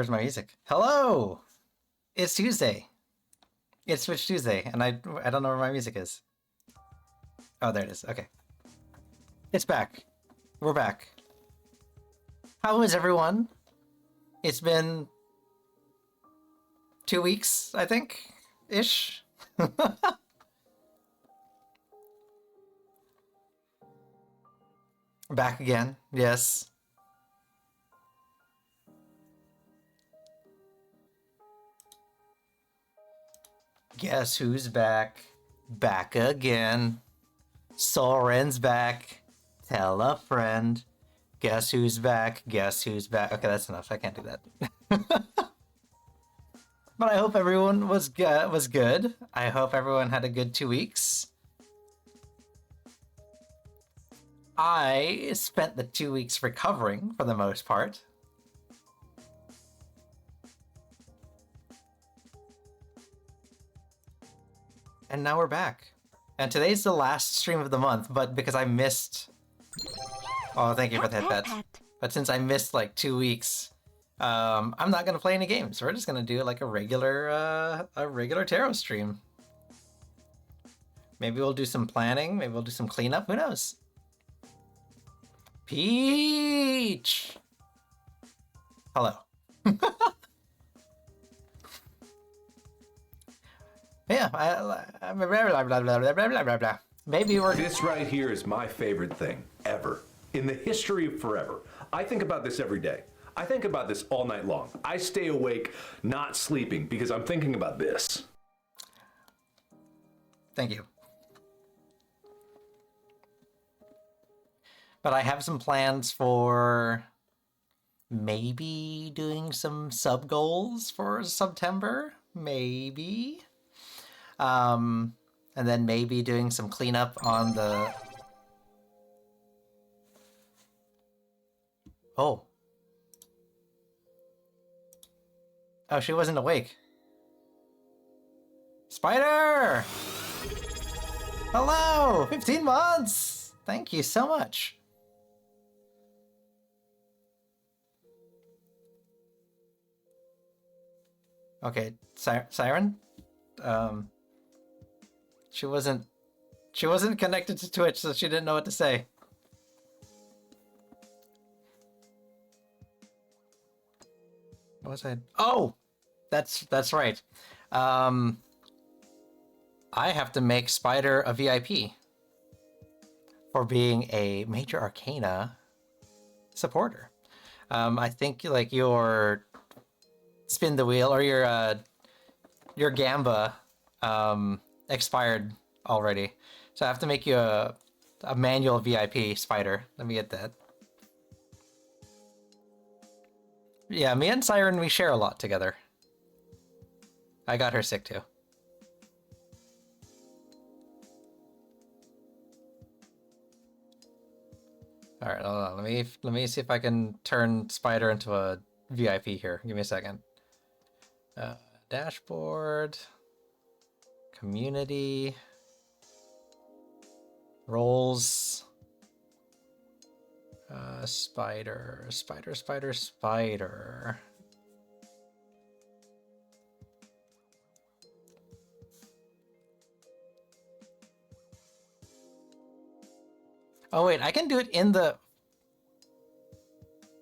Where's my music? Hello! It's Tuesday. It's Switch Tuesday, and I don't know where my music is. Oh, there it is. Okay. It's back. We're back. How is everyone? It's been 2 weeks, I think, ish. Back again, yes. Guess who's back? Back again. Sorin's back. Tell a friend. Guess who's back? Guess who's back? Okay, that's enough. I can't do that. But I hope everyone was good. I hope everyone had a good 2 weeks. I spent the 2 weeks recovering for the most part. And now we're back. And today's the last stream of the month, but because I missed... Oh, thank you for that pet. But since I missed like 2 weeks, I'm not gonna play any games. We're just gonna do like a regular tarot stream. Maybe we'll do some planning. Maybe we'll do some cleanup. Who knows? Peach! Hello. Yeah, blah, blah, blah. Maybe we're... This right here is my favorite thing, ever. In the history of forever. I think about this every day. I think about this all night long. I stay awake, not sleeping, because I'm thinking about this. Thank you. But I have some plans for maybe doing some sub goals for September. Maybe. And then maybe doing some cleanup on the... Oh. Oh, she wasn't awake. Spider! Hello! 15 months! Thank you so much. Okay, Siren? She wasn't connected to Twitch, so she didn't know what to say. What was I? Oh! That's right. I have to make Spider a VIP for being a Major Arcana supporter. I think like your spin the wheel or your Gamba expired already, so I have to make you a manual VIP Spider. Let me get that. Yeah, me and Siren, we share a lot together. I got her sick too. All right, hold on. Let me see if I can turn Spider into a VIP here. Give me a second. Dashboard, community, roles, spider. Oh wait, I can do it in the...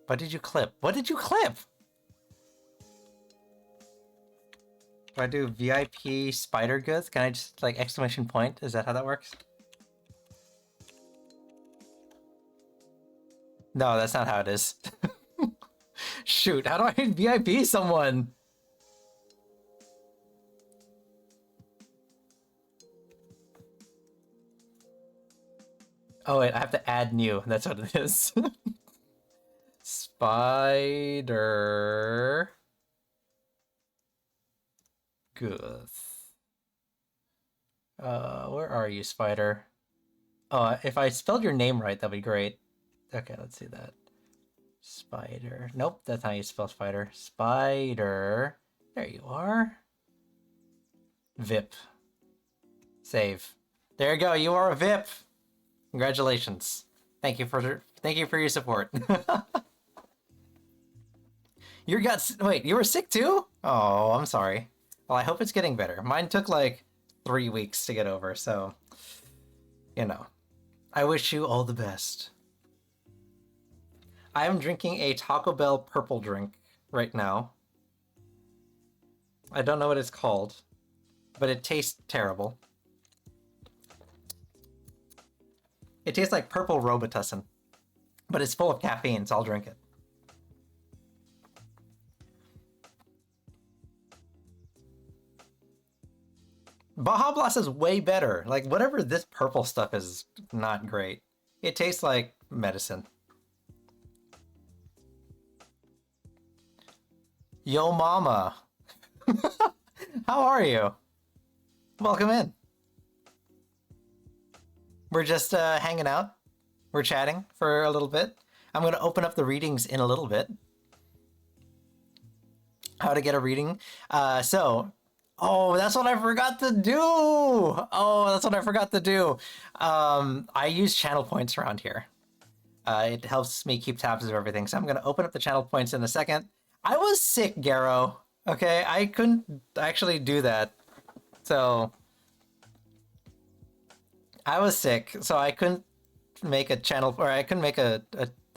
What did you clip? What did you clip? Do I do VIP spider goods? Can I just like exclamation point? Is that how that works? No, that's not how it is. Shoot, how do I VIP someone? Oh wait, I have to add new. That's what it is. Spider Goods. Where are you, Spider? Oh, if I spelled your name right, that'd be great. Okay, let's see that. Spider. Nope, that's how you spell spider. Spider. There you are. VIP. Save. There you go. You are a VIP. Congratulations. Thank you for your support. Wait, you were sick too? Oh, I'm sorry. Well, I hope it's getting better. Mine took like 3 weeks to get over, so you know. I wish you all the best. I am drinking a Taco Bell purple drink right now. I don't know what it's called, but it tastes terrible. It tastes like purple Robitussin, but it's full of caffeine, so I'll drink it. Baja Blast is way better. Like, whatever this purple stuff is not great. It tastes like medicine. Yo mama. How are you? Welcome in. We're just hanging out. We're chatting for a little bit. I'm going to open up the readings in a little bit. How to get a reading. Oh, that's what I forgot to do. Oh, that's what I forgot to do. I use channel points around here. It helps me keep tabs of everything. So I'm going to open up the channel points in a second. I was sick, Garrow. Okay, I couldn't actually do that. So I was sick, so I couldn't make a channel, or I couldn't make a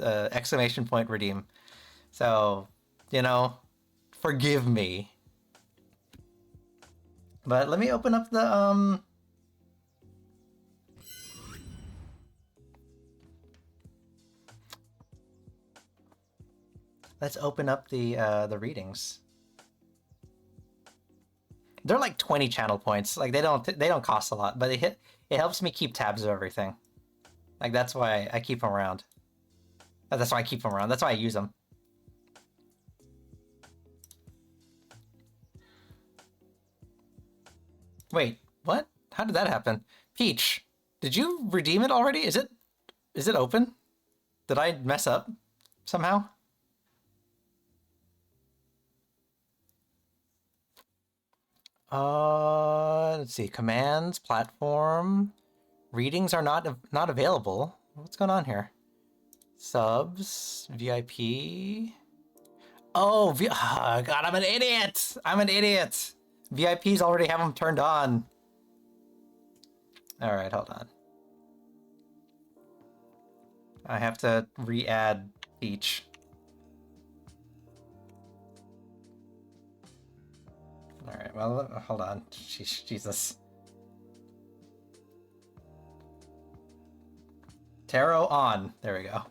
exclamation point redeem. So, you know, forgive me. But let me open up the let's open up the readings. They're like 20 channel points. Like they don't cost a lot, but it helps me keep tabs of everything. Like that's why I keep them around. That's why I keep them around. That's why I use them. Wait, what? How did that happen? Peach, did you redeem it already? Is it open? Did I mess up somehow? Let's see. Commands, platform, readings are not available. What's going on here? Subs, VIP. Oh, God, I'm an idiot. I'm an idiot. VIPs already have them turned on. All right, hold on. I have to re-add Peach. All right, well, hold on. Jesus. Tarot on. There we go.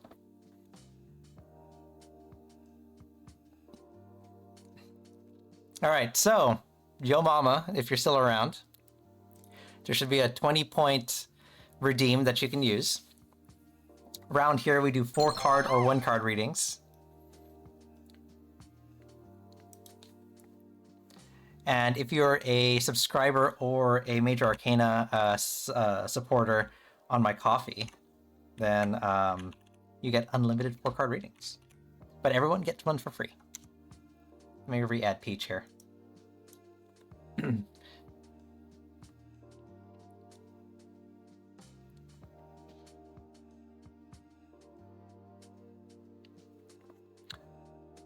All right, so, Yo Mama, if you're still around, there should be a 20-point redeem that you can use. Around here, we do 4-card or 1-card readings. And if you're a subscriber or a Major Arcana supporter on my coffee, then you get unlimited 4-card readings. But everyone gets one for free. Let me re-add Peach here.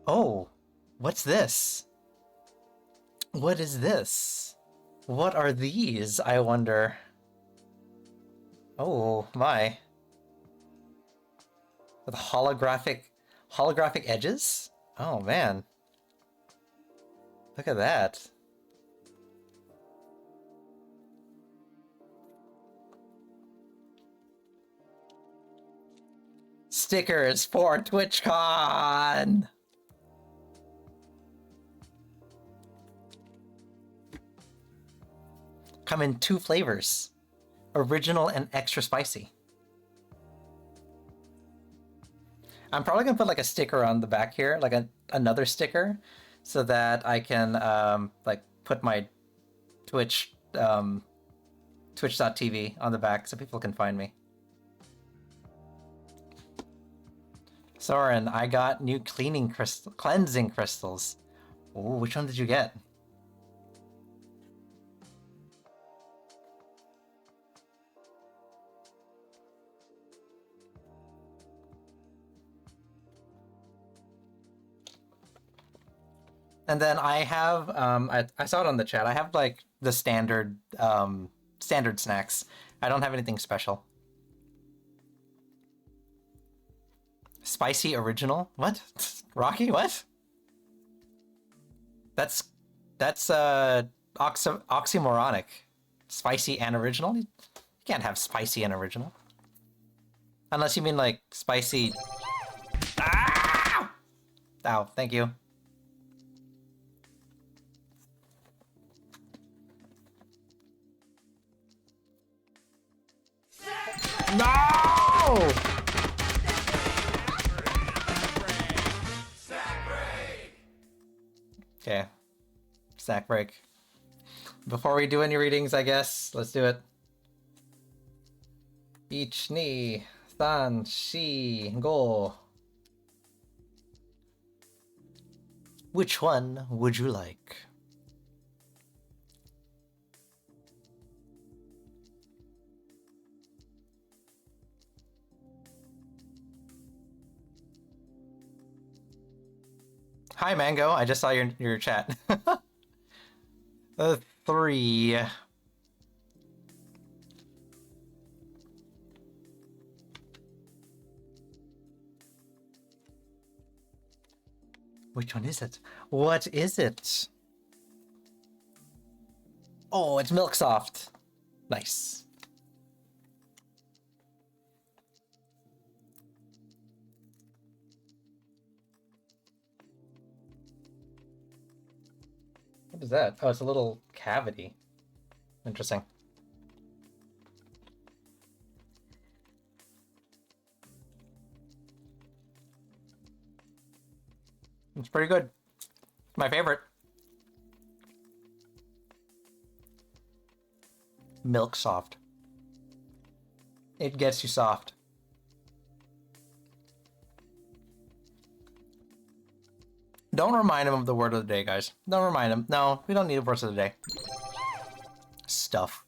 Oh, what's this? What is this? What are these, I wonder? Oh, my. With holographic edges? Oh, man. Look at that. Stickers for TwitchCon! Come in 2 flavors. Original and extra spicy. I'm probably gonna put like a sticker on the back here, like another sticker, so that I can like put my Twitch.tv on the back so people can find me. Sorin, I got new cleansing crystals. Ooh, which one did you get? And then I have I saw it on the chat. I have like the standard snacks. I don't have anything special. Spicy original? What? Rocky? What? That's oxymoronic. Spicy and original? You can't have spicy and original. Unless you mean like spicy. Ah! Ow, thank you. No! Okay. Snack break. Before we do any readings, I guess, let's do it. Ich, ni, san, shi, go. Which one would you like? Hi, Mango. I just saw your chat. 3. Which one is it? What is it? Oh, it's Milk Soft. Nice. What is that? Oh, it's a little cavity. Interesting. It's pretty good. My favorite. Milk Soft. It gets you soft. Don't remind him of the word of the day, guys. Don't remind him. No, we don't need a word of the day. Stuff.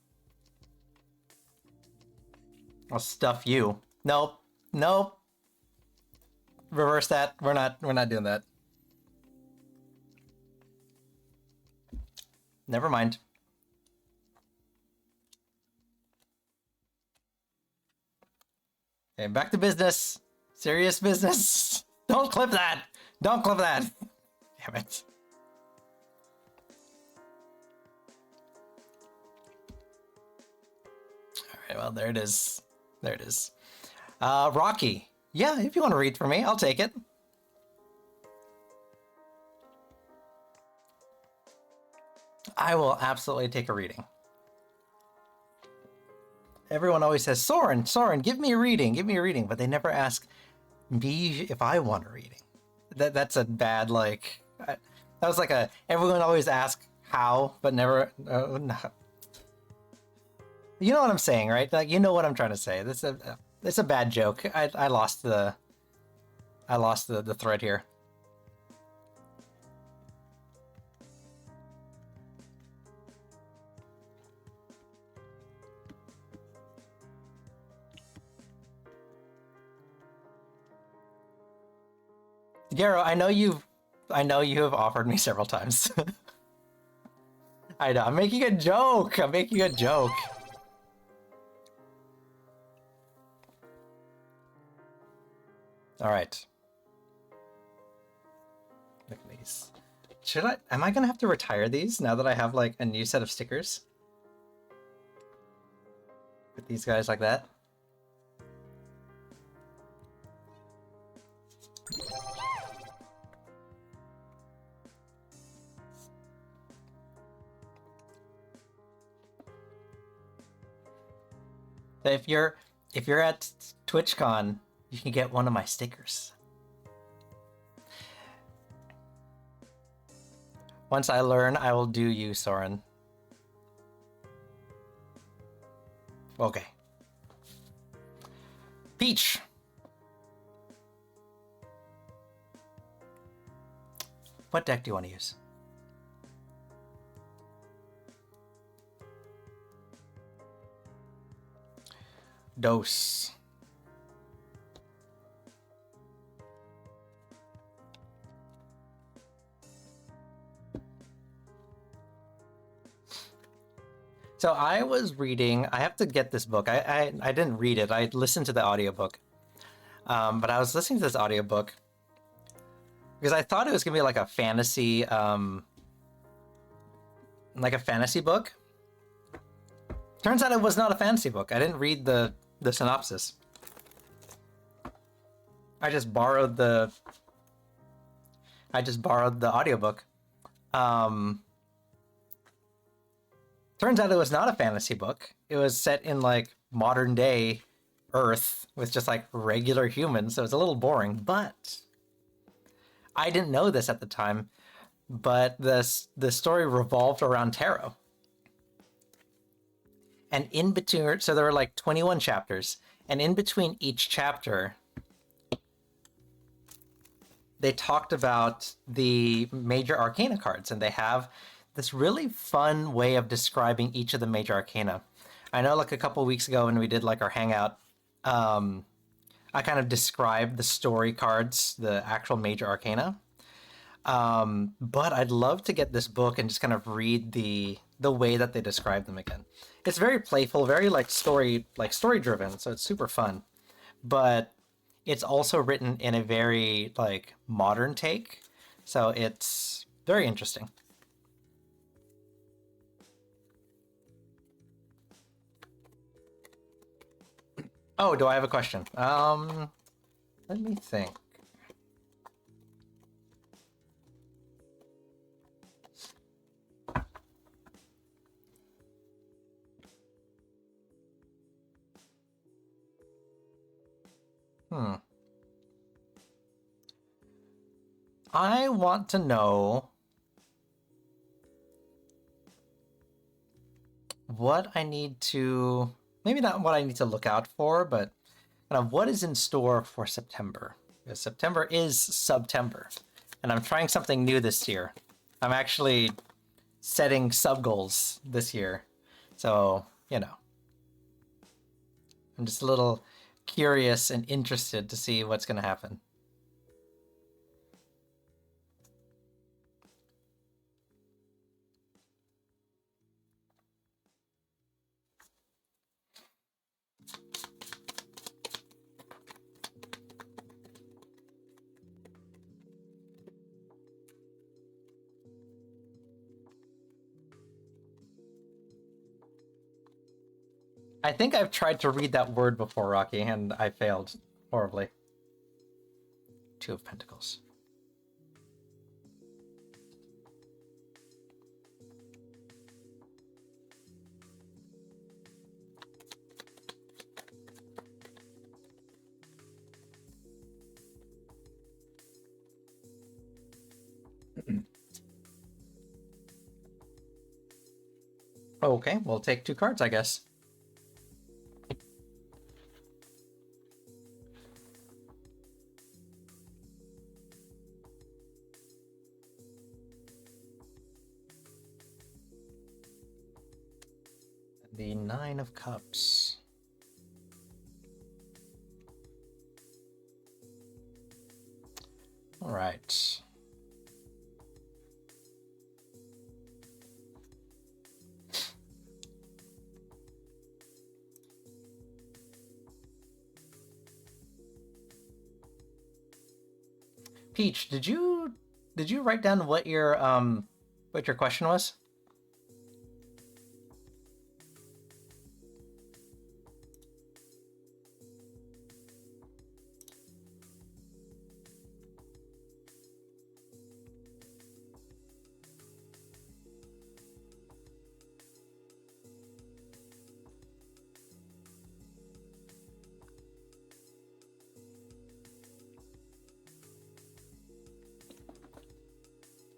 I'll stuff you. Nope. Nope. Reverse that. We're not doing that. Never mind. Okay, back to business. Serious business. Don't clip that. Don't clip that. Damn it. Alright, well, there it is. There it is. Rocky. Yeah, if you want to read for me, I'll take it. I will absolutely take a reading. Everyone always says, Sorin, give me a reading, but they never ask me if I want a reading. That's a bad, like, that was like a, everyone always asks how, but never, no. You know what I'm saying, right? Like, you know what I'm trying to say. It's a bad joke. I lost the thread here. Garo, I know you have offered me several times. I know, I'm making a joke. I'm making a joke. All right. Look at these. Am I gonna have to retire these now that I have like a new set of stickers? With these guys like that? If you're at TwitchCon, you can get one of my stickers. Once I learn, I will do you, Sorin. Okay. Peach. What deck do you want to use? Dose. So I was reading. I have to get this book. I didn't read it. I listened to the audiobook. But I was listening to this audiobook because I thought it was gonna be like a fantasy book. Turns out it was not a fantasy book. I didn't read the synopsis. I just borrowed the audiobook. Um, Turns out it was not a fantasy book. It was set in like modern day Earth with just like regular humans, so it's a little boring. But I didn't know this at the time. But the story revolved around tarot. And in between, so there were like 21 chapters, and in between each chapter, they talked about the major arcana cards, and they have this really fun way of describing each of the major arcana. I know like a couple weeks ago when we did like our hangout, I kind of described the story cards, the actual major arcana. But I'd love to get this book and just kind of read the way that they describe them again. It's very playful, very like story driven, so it's super fun. But it's also written in a very like modern take, so it's very interesting. Oh, do I have a question? Let me think. I want to know what I need to, maybe not what I need to look out for, but kind of what is in store for September. Because September is September, and I'm trying something new this year. I'm actually setting sub goals this year. So, I'm just a little curious and interested to see what's going to happen. I think I've tried to read that word before, Rocky, and I failed horribly. Two of Pentacles. Okay, we'll take two cards, I guess. The Nine of Cups. All right. Peach, did you write down what your question was?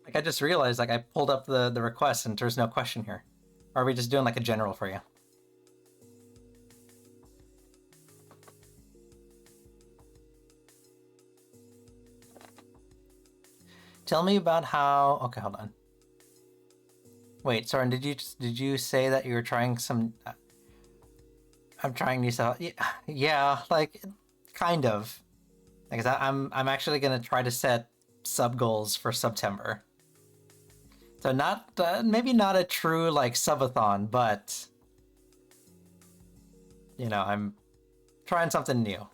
Like I just realized, like I pulled up the request and there's no question here. Or are we just doing like a general for you? Tell me about how. Okay, hold on. Wait, Soren, did you say that you were trying some? I'm trying new stuff. Yeah, like kind of. Because I'm actually gonna try to set sub goals for September. So not maybe not a true like subathon, but I'm trying something new.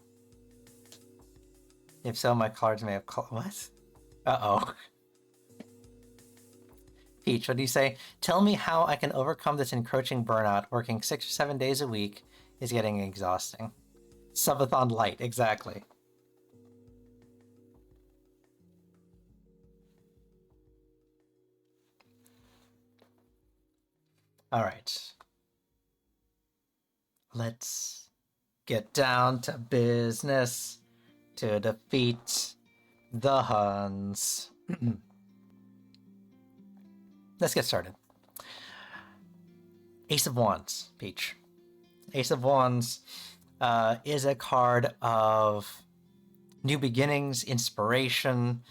If so, my cards may have what? Uh-oh. Peach, what do you say? Tell me how I can overcome this encroaching burnout. Working 6 or 7 days a week is getting exhausting. Subathon light, exactly. All right. Let's get down to business to defeat the Huns. Let's get started. Ace of Wands, Peach. Ace of Wands is a card of new beginnings, inspiration,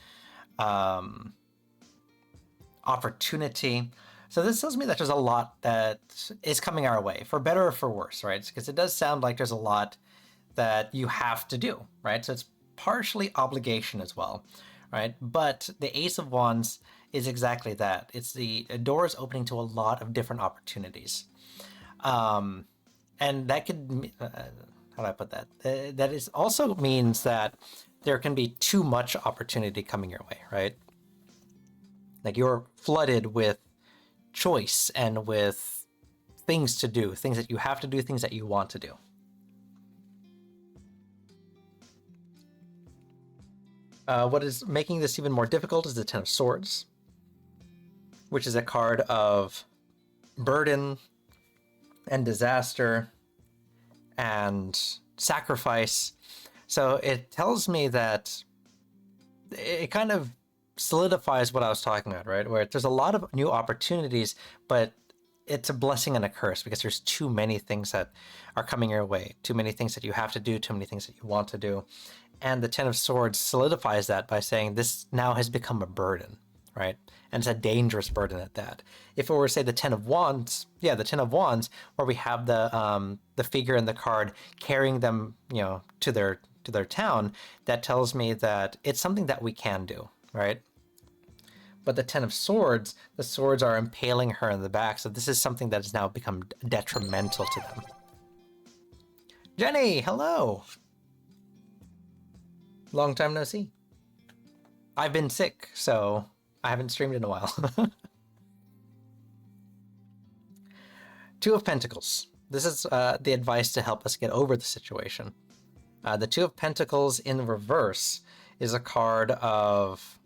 opportunity. So this tells me that there's a lot that is coming our way, for better or for worse, right? Because it does sound like there's a lot that you have to do, right? So it's partially obligation as well, right? But the Ace of Wands is exactly that. It's the door is opening to a lot of different opportunities. And that could, how do I put that? That is also means that there can be too much opportunity coming your way, right? Like you're flooded with choice and with things to do, things that you have to do, things that you want to do. What is making this even more difficult is the Ten of Swords, which is a card of burden and disaster and sacrifice. So it tells me that it kind of solidifies what I was talking about, right? Where there's a lot of new opportunities, but it's a blessing and a curse because there's too many things that are coming your way, too many things that you have to do, too many things that you want to do. And the Ten of Swords solidifies that by saying this now has become a burden, right? And it's a dangerous burden at that. If it were, say, the Ten of Wands, the Ten of Wands, where we have the figure in the card carrying them, to their town, that tells me that it's something that we can do, right? But the Ten of Swords, the swords are impaling her in the back, so this is something that has now become detrimental to them. Jenny, hello! Long time no see. I've been sick, so I haven't streamed in a while. Two of Pentacles. This is the advice to help us get over the situation. The Two of Pentacles in reverse is a card of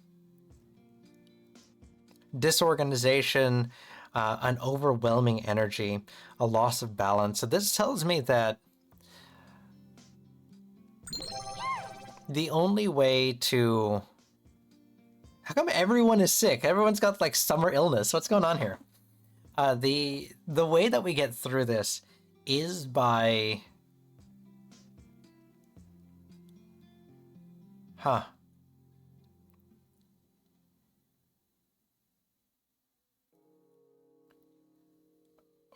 disorganization, an overwhelming energy, a loss of balance. So this tells me that the only way to... How come everyone is sick? Everyone's got like summer illness. What's going on here? The way that we get through this is by...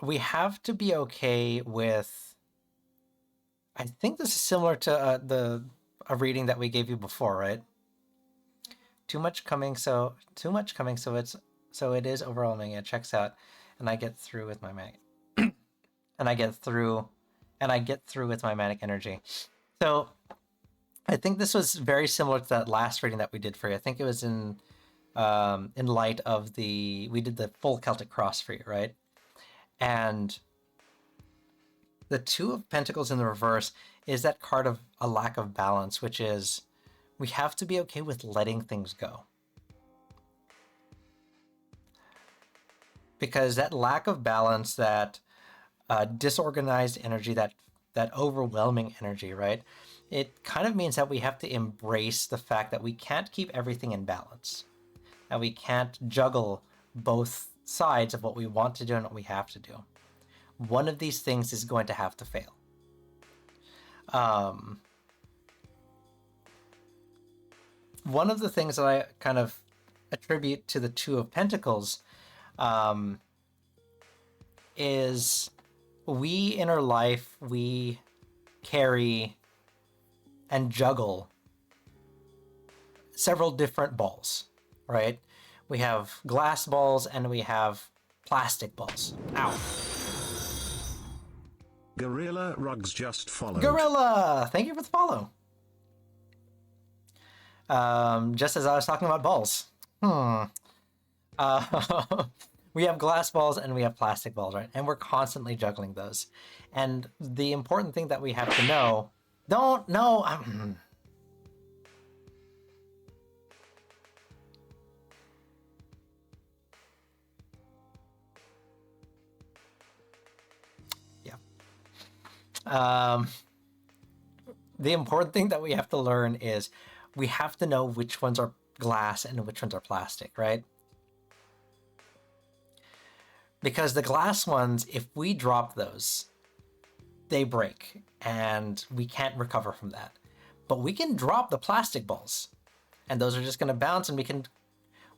We have to be okay with... I think this is similar to a reading that we gave you before, right? Too much coming, so it is overwhelming. It checks out, and I get through with my manic, and I get through with my manic energy. So I think this was very similar to that last reading that we did for you. I think it was in light of we did the full Celtic cross for you, right? And the Two of Pentacles in the reverse is that card of a lack of balance, which is we have to be okay with letting things go. Because that lack of balance, that disorganized energy, that overwhelming energy, right? It kind of means that we have to embrace the fact that we can't keep everything in balance. That we can't juggle both sides of what we want to do and what we have to do. One of these things is going to have to fail. One of the things that I kind of attribute to the Two of Pentacles is we in our life, we carry and juggle several different balls, right? We have glass balls and we have plastic balls. Ow. Gorilla Rugs just followed. Gorilla, thank you for the follow. Just as I was talking about balls. We have glass balls and we have plastic balls, right? And we're constantly juggling those. And the important thing that we have to know, don't know. Yeah. The important thing that we have to learn is we have to know which ones are glass and which ones are plastic, right? Because the glass ones, if we drop those, they break and we can't recover from that. But we can drop the plastic balls and those are just going to bounce, and we can,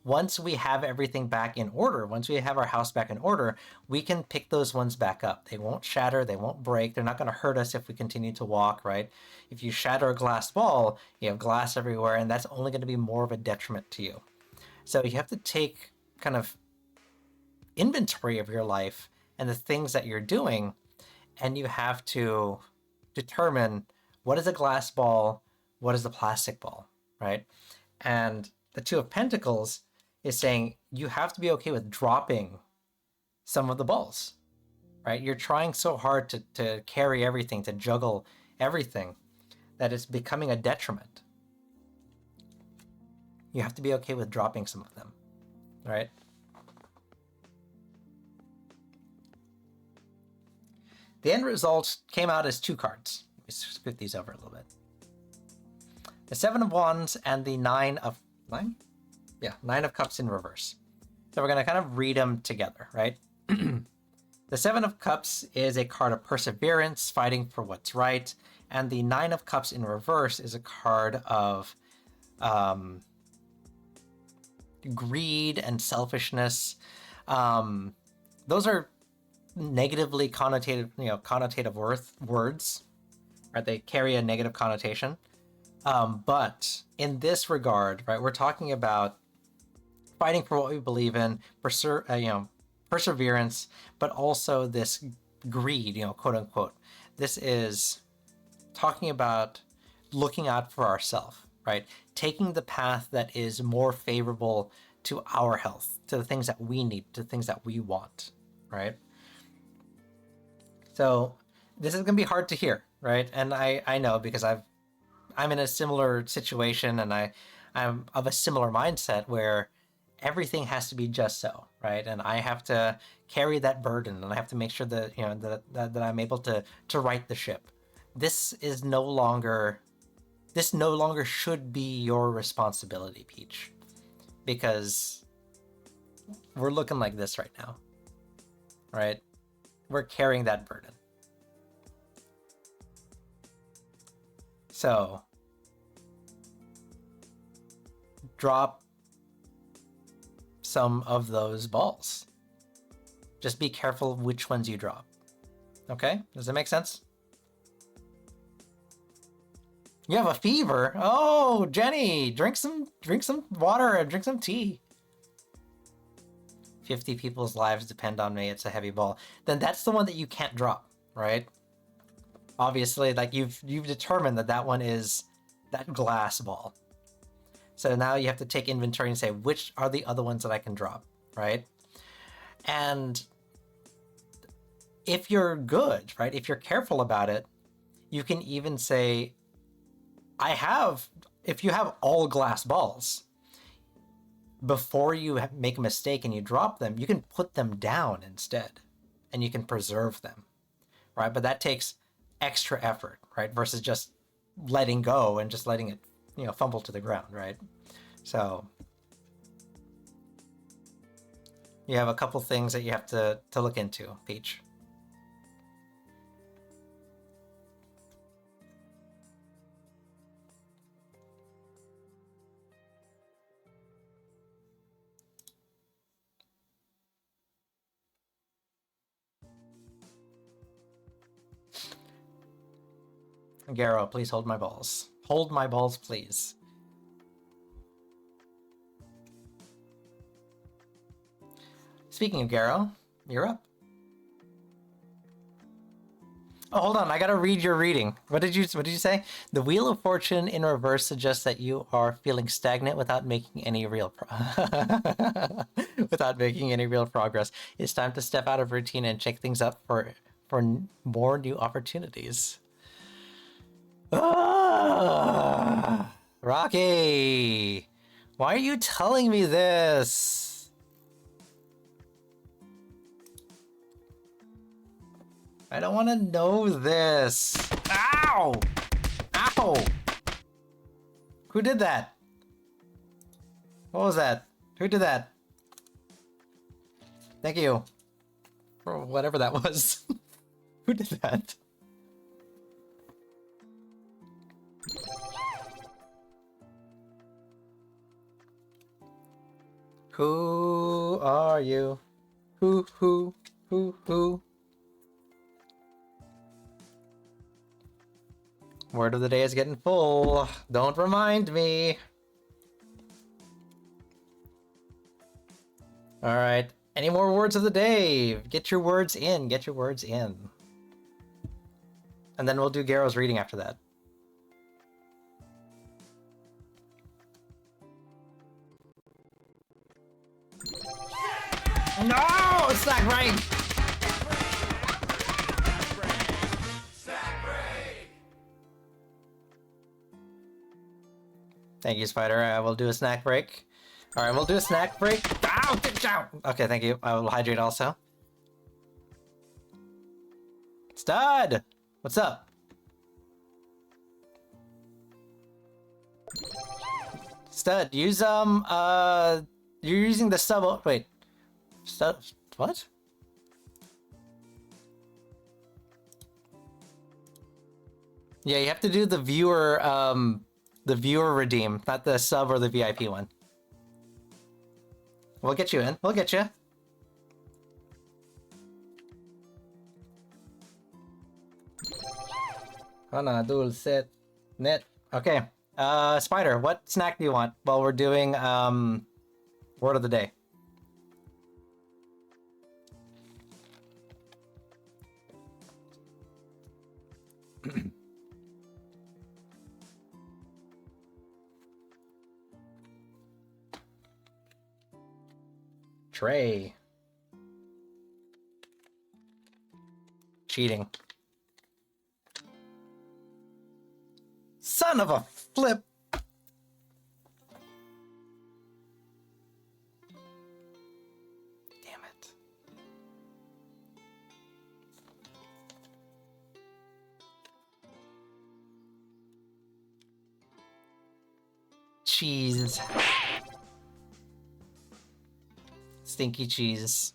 once we have everything back in order, once we have our house back in order, we can pick those ones back up. They won't shatter, they won't break, they're not going to hurt us if we continue to walk, right? If you shatter a glass ball, you have glass everywhere, and that's only going to be more of a detriment to you. So you have to take kind of inventory of your life and the things that you're doing, and you have to determine what is a glass ball, what is the plastic ball, right? And the Two of Pentacles is saying you have to be okay with dropping some of the balls, right? You're trying so hard to carry everything, to juggle everything, that it's becoming a detriment. You have to be okay with dropping some of them, right? The end result came out as 2 cards. Let me scoot these over a little bit. The 7 of Wands and the 9 of Cups in reverse. So we're going to kind of read them together, right? The 7 of Cups is a card of perseverance, fighting for what's right. And the 9 of Cups in reverse is a card of greed and selfishness. Those are negatively connotative words, right? They carry a negative connotation. But in this regard, right, we're talking about fighting for what we believe in, perseverance, but also this greed, quote unquote. This is talking about looking out for ourselves, right? Taking the path that is more favorable to our health, to the things that we need, to the things that we want, right? So this is going to be hard to hear, right? And I know, because I'm in a similar situation, and I'm of a similar mindset where everything has to be just so, right? And I have to carry that burden, and I have to make sure that that I'm able to right the ship. This no longer should be your responsibility, Peach, because we're looking like this right now, right? We're carrying that burden. So drop some of those balls. Just be careful of which ones you drop. Okay? Does that make sense? You have a fever? Oh, Jenny, drink some water and drink some tea. 50 people's lives depend on me. It's a heavy ball. Then that's the one that you can't drop, right? Obviously, like you've determined that one is that glass ball. So now you have to take inventory and say, which are the other ones that I can drop, right? And if you're good, right, if you're careful about it, you can even say, if you have all glass balls, before you make a mistake and you drop them, you can put them down instead, and you can preserve them, right? But that takes extra effort, right? Versus just letting go and just letting it, fumble to the ground, right? So you have a couple things that you have to look into, Peach. Garo, please hold my balls. Hold my balls, please. Speaking of Garo, you're up. Oh, hold on. I gotta read your reading. What did you say? The Wheel of Fortune in reverse suggests that you are feeling stagnant without making any real without making any real progress. It's time to step out of routine and check things up for more new opportunities. Ah, Rocky, why are you telling me this? I don't want to know this. Ow! Ow! Who did that? What was that? Who did that? Thank you. For whatever that was. Who did that? Who are you? Who? Word of the day is getting full. Don't remind me. All right. Any more words of the day? Get your words in. Get your words in. And then we'll do Garrow's reading after that. No! It's not right! Thank you, Spider. I will do a snack break. All right, we'll do a snack break. Ow! Get out! Okay, thank you. I will hydrate also. Stud! What's up? Stud, use, you're using the sub... Wait. Stud... What? Yeah, you have to do the viewer, redeem, not the sub or the VIP one. We'll get you in. We'll get you. Hana, dul, set, net. Okay. Spider, what snack do you want while we're doing, word of the day? Trey. Cheating. Son of a flip. Damn it. Cheese. Stinky cheese.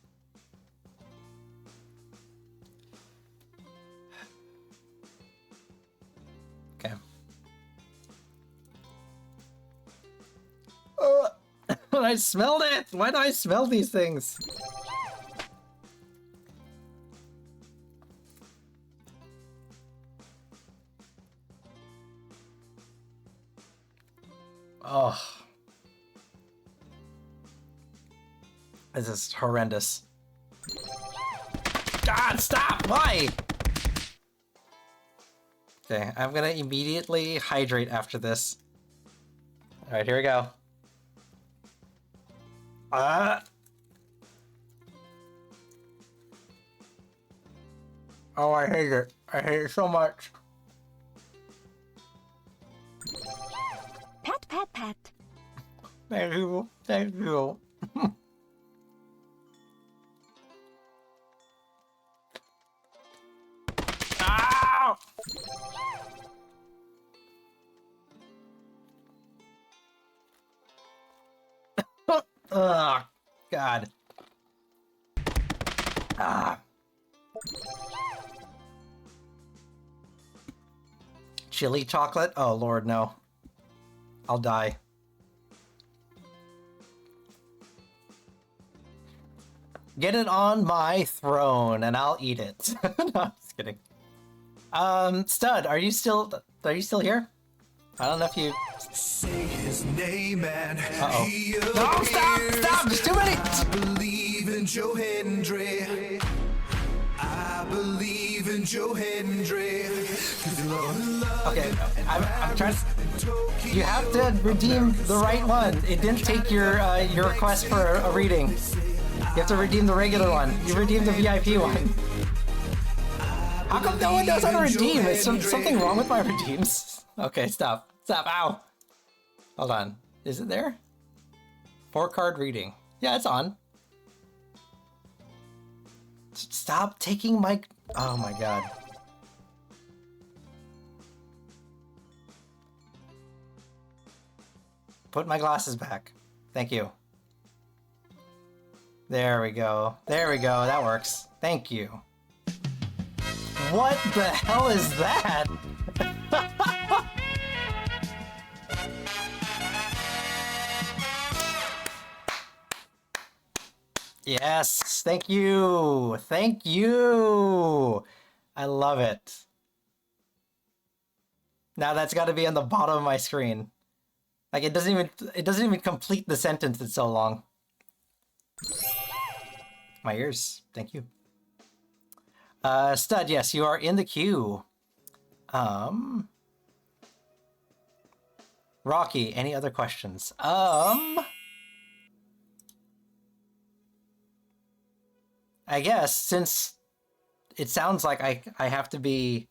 Okay. I smelled it! Why do I smell these things? Oh. This is horrendous. God, stop! Why? Okay, I'm gonna immediately hydrate after this. Alright, here we go. Oh, I hate it. I hate it so much. Pat, pat, pat. Thank you. Thank you. Ow! Ugh, God. Ah. Chili chocolate? Oh, Lord, no. I'll die. Get it on my throne and I'll eat it. No, I'm just kidding. Stud, are you still here? I don't know if you... Say his name and Uh-oh. he No, stop! There's too many! I believe in Joe Hendry. I believe even Joe Hendry. Okay, I'm trying. You have to redeem the right one. It didn't take your request for a reading. You have to redeem the regular one. You redeemed the VIP one. How come no one knows how to redeem? Is something wrong with my redeems? Okay, stop. Stop. Ow. Hold on. Is it there? 4-card reading. Yeah, it's on. Stop taking my... Oh my god. Put my glasses back. Thank you. There we go. There we go. That works. Thank you. What the hell is that? Yes, thank you. Thank you. I love it. Now that's got to be on the bottom of my screen. Like it doesn't even complete the sentence. It's so long. My ears. Thank you. Stud, yes, you are in the queue. Rocky, any other questions? I guess since it sounds like I have to be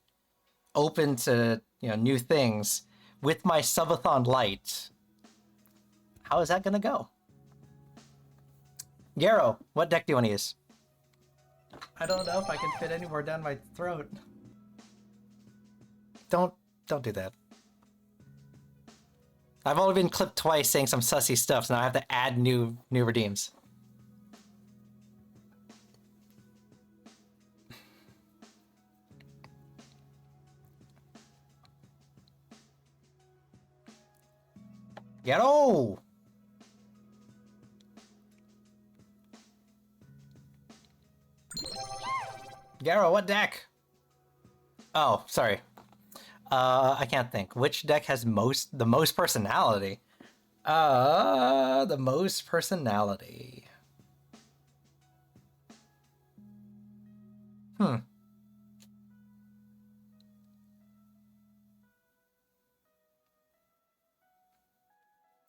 open to, new things with my subathon light, how is that gonna go? Yarrow, what deck do you want to use? I don't know if I can fit any more down my throat. Don't do that. I've only been clipped twice saying some sussy stuff, so now I have to add new redeems. Yarrow! Yarrow, what deck? Oh, sorry. I can't think. Which deck has the most personality? The most personality.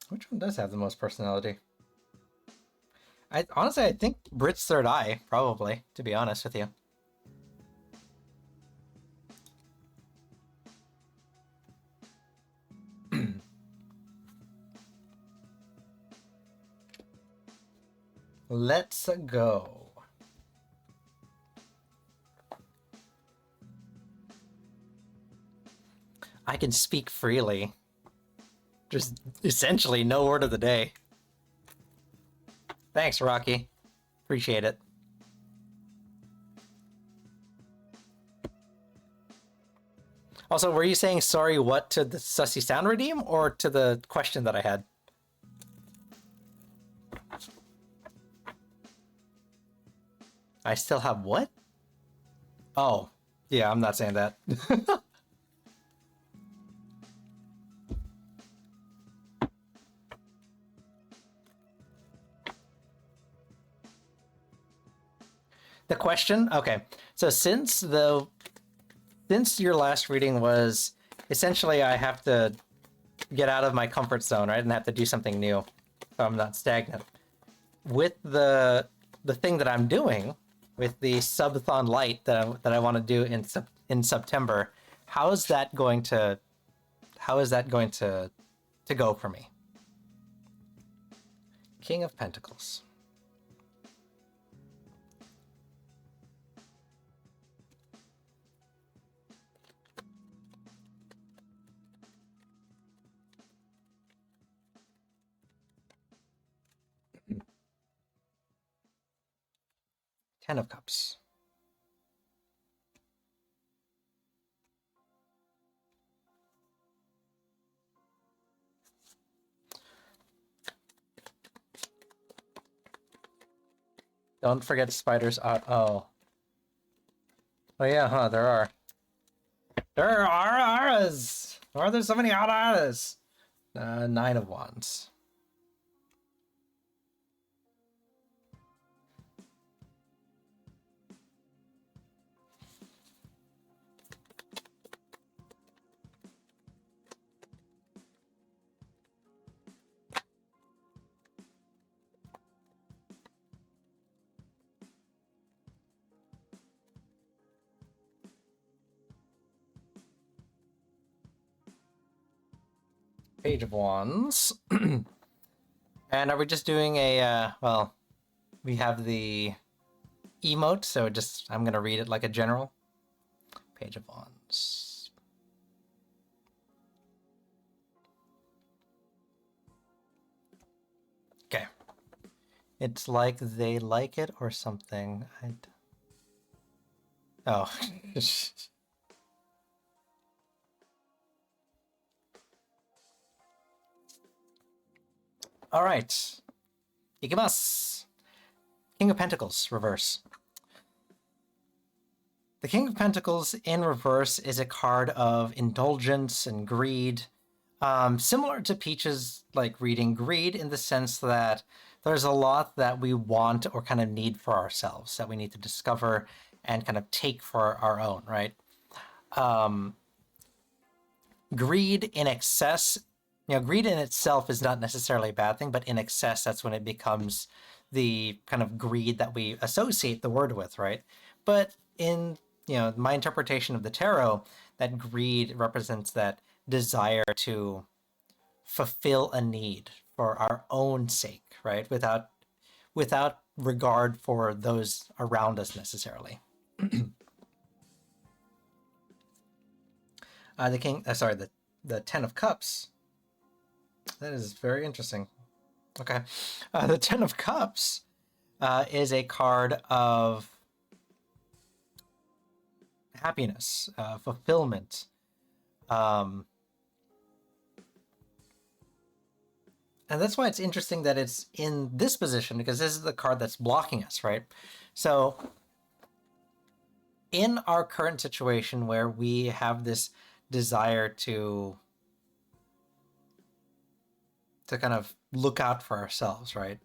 Which one does have the most personality? Honestly, I think Brit's Third Eye, probably, to be honest with you. Let's go. I can speak freely. Just essentially no word of the day. Thanks, Rocky. Appreciate it. Also, were you saying sorry what to the Sussy Sound redeem or to the question that I had? I still have what? Oh, yeah, I'm not saying that. The question? Okay. So since your last reading was essentially I have to get out of my comfort zone, right? And have to do something new so I'm not stagnant. With the thing that I'm doing, with the subathon light that I want to do in September, how is that going to go for me? King of Pentacles. Ten of Cups. Don't forget spiders. Oh yeah, huh? There are auras. Why are there so many auras? Nine of Wands. Page of Wands. And are we just doing a, well, we have the emote, so just, I'm going to read it like a general. Page of Wands. Okay. It's like they like it or something. Oh. All right. Ikimasu. King of Pentacles, reverse. The King of Pentacles in reverse is a card of indulgence and greed. Similar to Peach's like reading, greed in the sense that there's a lot that we want or kind of need for ourselves that we need to discover and kind of take for our own, right? Greed in excess, greed in itself is not necessarily a bad thing, but in excess, that's when it becomes the kind of greed that we associate the word with, right? But in, my interpretation of the tarot, that greed represents that desire to fulfill a need for our own sake, right? Without regard for those around us necessarily. The 10 of Cups. That is very interesting. Okay. The 10 of Cups is a card of happiness, fulfillment. And that's why it's interesting that it's in this position, because this is the card that's blocking us, right? So in our current situation where we have this desire to kind of look out for ourselves, right?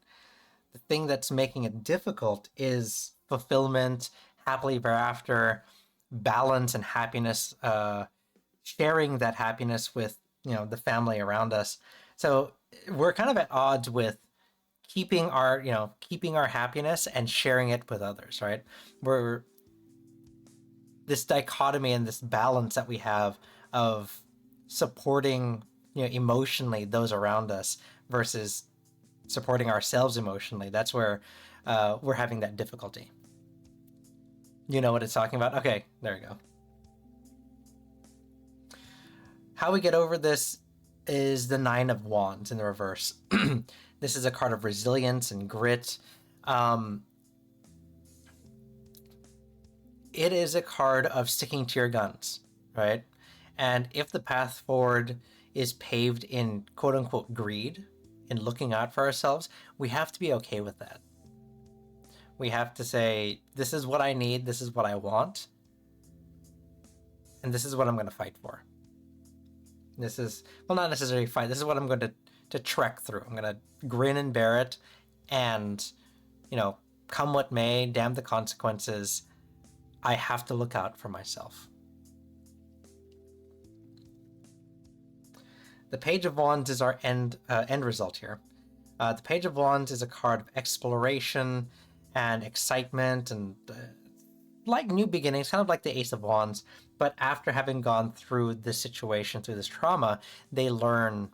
The thing that's making it difficult is fulfillment, happily ever after, balance and happiness, sharing that happiness with, the family around us. So we're kind of at odds with keeping our happiness and sharing it with others, right? We're this dichotomy and this balance that we have of supporting, emotionally those around us versus supporting ourselves emotionally. That's where we're having that difficulty. You know what it's talking about? Okay, there you go. How we get over this is the 9 of Wands in the reverse. This is a card of resilience and grit. It is a card of sticking to your guns, right? And if the path forward is paved in quote unquote greed, in looking out for ourselves, we have to be okay with that. We have to say, this is what I need, this is what I want, and this is what I'm going to fight for. This is, well, not necessarily fight, this is what I'm going to trek through. I'm going to grin and bear it, and, come what may, damn the consequences, I have to look out for myself. The Page of Wands is our end result here. The Page of Wands is a card of exploration and excitement and like new beginnings, kind of like the Ace of Wands. But after having gone through this situation, through this trauma, they learn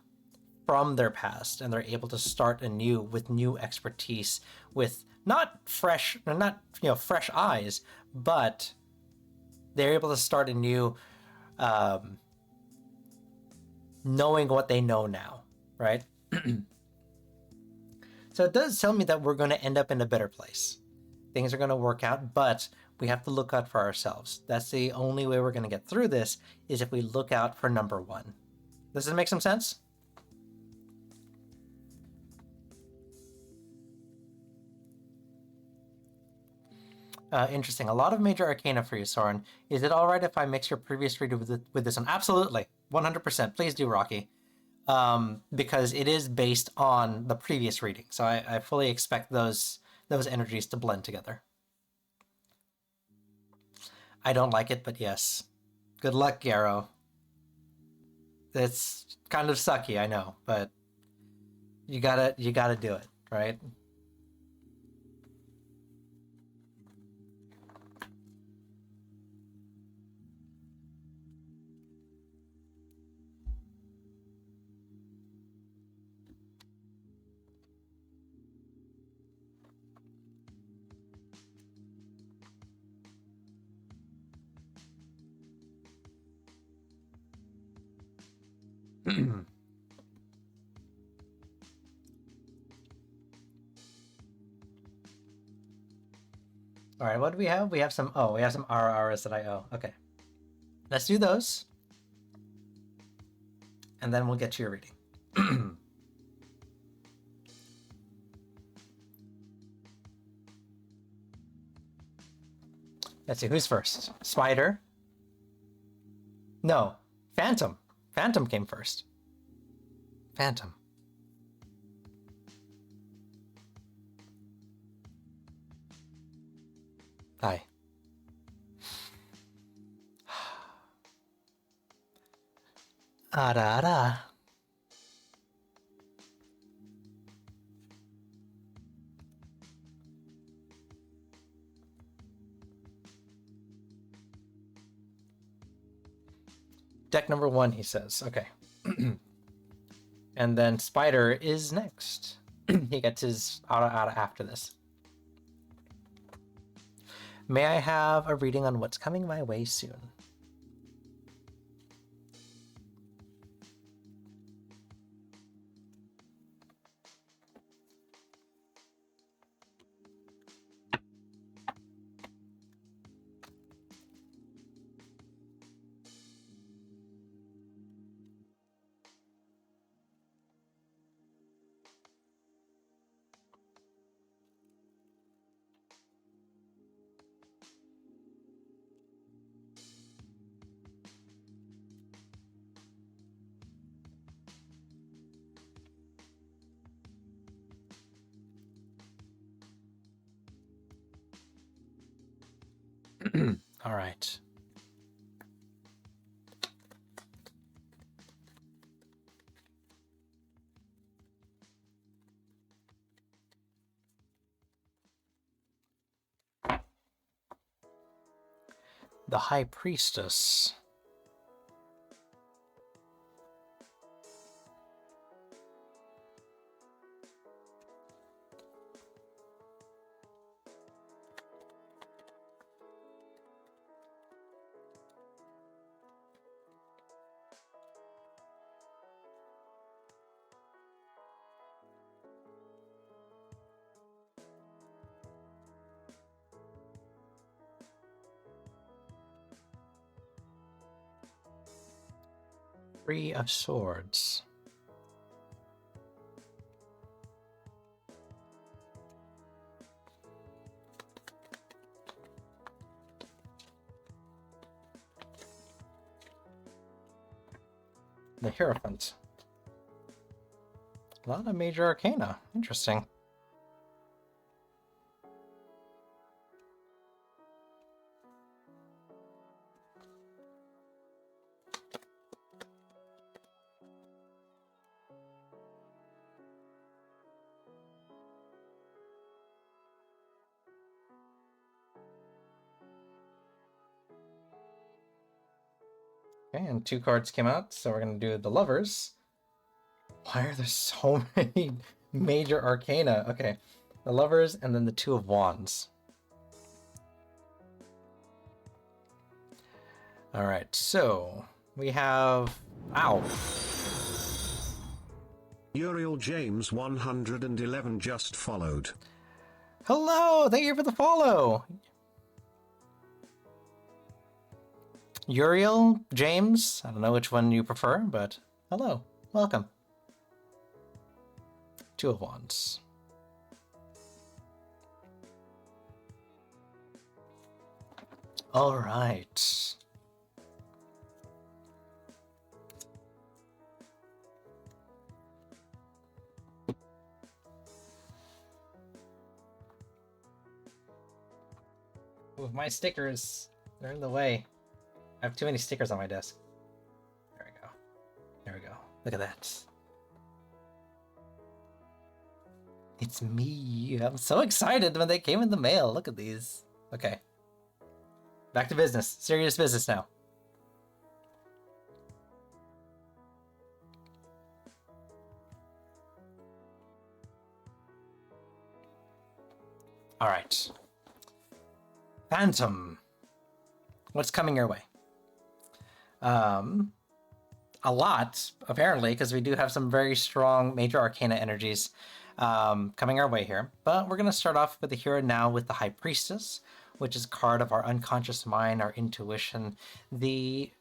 from their past and they're able to start anew with new expertise, with not fresh eyes, but they're able to start anew, knowing what they know now, right? So it does tell me that we're going to end up in a better place. Things are going to work out, but we have to look out for ourselves. That's the only way we're going to get through this, is if we look out for number 1. Does this make some sense? Interesting. A lot of major arcana for you, Sorin. Is it all right if I mix your previous read with this one? Absolutely. 100%. Please do, Rocky. Because it is based on the previous reading. So I fully expect those energies to blend together. I don't like it, but yes. Good luck, Garrow. It's kind of sucky, I know, but you gotta do it, right? All right, what do we have? We have some. Oh, we have some RRs that I owe. Okay, let's do those, and then we'll get to your reading. Let's see, who's first? Spider? No, Phantom. Phantom came first. Phantom. Hi. Ara. Deck number 1, he says. Okay. And then Spider is next. He gets his Ara after this. May I have a reading on what's coming my way soon? All right. The High Priestess. Three of Swords. The Hierophant. A lot of major arcana. Interesting. Okay, and 2 cards came out, so we're going to do the Lovers. Why are there so many major arcana? Okay, the Lovers and then the 2 of Wands. All right, so we have... Ow! Uriel James 111 just followed. Hello! Thank you for the follow! Uriel, James, I don't know which one you prefer, but hello, welcome. 2 of Wands. All right. Ooh, my stickers, they're in the way. I have too many stickers on my desk. There we go. There we go. Look at that. It's me. I'm so excited when they came in the mail. Look at these. Okay. Back to business. Serious business now. All right. Phantom. What's coming your way? a lot, apparently, because we do have some very strong major arcana energies coming our way here. But we're going to start off with the here and now with the High Priestess, which is a card of our unconscious mind, our intuition. The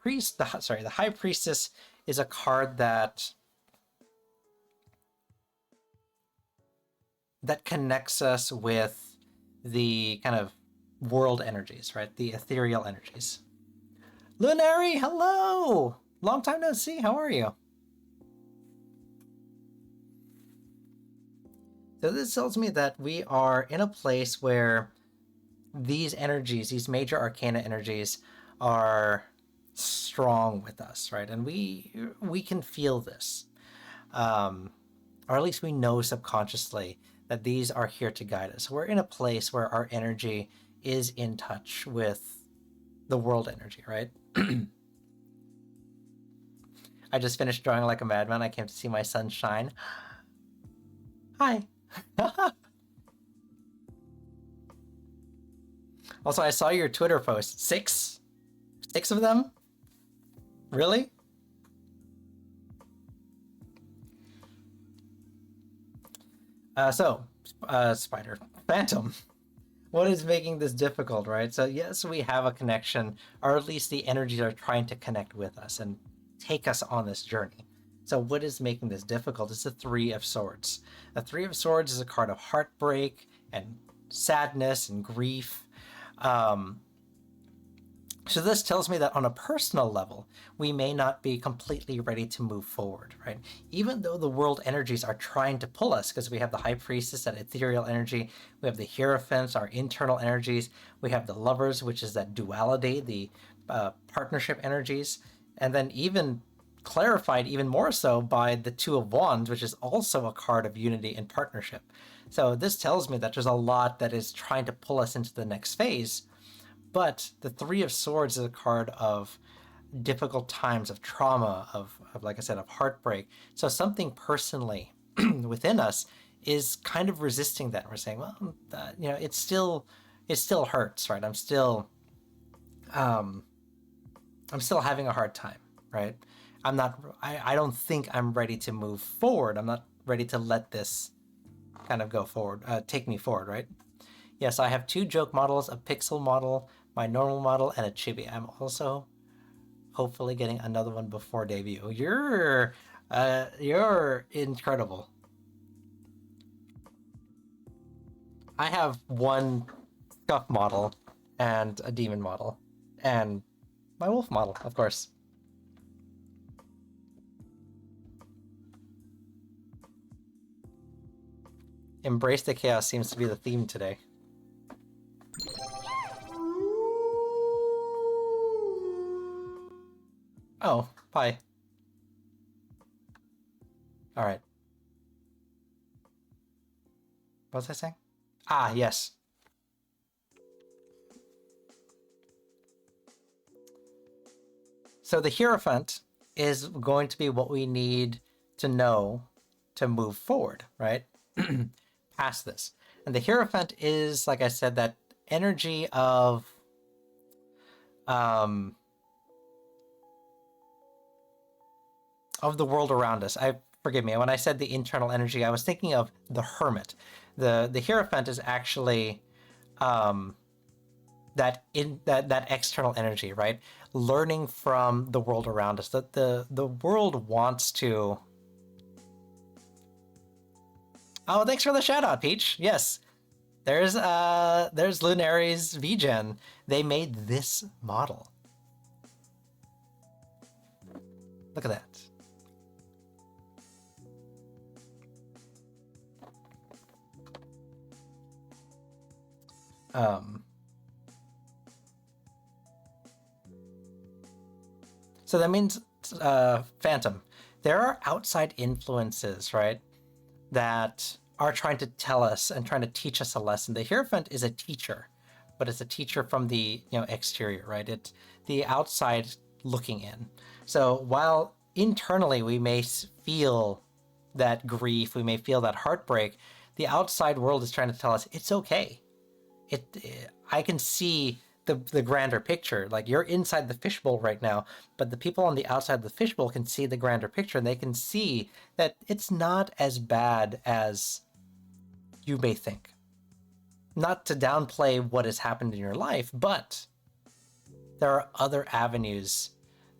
High Priestess is a card that connects us with the kind of world energies, right? The ethereal energies. Lunary, hello! Long time no see, how are you? So this tells me that we are in a place where these energies, these major arcana energies, are strong with us, right? And we can feel this. Or at least we know subconsciously that these are here to guide us. We're in a place where our energy is in touch with the world energy, right? I just finished drawing like a madman. I came to see my son shine. Hi. Also, I saw your Twitter post. Six of them? Really? Spider. Phantom. What is making this difficult, right? So yes, we have a connection, or at least the energies are trying to connect with us and take us on this journey. So what is making this difficult is the Three of Swords. The Three of Swords is a card of heartbreak and sadness and grief. So this tells me that on a personal level, we may not be completely ready to move forward, right? Even though the world energies are trying to pull us, because we have the High Priestess, that ethereal energy, we have the Hierophants, our internal energies, we have the Lovers, which is that duality, the partnership energies, and then even clarified even more so by the Two of Wands, which is also a card of unity and partnership. So this tells me that there's a lot that is trying to pull us into the next phase. But the Three of Swords is a card of difficult times, of trauma, of like I said, of heartbreak. So something personally within us is kind of resisting that. We're saying, well, it still hurts, right? I'm still having a hard time, right? I don't think I'm ready to move forward. I'm not ready to let this kind of go forward, take me forward, right? Yes, I have 2 joke models, a pixel model, my normal model, and a chibi. I'm also hopefully getting another one before debut. You're incredible. I have 1 scuff model and a demon model, and my wolf model, of course. Embrace the chaos seems to be the theme today. Oh, bye. All right. What was I saying? Ah, yes. So the Hierophant is going to be what we need to know to move forward, right? Past this. And the Hierophant is, like I said, that energy of the world around us. Forgive me, when I said the internal energy, I was thinking of the Hermit. The Hierophant is actually that external energy, right? Learning from the world around us. That the world wants to. Oh, thanks for the shout out, Peach. Yes. There's Lunary's VGen. They made this model. Look at that. So that means Phantom. There are outside influences, right, that are trying to tell us and trying to teach us a lesson. The Hierophant is a teacher, but it's a teacher from the exterior, right? It's the outside looking in. So while internally we may feel that grief, we may feel that heartbreak, the outside world is trying to tell us it's okay. I can see the grander picture. Like, you're inside the fishbowl right now, but the people on the outside of the fishbowl can see the grander picture, and they can see that it's not as bad as you may think. Not to downplay what has happened in your life, but there are other avenues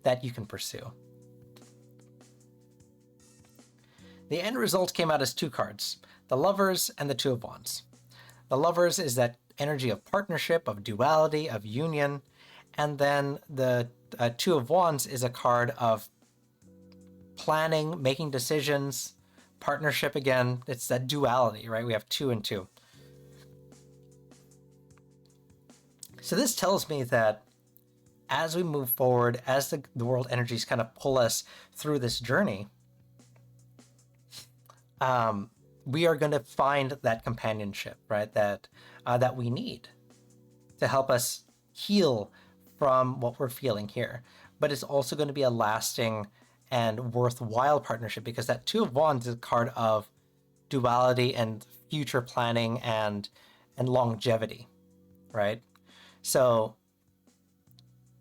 that you can pursue. The end result came out as 2 cards, the Lovers and the Two of Wands. The Lovers is that energy of partnership, of duality, of union, and then the Two of Wands is a card of planning, making decisions, partnership again. It's that duality, right? We have 2 and 2. So this tells me that as we move forward, as the world energies kind of pull us through this journey, we are going to find that companionship, right? That we need to help us heal from what we're feeling here. But it's also going to be a lasting and worthwhile partnership, because that Two of Wands is a card of duality and future planning and longevity, right? So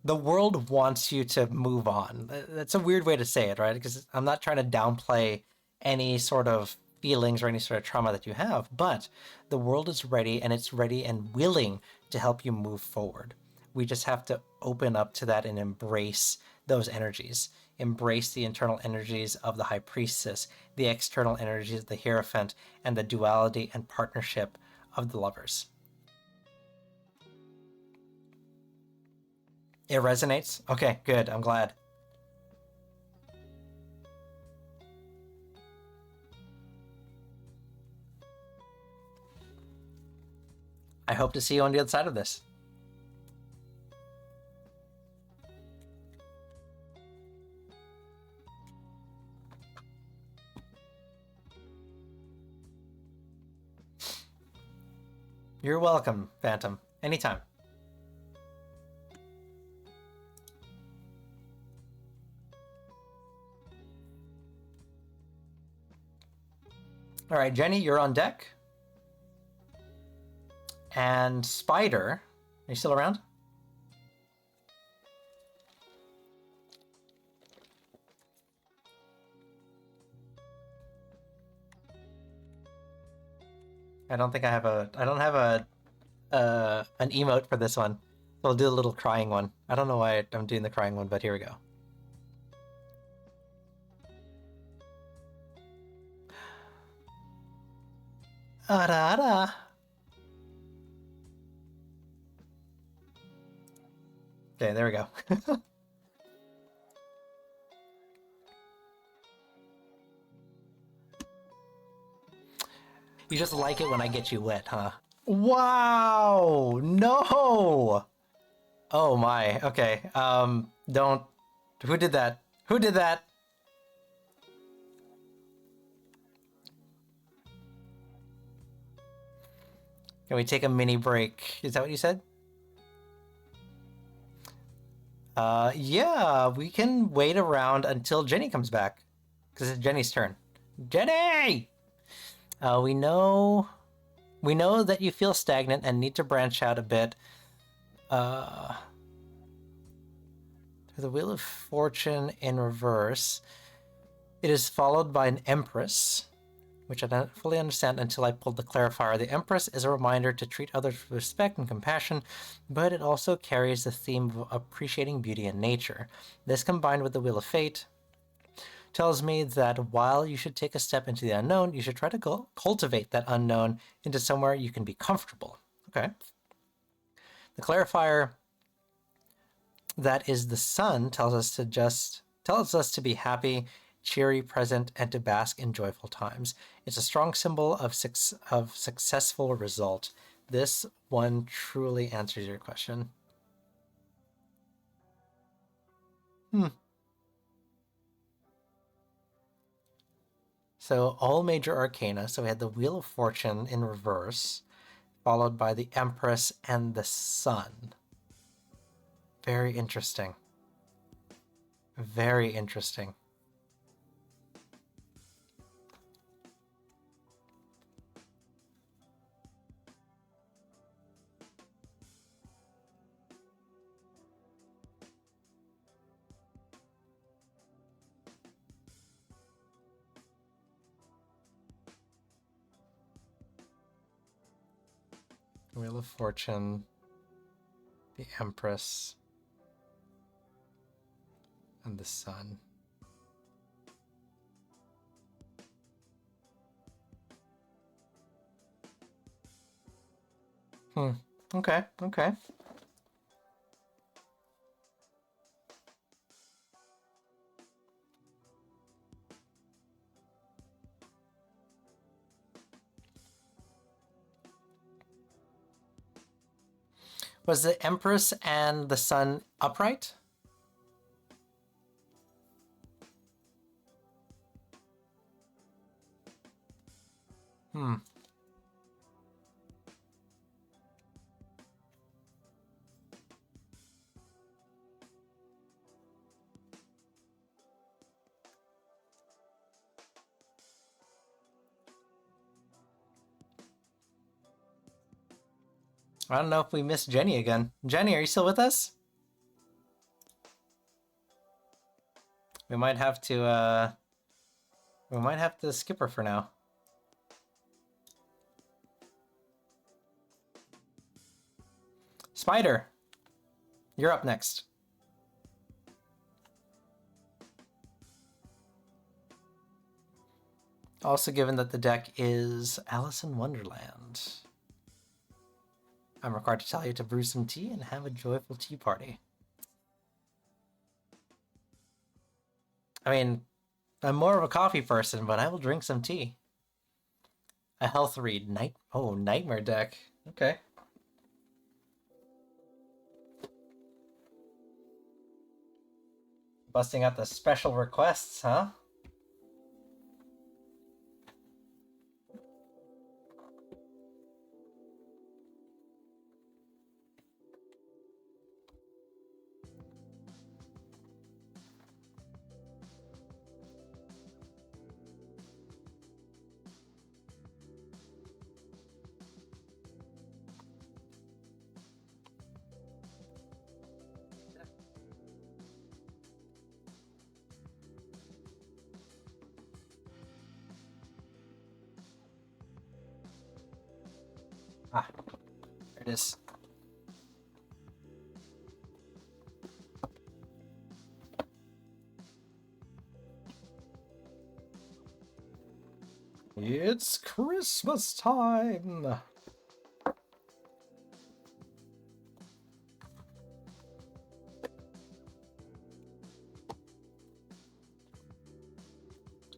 the world wants you to move on. That's a weird way to say it, right? Because I'm not trying to downplay any sort of feelings or any sort of trauma that you have, but the world is ready, and it's ready and willing to help you move forward. We just have to open up to that and embrace those energies. Embrace the internal energies of the High Priestess, the external energies of the Hierophant, and the duality and partnership of the Lovers. It resonates? Okay, good. I'm glad. I hope to see you on the other side of this. You're welcome, Phantom. Anytime. All right, Jenny, you're on deck. And Spider, are you still around? I don't think I have a. I don't have an emote for this one. So I'll do a little crying one. I don't know why I'm doing the crying one, but here we go. Ara ara. Okay, there we go. You just like it when I get you wet, huh? Wow! No! Oh my, okay. Don't... Who did that? Who did that? Can we take a mini break? Is that what you said? Yeah, we can wait around until Jenny comes back. Because it's Jenny's turn. Jenny! We know that you feel stagnant and need to branch out a bit. The Wheel of Fortune in reverse. It is followed by an Empress, which I don't fully understand until I pulled the clarifier. The Empress is a reminder to treat others with respect and compassion, but it also carries the theme of appreciating beauty in nature. This, combined with the Wheel of Fate, tells me that while you should take a step into the unknown, you should try to cultivate that unknown into somewhere you can be comfortable. Okay. The clarifier, that is the Sun, tells us to be happy, cheery, present, and to bask in joyful times. It's a strong symbol of successful result. This one truly answers your question. So all major arcana. So we had the Wheel of Fortune in reverse, followed by the Empress and the Sun. Very interesting. Very interesting. Wheel of Fortune, the Empress, and the Sun. Okay, okay. Was the Empress and the Sun upright? I don't know if we missed Jenny again. Jenny, are you still with us? We might have to skip her for now. Spider, you're up next. Also, given that the deck is Alice in Wonderland, I'm required to tell you to brew some tea and have a joyful tea party. I mean, I'm more of a coffee person, but I will drink some tea. A health read. Nightmare deck. Okay. Busting out the special requests, huh? Ah, there it is. It's Christmas time!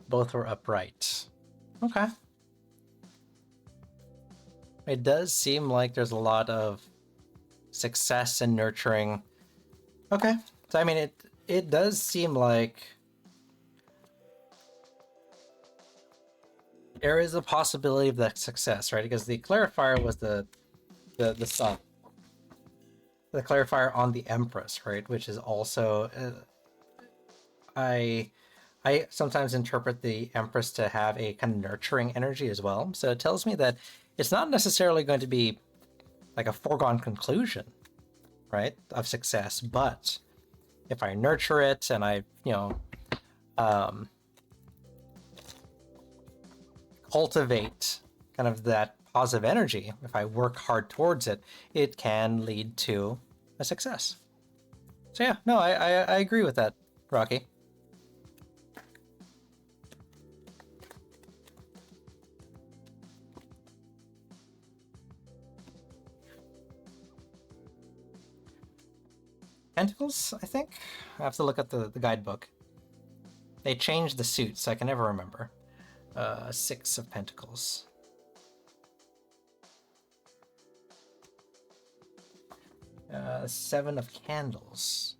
Both were upright. Okay. It does seem like there's a lot of success and nurturing. Okay. So I mean it does seem like there is a possibility of that success, right? Because the clarifier was the Sun. The clarifier on the Empress, right? Which is also I sometimes interpret the Empress to have a kind of nurturing energy as well. So it tells me that it's not necessarily going to be like a foregone conclusion, right, of success. But if I nurture it and I, cultivate kind of that positive energy, if I work hard towards it, it can lead to a success. So yeah, no, I agree with that, Rocky. Pentacles, I think? I have to look at the guidebook. They changed the suit, so I can never remember. 6 of Pentacles. Seven of Candles.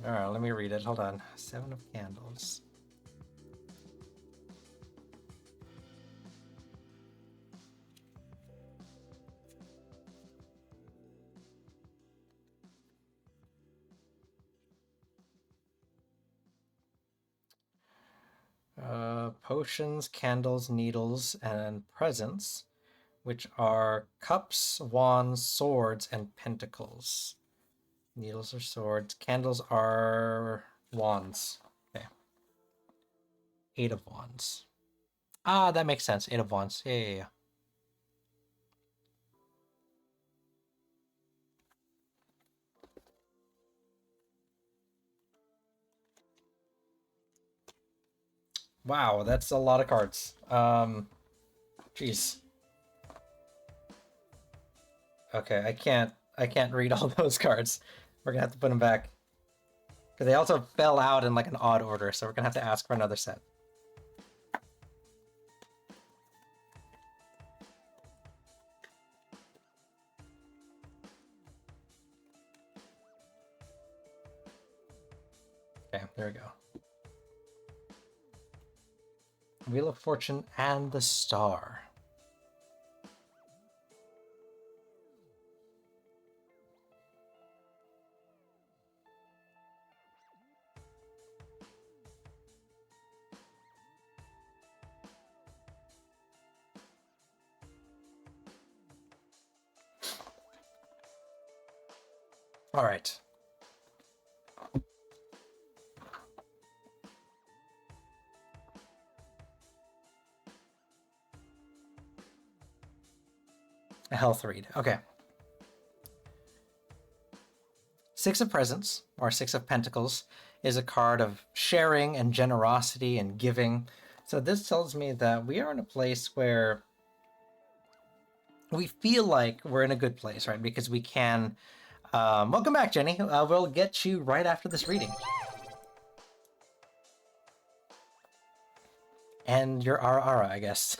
Alright, let me read it. Hold on. 7 of Candles. Potions, candles, needles, and presents, which are cups, wands, swords, and pentacles. Needles are swords. Candles are wands. Okay. 8 of wands. Ah, that makes sense. 8 of wands. Yeah. Wow, that's a lot of cards. Jeez. Okay, I can't read all those cards. We're gonna have to put them back. Because they also fell out in like an odd order, so we're gonna have to ask for another set. Okay, there we go. Wheel of Fortune and the Star. All right. A health read. Okay. Six of Presents, or Six of Pentacles, is a card of sharing and generosity and giving. So this tells me that we are in a place where we feel like we're in a good place, right? Because we can... welcome back, Jenny. We'll get you right after this reading. And your Ara, I guess.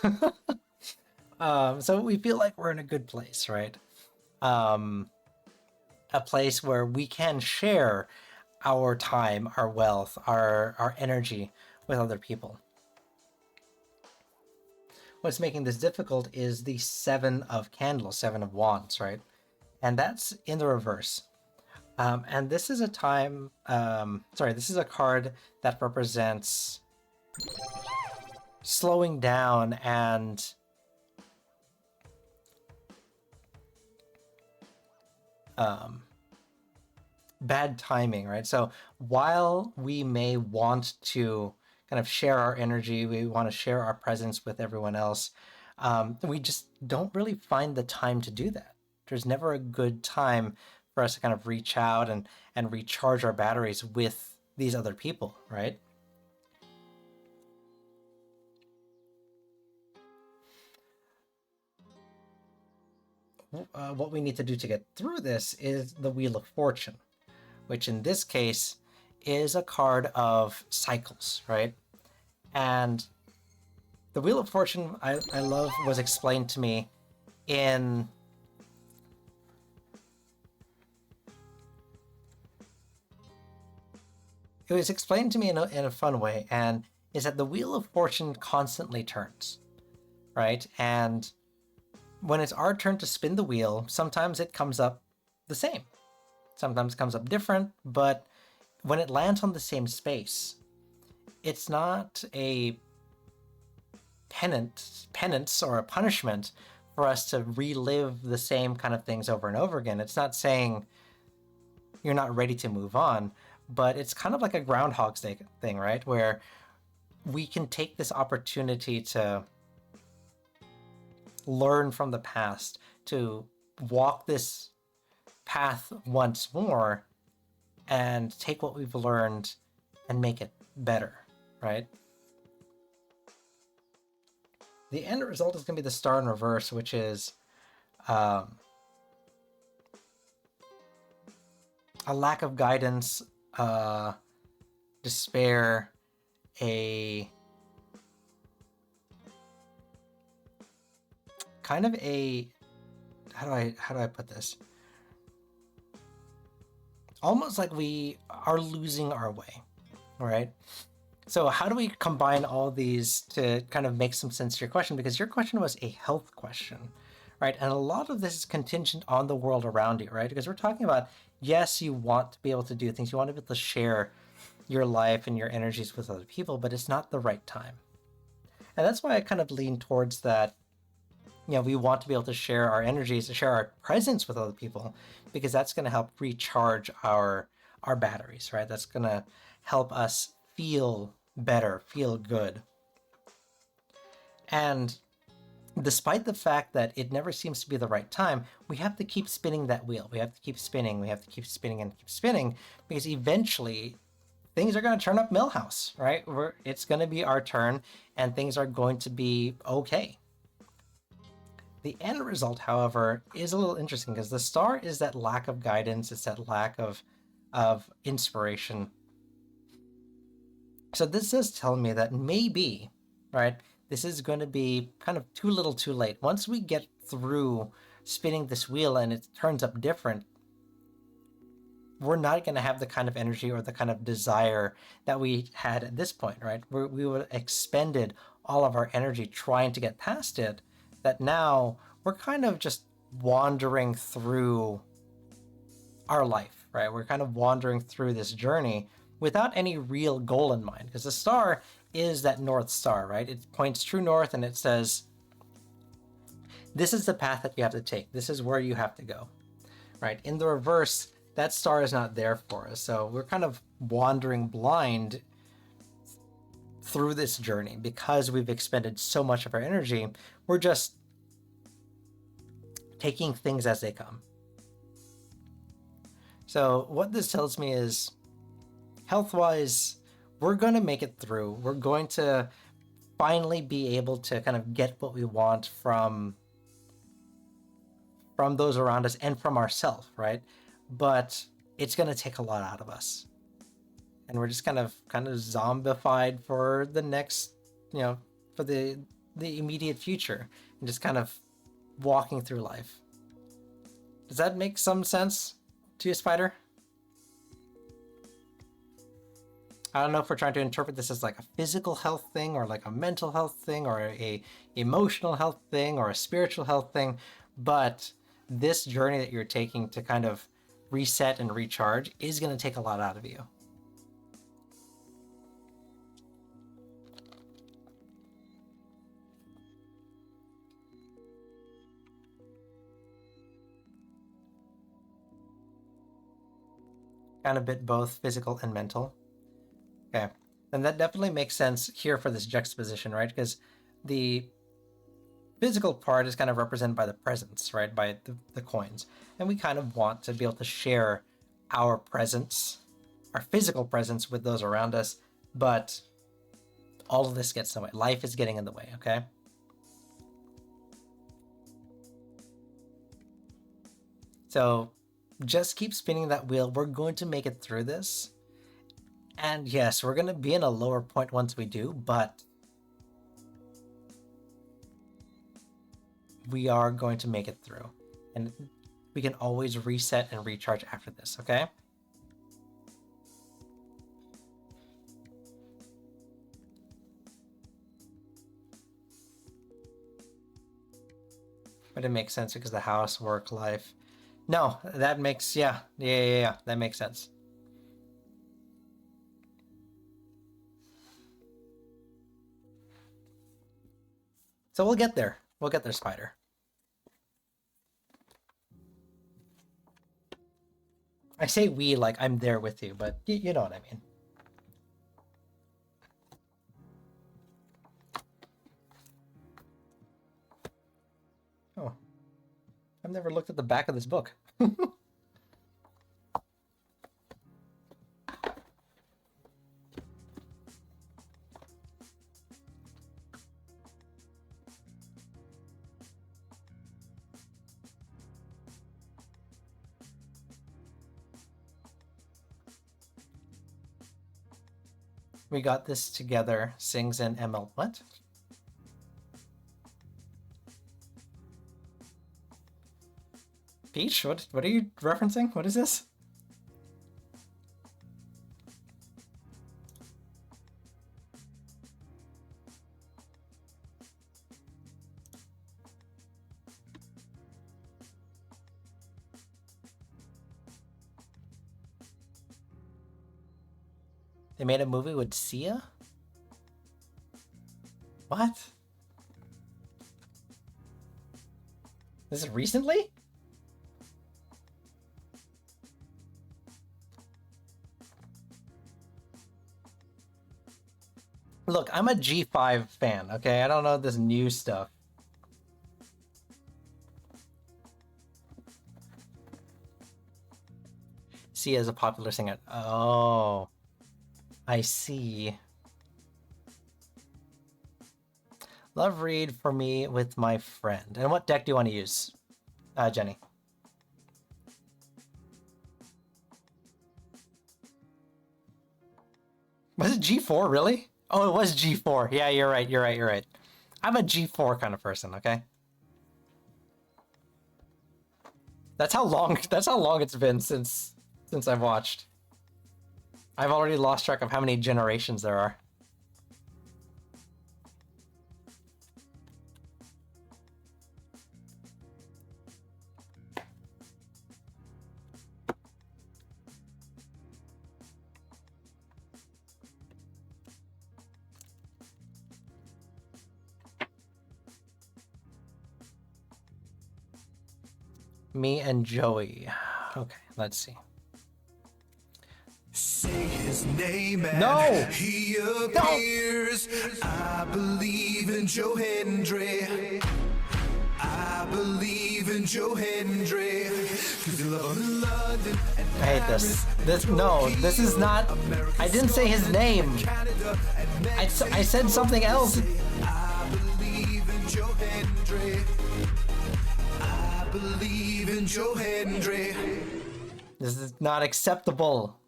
So we feel like we're in a good place, right? A place where we can share our time, our wealth, our energy with other people. What's making this difficult is the Seven of Candles, Seven of Wands, right? And that's in the reverse. And this is a time, this is a card that represents slowing down and bad timing, right? So while we may want to kind of share our energy, we want to share our presence with everyone else, we just don't really find the time to do that. There's never a good time for us to kind of reach out and recharge our batteries with these other people, right? What we need to do to get through this is the Wheel of Fortune, which in this case is a card of cycles, right? And the Wheel of Fortune, I love, was explained to me in... It was explained to me in a fun way, and is that the Wheel of Fortune constantly turns, right? And when it's our turn to spin the wheel, sometimes it comes up the same. Sometimes it comes up different, but when it lands on the same space, it's not a penance or a punishment for us to relive the same kind of things over and over again. It's not saying you're not ready to move on, but it's kind of like a Groundhog's Day thing, right? Where we can take this opportunity to learn from the past, to walk this path once more and take what we've learned and make it better, right? The end result is going to be the Star in reverse, which is a lack of guidance, despair, a kind of a... how do I put this? Almost like we are losing our way, right? So how do we combine all these to kind of make some sense to your question? Because your question was a health question, right? And a lot of this is contingent on the world around you, right? Because we're talking about, yes, you want to be able to do things, you want to be able to share your life and your energies with other people, but it's not the right time. And that's why I kind of lean towards that. You know, we want to be able to share our energies, to share our presence with other people, because that's going to help recharge our batteries, right? That's going to help us feel better, feel good. And despite the fact that it never seems to be the right time, we have to keep spinning that wheel. We have to keep spinning, we have to keep spinning and keep spinning, because eventually things are going to turn up Millhouse, right? It's going to be our turn, and things are going to be okay. The end result, however, is a little interesting because the star is that lack of guidance, it's that lack of inspiration. So this is telling me that maybe, right, this is going to be kind of too little too late. Once we get through spinning this wheel and it turns up different, we're not going to have the kind of energy or the kind of desire that we had at this point, right? We would have expended all of our energy trying to get past it, that now we're kind of just wandering through our life, right? We're kind of wandering through this journey without any real goal in mind, because the star is that North Star, right? It points true north and it says, this is the path that you have to take. This is where you have to go, right? In the reverse, that star is not there for us. So we're kind of wandering blind through this journey because we've expended so much of our energy. We're just taking things as they come. So what this tells me is, health-wise, we're going to make it through. We're going to finally be able to kind of get what we want from those around us and from ourselves, right? But it's going to take a lot out of us. And we're just kind of zombified for the next, for the immediate future, and just kind of walking through life. Does that make some sense to you, Spider? I don't know if we're trying to interpret this as like a physical health thing or like a mental health thing or a emotional health thing or a spiritual health thing, but this journey that you're taking to kind of reset and recharge is going to take a lot out of you. Kind of bit both physical and mental. Okay, and that definitely makes sense here for this juxtaposition, right? Because the physical part is kind of represented by the presents, right? By the coins. And we kind of want to be able to share our presence, our physical presence with those around us, but all of this gets in the way. Life is getting in the way, okay? So just keep spinning that wheel. We're going to make it through this. And yes, we're going to be in a lower point once we do, but we are going to make it through. And we can always reset and recharge after this, okay? But it makes sense because the house, work, life. No, that makes, yeah, that makes sense. So we'll get there. We'll get there, Spider. I say we like I'm there with you, but you know what I mean. Oh, I've never looked at the back of this book. We got this together, sings and ML. What? Peach? What are you referencing? What is this? They made a movie with Sia? What? This is recently? Look, I'm a G5 fan, okay? I don't know this new stuff. Sia is a popular singer. Oh. I see. Love read for me with my friend. And what deck do you want to use, Jenny? Was it G4, really? Oh, it was G4. Yeah, you're right, you're right, you're right. I'm a G4 kind of person, okay? That's how long it's been since I've watched. I've already lost track of how many generations there are. Me and Joey. Okay, let's see. Say his name and No! he appears. I believe in Joe Hendry. I believe in Joe Hendry. 'Cause he love him in London and I hate this. This is not. I didn't say his name. Canada and I said something else. I believe in Joe Hendry. I believe in Joe Hendry. This is not acceptable.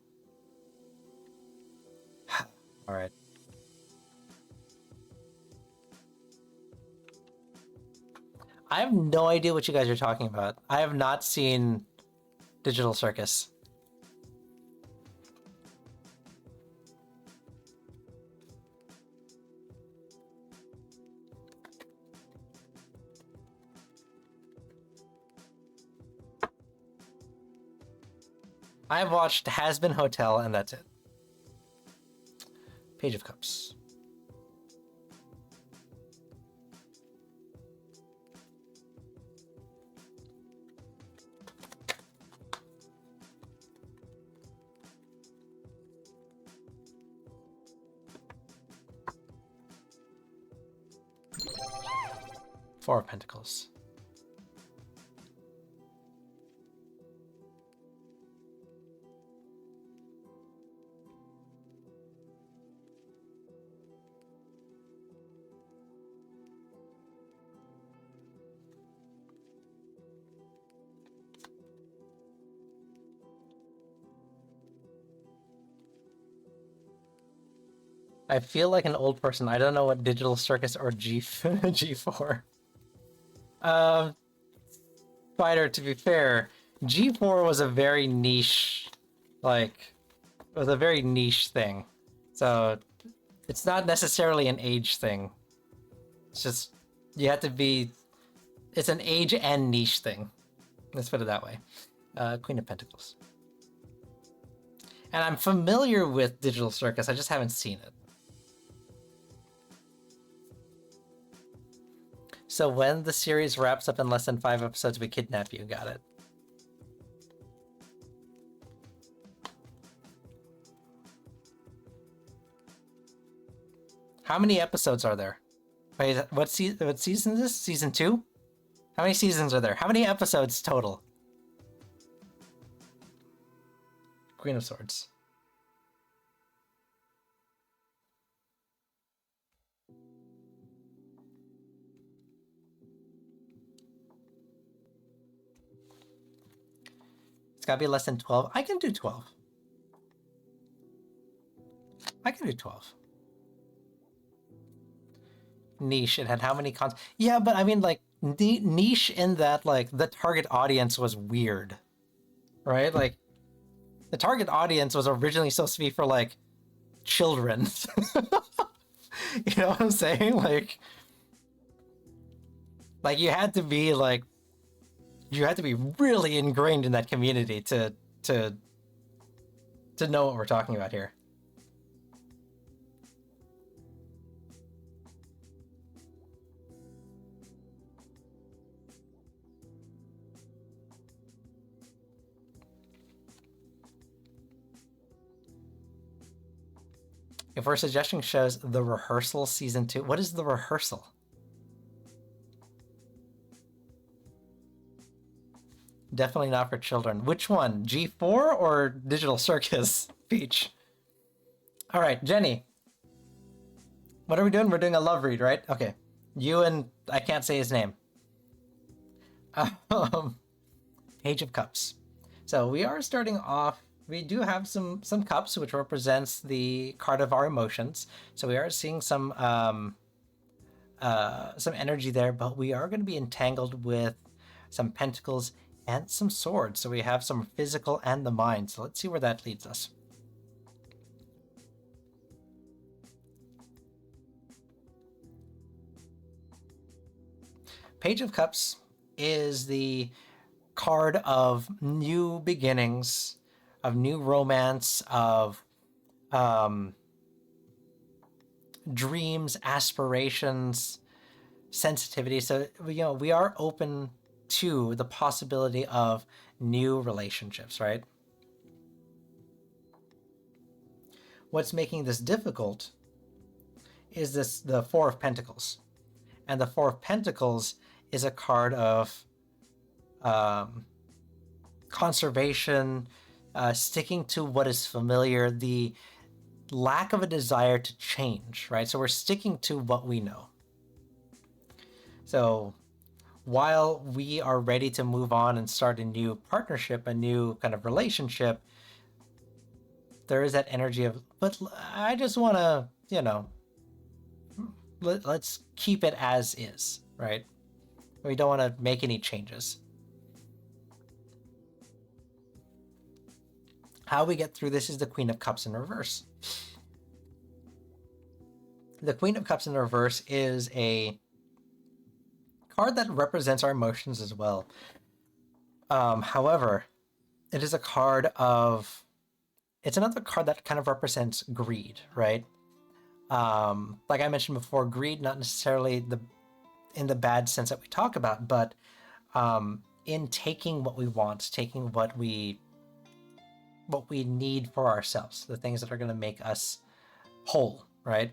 All right. I have no idea what you guys are talking about. I have not seen Digital Circus. I've watched Has Been Hotel, and that's it. Page of Cups. Four of Pentacles. I feel like an old person. I don't know what Digital Circus or G4. Spider, to be fair, G4 was a very niche, like, it was a very niche thing. So, it's not necessarily an age thing. It's just, you have to be, it's an age and niche thing. Let's put it that way. Queen of Pentacles. And I'm familiar with Digital Circus, I just haven't seen it. So when the series wraps up in less than 5 episodes, we kidnap you. Got it. How many episodes are there? Wait, what season is this? Season 2? How many seasons are there? How many episodes total? Queen of Swords. It's gotta be less than 12. I can do 12. I can do 12. Niche. It had how many cons? Yeah, but I mean, like, niche in that, like, the target audience was weird. Right? Like, the target audience was originally supposed to be for, like, children. You know what I'm saying? Like, you had to be, like, you had to be really ingrained in that community to know what we're talking about here. If our suggestion shows The Rehearsal Season 2, what is The Rehearsal? Definitely not for children. Which one? G4 or Digital Circus, Peach? All right, Jenny. What are we doing? We're doing a love read, right? Okay. You and I can't say his name. Um, Page of Cups. So we are starting off. We do have some cups, which represents the card of our emotions. So we are seeing some energy there, but we are going to be entangled with some pentacles and some swords. So we have some physical and the mind. So let's see where that leads us. Page of Cups is the card of new beginnings, of new romance, of dreams, aspirations, sensitivity. So, we are open to the possibility of new relationships, right? What's making this difficult is the Four of Pentacles. And the Four of Pentacles is a card of conservation, sticking to what is familiar, the lack of a desire to change, right? So we're sticking to what we know. So while we are ready to move on and start a new partnership, a new kind of relationship, there is that energy of, but I just want to, let's keep it as is, right? We don't want to make any changes. How we get through this is the Queen of Cups in reverse. The Queen of Cups in reverse is a card that represents our emotions as well. However, it is a card of, it's another card that kind of represents greed, right? Like I mentioned before, greed, not necessarily in the bad sense that we talk about, but in taking what we want, taking what we need for ourselves, the things that are going to make us whole, right?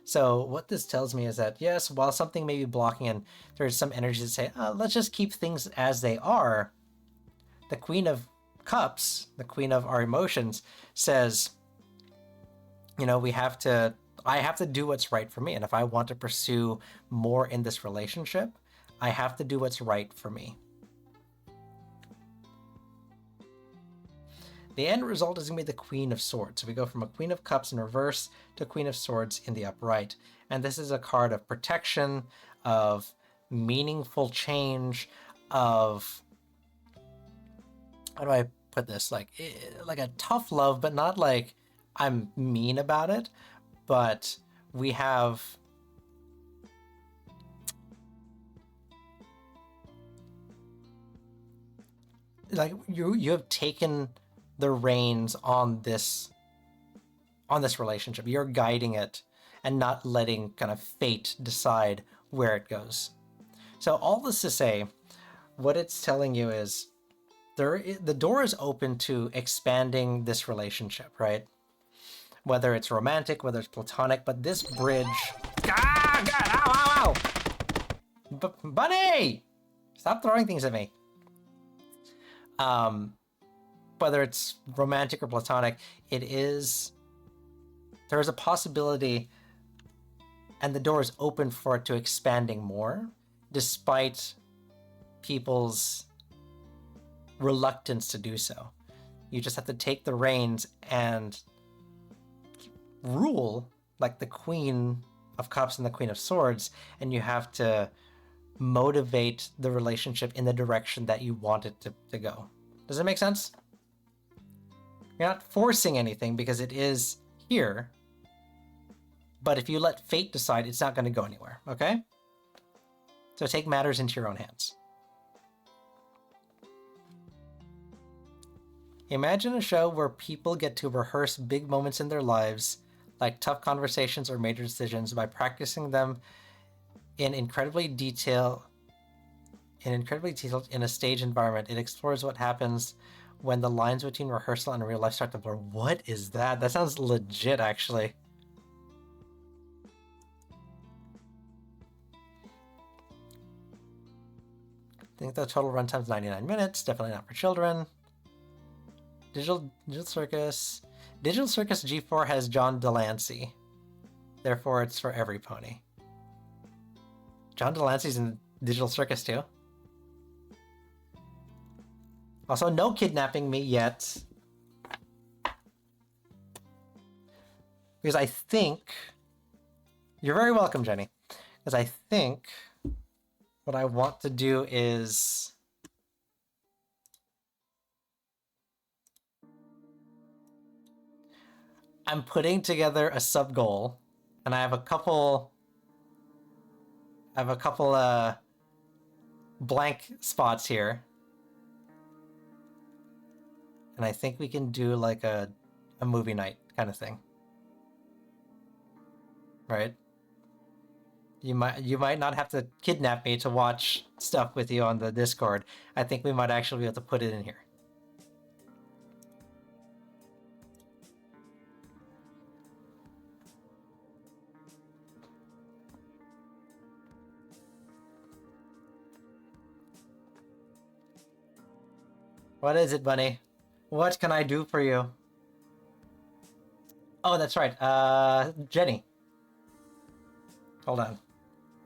So what this tells me is that, yes, while something may be blocking and there's some energy to say, let's just keep things as they are, the Queen of Cups, the Queen of our emotions, says, I have to do what's right for me. And if I want to pursue more in this relationship, I have to do what's right for me. The end result is going to be the Queen of Swords. So we go from a Queen of Cups in reverse to Queen of Swords in the upright. And this is a card of protection, of meaningful change, of, how do I put this? Like a tough love, but not like I'm mean about it. But we have you have taken the reins on this relationship. You're guiding it and not letting kind of fate decide where it goes. So all this to say, what it's telling you is the door is open to expanding this relationship, right? Whether it's romantic, whether it's platonic, but this bridge... Ah, God, ow, ow, ow! Bunny! Stop throwing things at me. Whether it's romantic or platonic, there is a possibility, and the door is open for it to expanding more, despite people's reluctance to do so. You just have to take the reins and rule like the Queen of Cups and the Queen of Swords, and you have to motivate the relationship in the direction that you want it to go. Does it make sense? You're not forcing anything because it is here, but if you let fate decide, it's not going to go anywhere, okay? So take matters into your own hands. Imagine a show where people get to rehearse big moments in their lives, like tough conversations or major decisions, by practicing them incredibly detailed in a stage environment. It explores what happens when the lines between rehearsal and real life start to blur. What is that? That sounds legit, actually. I think the total runtime is 99 minutes. Definitely not for children. Digital Circus. Digital Circus G4 has John Delancey. Therefore, it's for every pony. John Delancey's in Digital Circus too. Also, no kidnapping me yet. Because I think... You're very welcome, Jenny. Because I think what I want to do is... I'm putting together a sub-goal, and I have a couple blank spots here. And I think we can do like a movie night kind of thing. Right? You might not have to kidnap me to watch stuff with you on the Discord. I think we might actually be able to put it in here. What is it, Bunny? What can I do for you? Oh, that's right. Jenny. Hold on.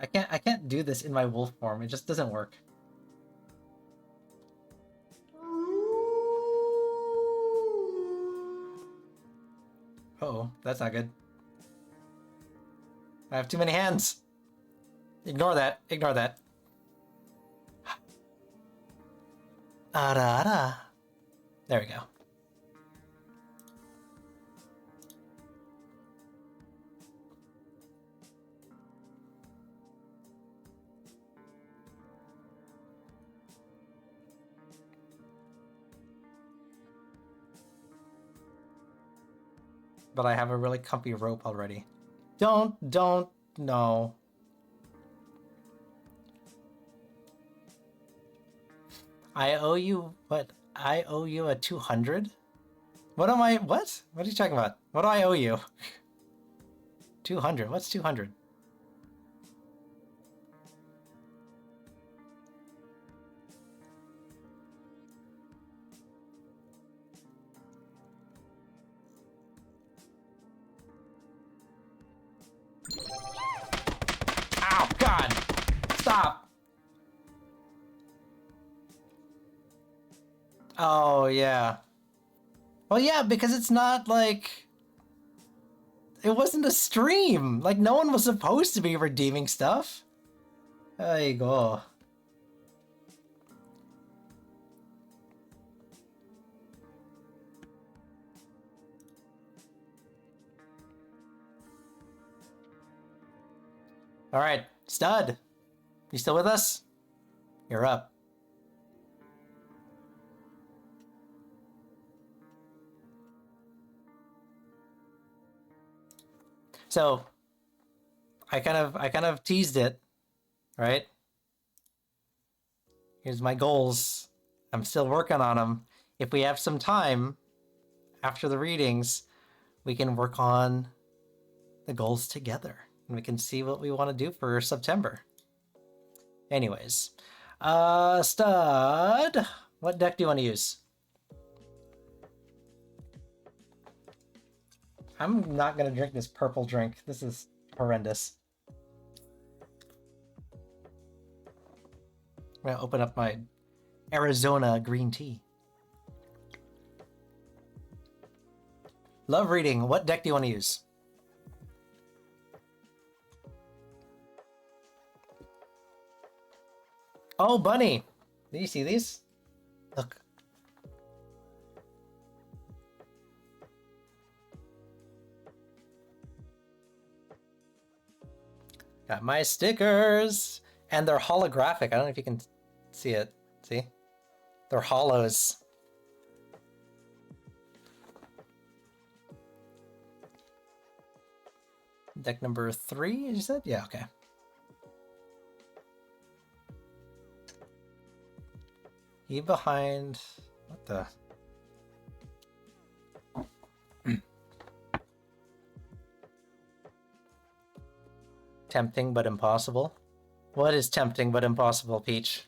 I can't do this in my wolf form. It just doesn't work. Uh-oh, that's not good. I have too many hands. Ignore that. Ignore that. Ara. There we go. But I have a really comfy rope already. Don't, no. I owe you, what? I owe you a 200? What am I, what? What are you talking about? What do I owe you? 200, what's 200? Ow, God! Stop! Oh, yeah. Well, yeah, because it's not like... It wasn't a stream! Like, no one was supposed to be redeeming stuff. There you go. Alright, Stud. You still with us? You're up. So, I kind of teased it, right? Here's my goals. I'm still working on them. If we have some time after the readings, we can work on the goals together. And we can see what we want to do for September. Anyways. Stud. What deck do you want to use? I'm not going to drink this purple drink. This is horrendous. I'm going to open up my Arizona green tea. Love reading. What deck do you want to use? Oh, Bunny! Do you see these? Look. Got my stickers! And they're holographic. I don't know if you can see it. See? They're hollows. Deck number 3, you said? Yeah, okay. He behind... What the... Tempting but impossible? What is tempting but impossible, Peach?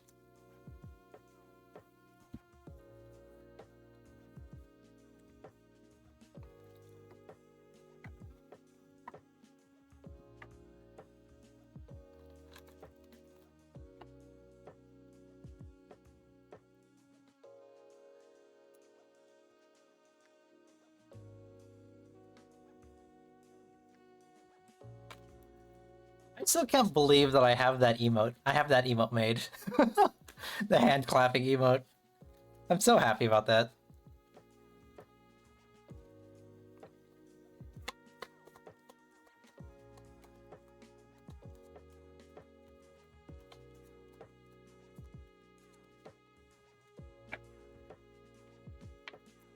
I still can't believe that I have that emote. I have that emote made. The hand clapping emote. I'm so happy about that.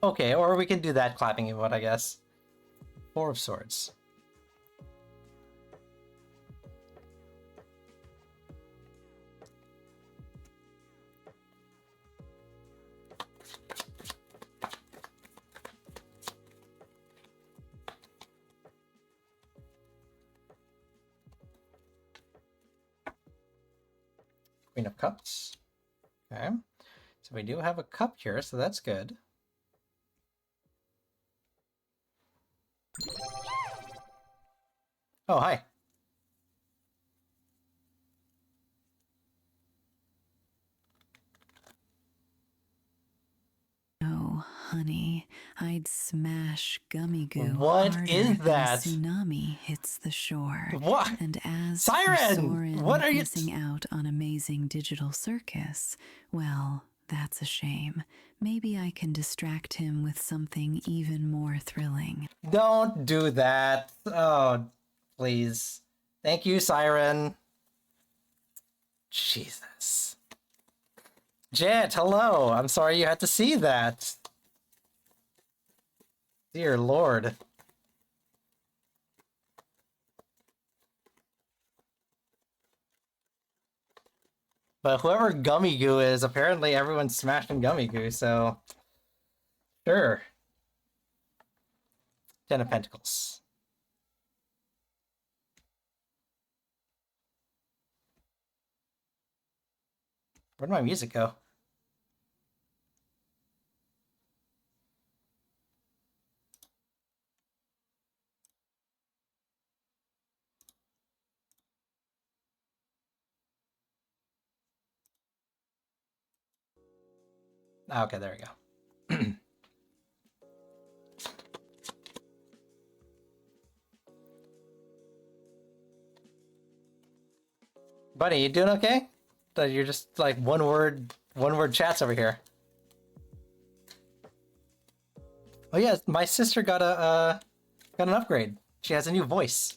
Okay, or we can do that clapping emote, I guess. Four of Swords. Queen of Cups. Okay. So we do have a cup here, so that's good. Oh, hi. Oh, honey, I'd smash Gummy Goo What harder is than a that? tsunami hits the shore. What? And as Siren! for Sorin What are you- missing out on amazing digital circus, well, that's a shame. Maybe I can distract him with something even more thrilling. Don't do that. Oh, please. Thank you, Siren. Jesus. Jet, hello. I'm sorry you had to see that. Dear Lord. But whoever Gummy Goo is, apparently everyone's smashing Gummy Goo, so... Sure. Ten of Pentacles. Where'd my music go? Ah, okay, there we go. Buddy, you doing okay? You're just like one word chats over here. Oh yeah, my sister got an upgrade. She has a new voice.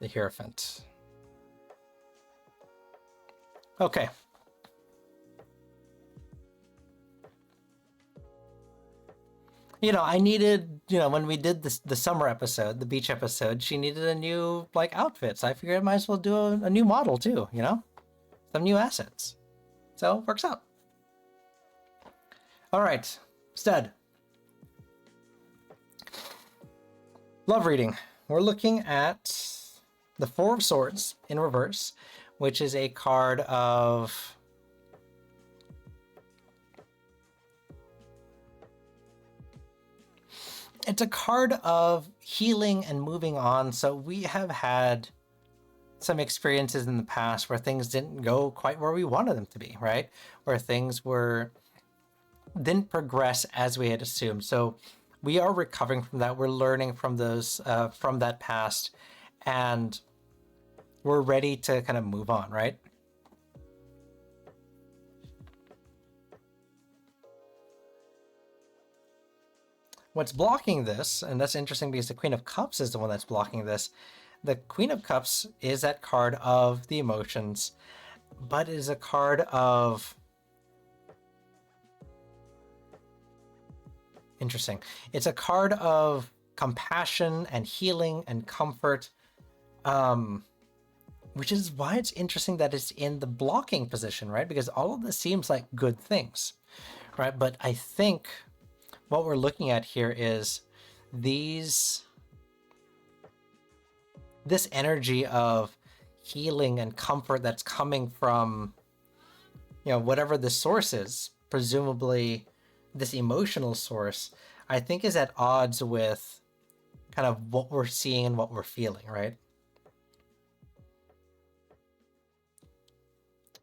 The Hierophant. Okay. You know, I needed, when we did the summer episode, the beach episode, she needed a new, like, outfit. So I figured I might as well do a new model, too, you know? Some new assets. So, works out. All right. Stud. Love reading. We're looking at the Four of Swords in reverse, which is a card of... It's a card of healing and moving on. So we have had some experiences in the past where things didn't go quite where we wanted them to be, right? Where things didn't progress as we had assumed. So we are recovering from that. We're learning from those, from that past, and we're ready to kind of move on, right? What's blocking this, and that's interesting because the Queen of Cups is the one that's blocking this. The Queen of Cups is that card of the emotions, but is a card of... Interesting. It's a card of compassion and healing and comfort, which is why it's interesting that it's in the blocking position, right? Because all of this seems like good things, right? But I think what we're looking at here is this energy of healing and comfort that's coming from, whatever the source is, presumably this emotional source, I think is at odds with kind of what we're seeing and what we're feeling, right?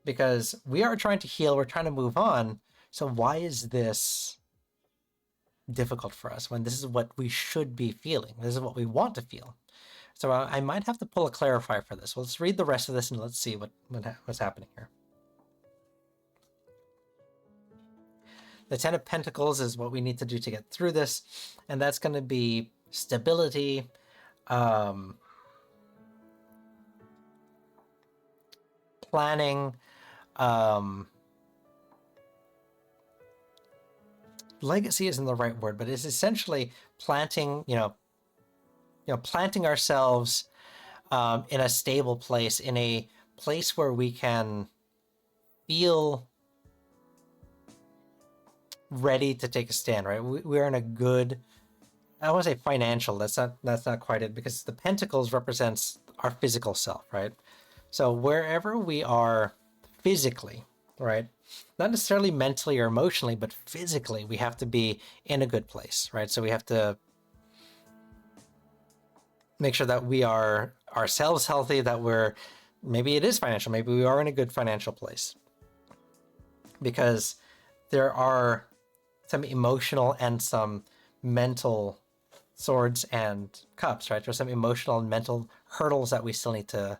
because we are trying to heal, we're trying to move on. So why is this difficult for us when this is what we should be feeling? This is what we want to feel. So I might have to pull a clarifier for this. Well, let's read the rest of this and let's see what's happening here. The Ten of Pentacles is what we need to do to get through this, and that's going to be stability, planning, legacy isn't the right word, but it's essentially planting, planting ourselves in a stable place, in a place where we can feel ready to take a stand, right? We're in a good, I want to say financial, that's not quite it, because the pentacles represents our physical self, right? So wherever we are physically, right? Not necessarily mentally or emotionally, but physically, we have to be in a good place, right? So we have to make sure that we are ourselves healthy, that maybe it is financial, maybe we are in a good financial place. Because there are some emotional and some mental swords and cups, right? There's some emotional and mental hurdles that we still need to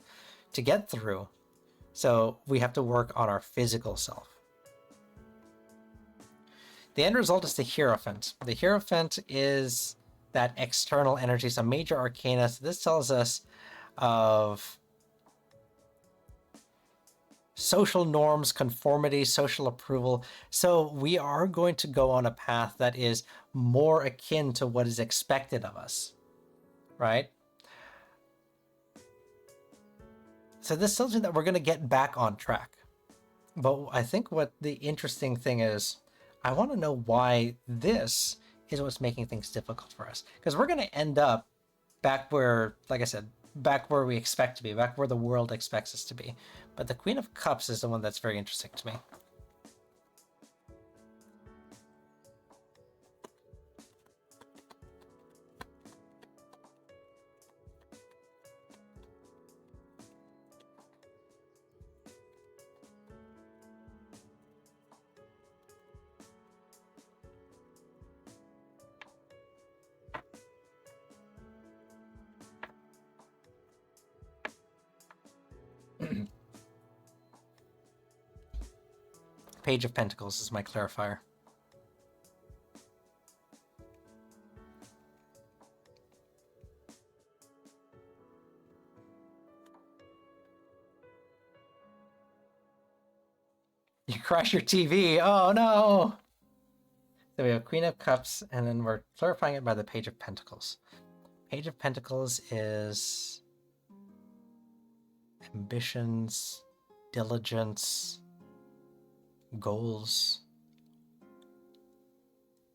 get through. So we have to work on our physical self. The end result is the Hierophant. The Hierophant is that external energy, some major arcana. So this tells us of social norms, conformity, social approval. So we are going to go on a path that is more akin to what is expected of us, right? So this tells me that we're going to get back on track. But I think what the interesting thing is, I want to know why this is what's making things difficult for us. Because we're going to end up back where, like I said, back where we expect to be, back where the world expects us to be. But the Queen of Cups is the one that's very interesting to me. Page of Pentacles is my clarifier. You crash your TV. Oh no! So we have Queen of Cups, and then we're clarifying it by the Page of Pentacles. Page of Pentacles is ambitions, diligence, goals.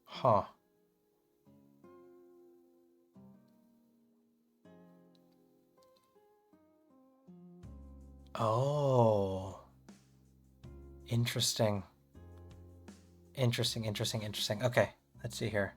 Huh. Oh. Interesting. Interesting. Okay, let's see here.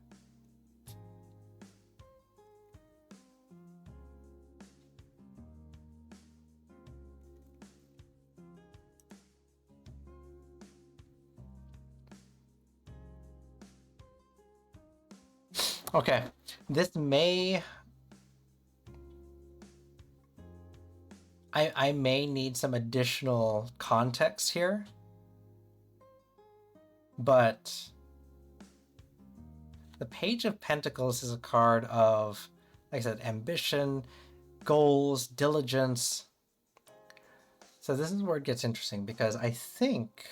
Okay, this may... I may need some additional context here, but the Page of Pentacles is a card of, like I said, ambition, goals, diligence. So this is where it gets interesting, because I think...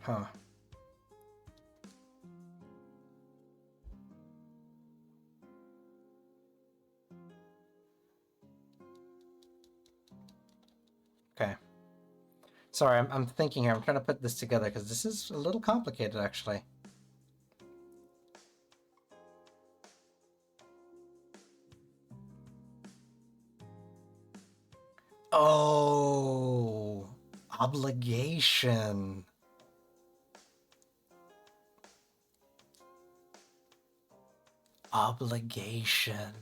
Huh. Okay. Sorry, I'm thinking here. I'm trying to put this together because this is a little complicated, actually. Oh, obligation. obligation.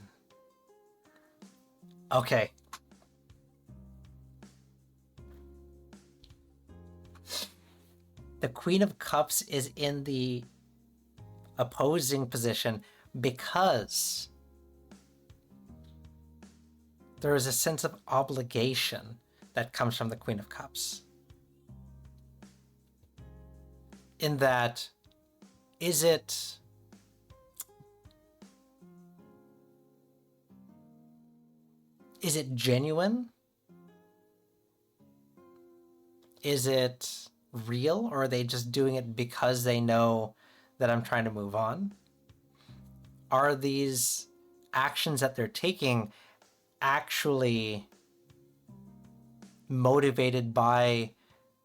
Okay. The Queen of Cups is in the opposing position because there is a sense of obligation that comes from the Queen of Cups. In that, is it genuine? Is it real, or are they just doing it because they know that I'm trying to move on? Are these actions that they're taking actually motivated by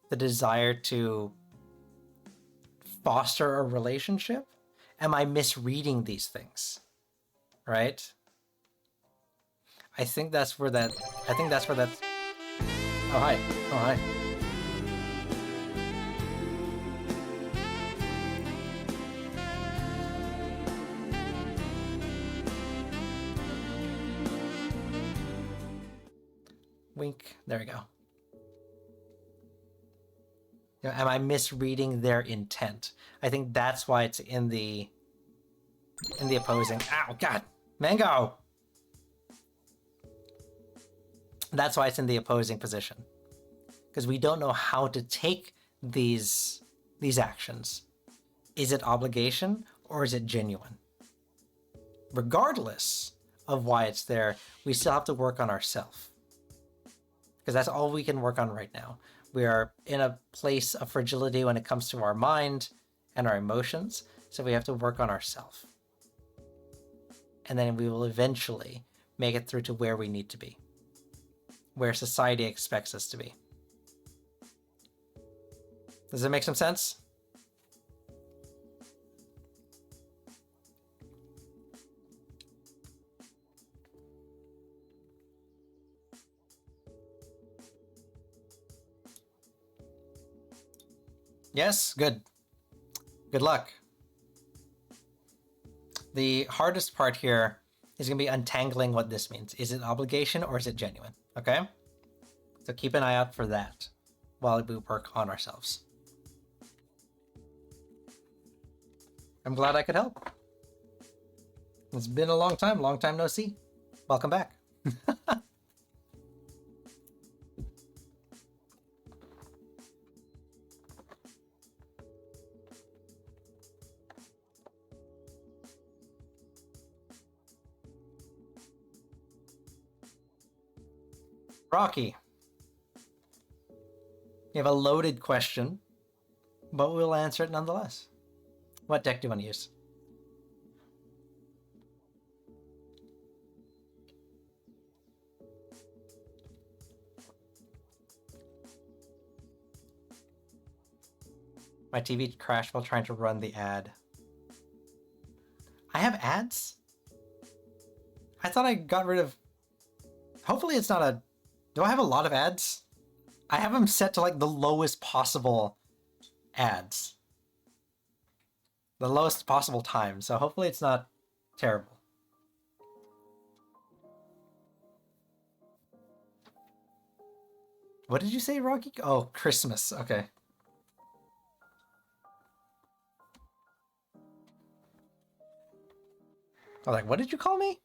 the desire to foster a relationship? Am I misreading these things? Right? I think that's where that. Oh, hi. Oh, hi. Wink. There we go. You know, am I misreading their intent? I think that's why it's in the opposing. Ow, God, Mango. That's why it's in the opposing position, because we don't know how to take these actions. Is it obligation or is it genuine? Regardless of why it's there, we still have to work on ourselves, because that's all we can work on right now. We are in a place of fragility when it comes to our mind and our emotions, so we have to work on ourselves. And then we will eventually make it through to where we need to be, where society expects us to be. Does that make some sense? Yes? Good. Good luck. The hardest part here is going to be untangling what this means. Is it obligation or is it genuine? Okay? So keep an eye out for that while we work on ourselves. I'm glad I could help. It's been a long time no see. Welcome back. Rocky, you have a loaded question, but we'll answer it nonetheless. What deck do you want to use? My TV crashed while trying to run the ad. I have ads? I thought I got rid of... Hopefully it's not a... Do I have a lot of ads? I have them set to like the lowest possible ads. The lowest possible time, so hopefully it's not terrible. What did you say, Rocky? Oh, Christmas. Okay. I was like, what did you call me?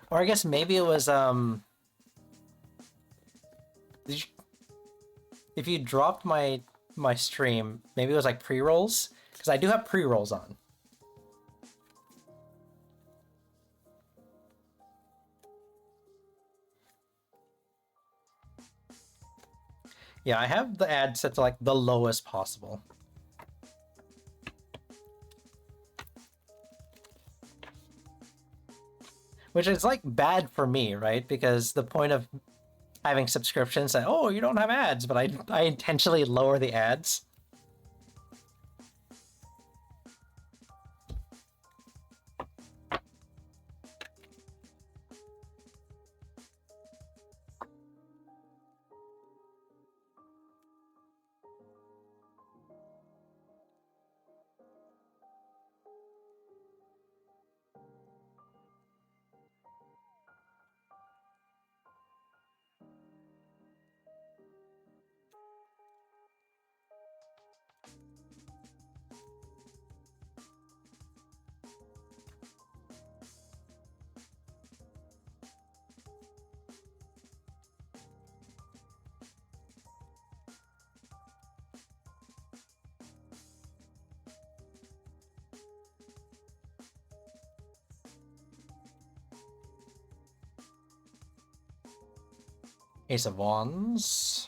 Or I guess maybe it was, if you dropped my stream, maybe it was like pre-rolls? Because I do have pre-rolls on. Yeah, I have the ad set to like the lowest possible. Which is like bad for me, right? Because the point of having subscriptions that, oh, you don't have ads, but I intentionally lower the ads. Ace of Wands.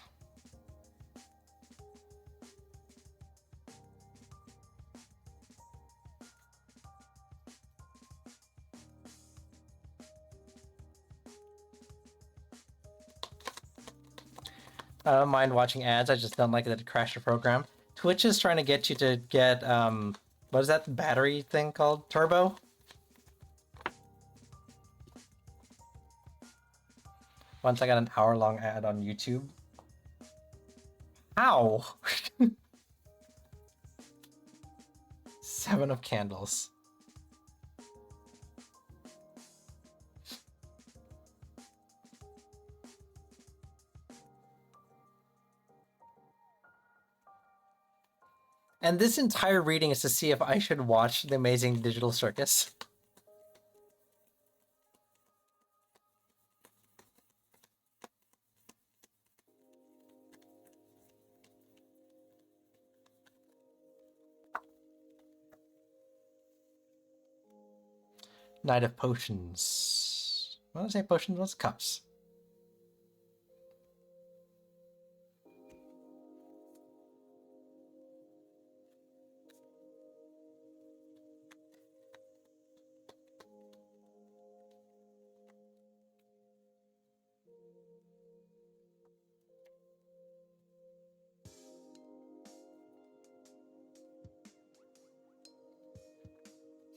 I don't mind watching ads, I just don't like that it crashed the program. Twitch is trying to get you to get, what is that battery thing called? Turbo? Once I got an hour-long ad on YouTube. Ow! 7 of Candles. And this entire reading is to see if I should watch The Amazing Digital Circus. Knight of Potions. What did I say? Potions was cups.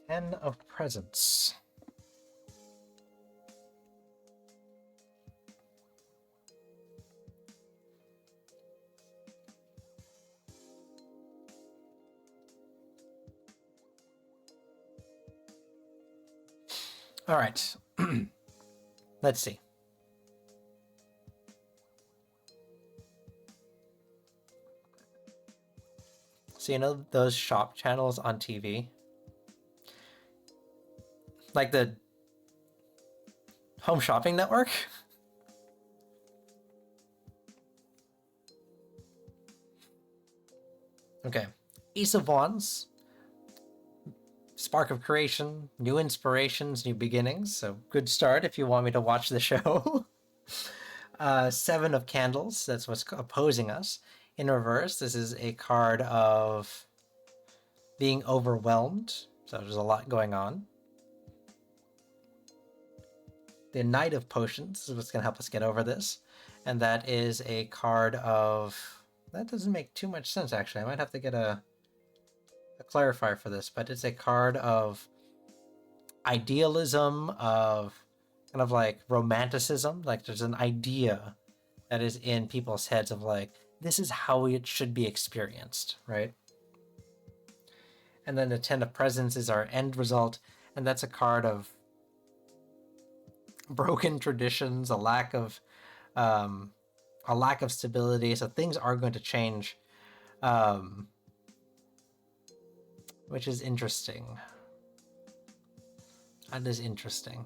Ten of Presents. All right. Let's see. So you know those shop channels on TV? Like the Home Shopping Network? Okay. Ace of Wands. Spark of Creation, new inspirations, new beginnings. So good start if you want me to watch the show. 7 of Candles, that's what's opposing us. In reverse, this is a card of being overwhelmed. So there's a lot going on. The Knight of Potions is what's going to help us get over this. And that is a card of... That doesn't make too much sense, actually. I might have to get a clarifier for this, but it's a card of idealism, of kind of like romanticism. Like there's an idea that is in people's heads of like, this is how it should be experienced, right? And then the 10 of Presents is our end result, and that's a card of broken traditions, a lack of stability. So things are going to change, which is interesting. That is interesting.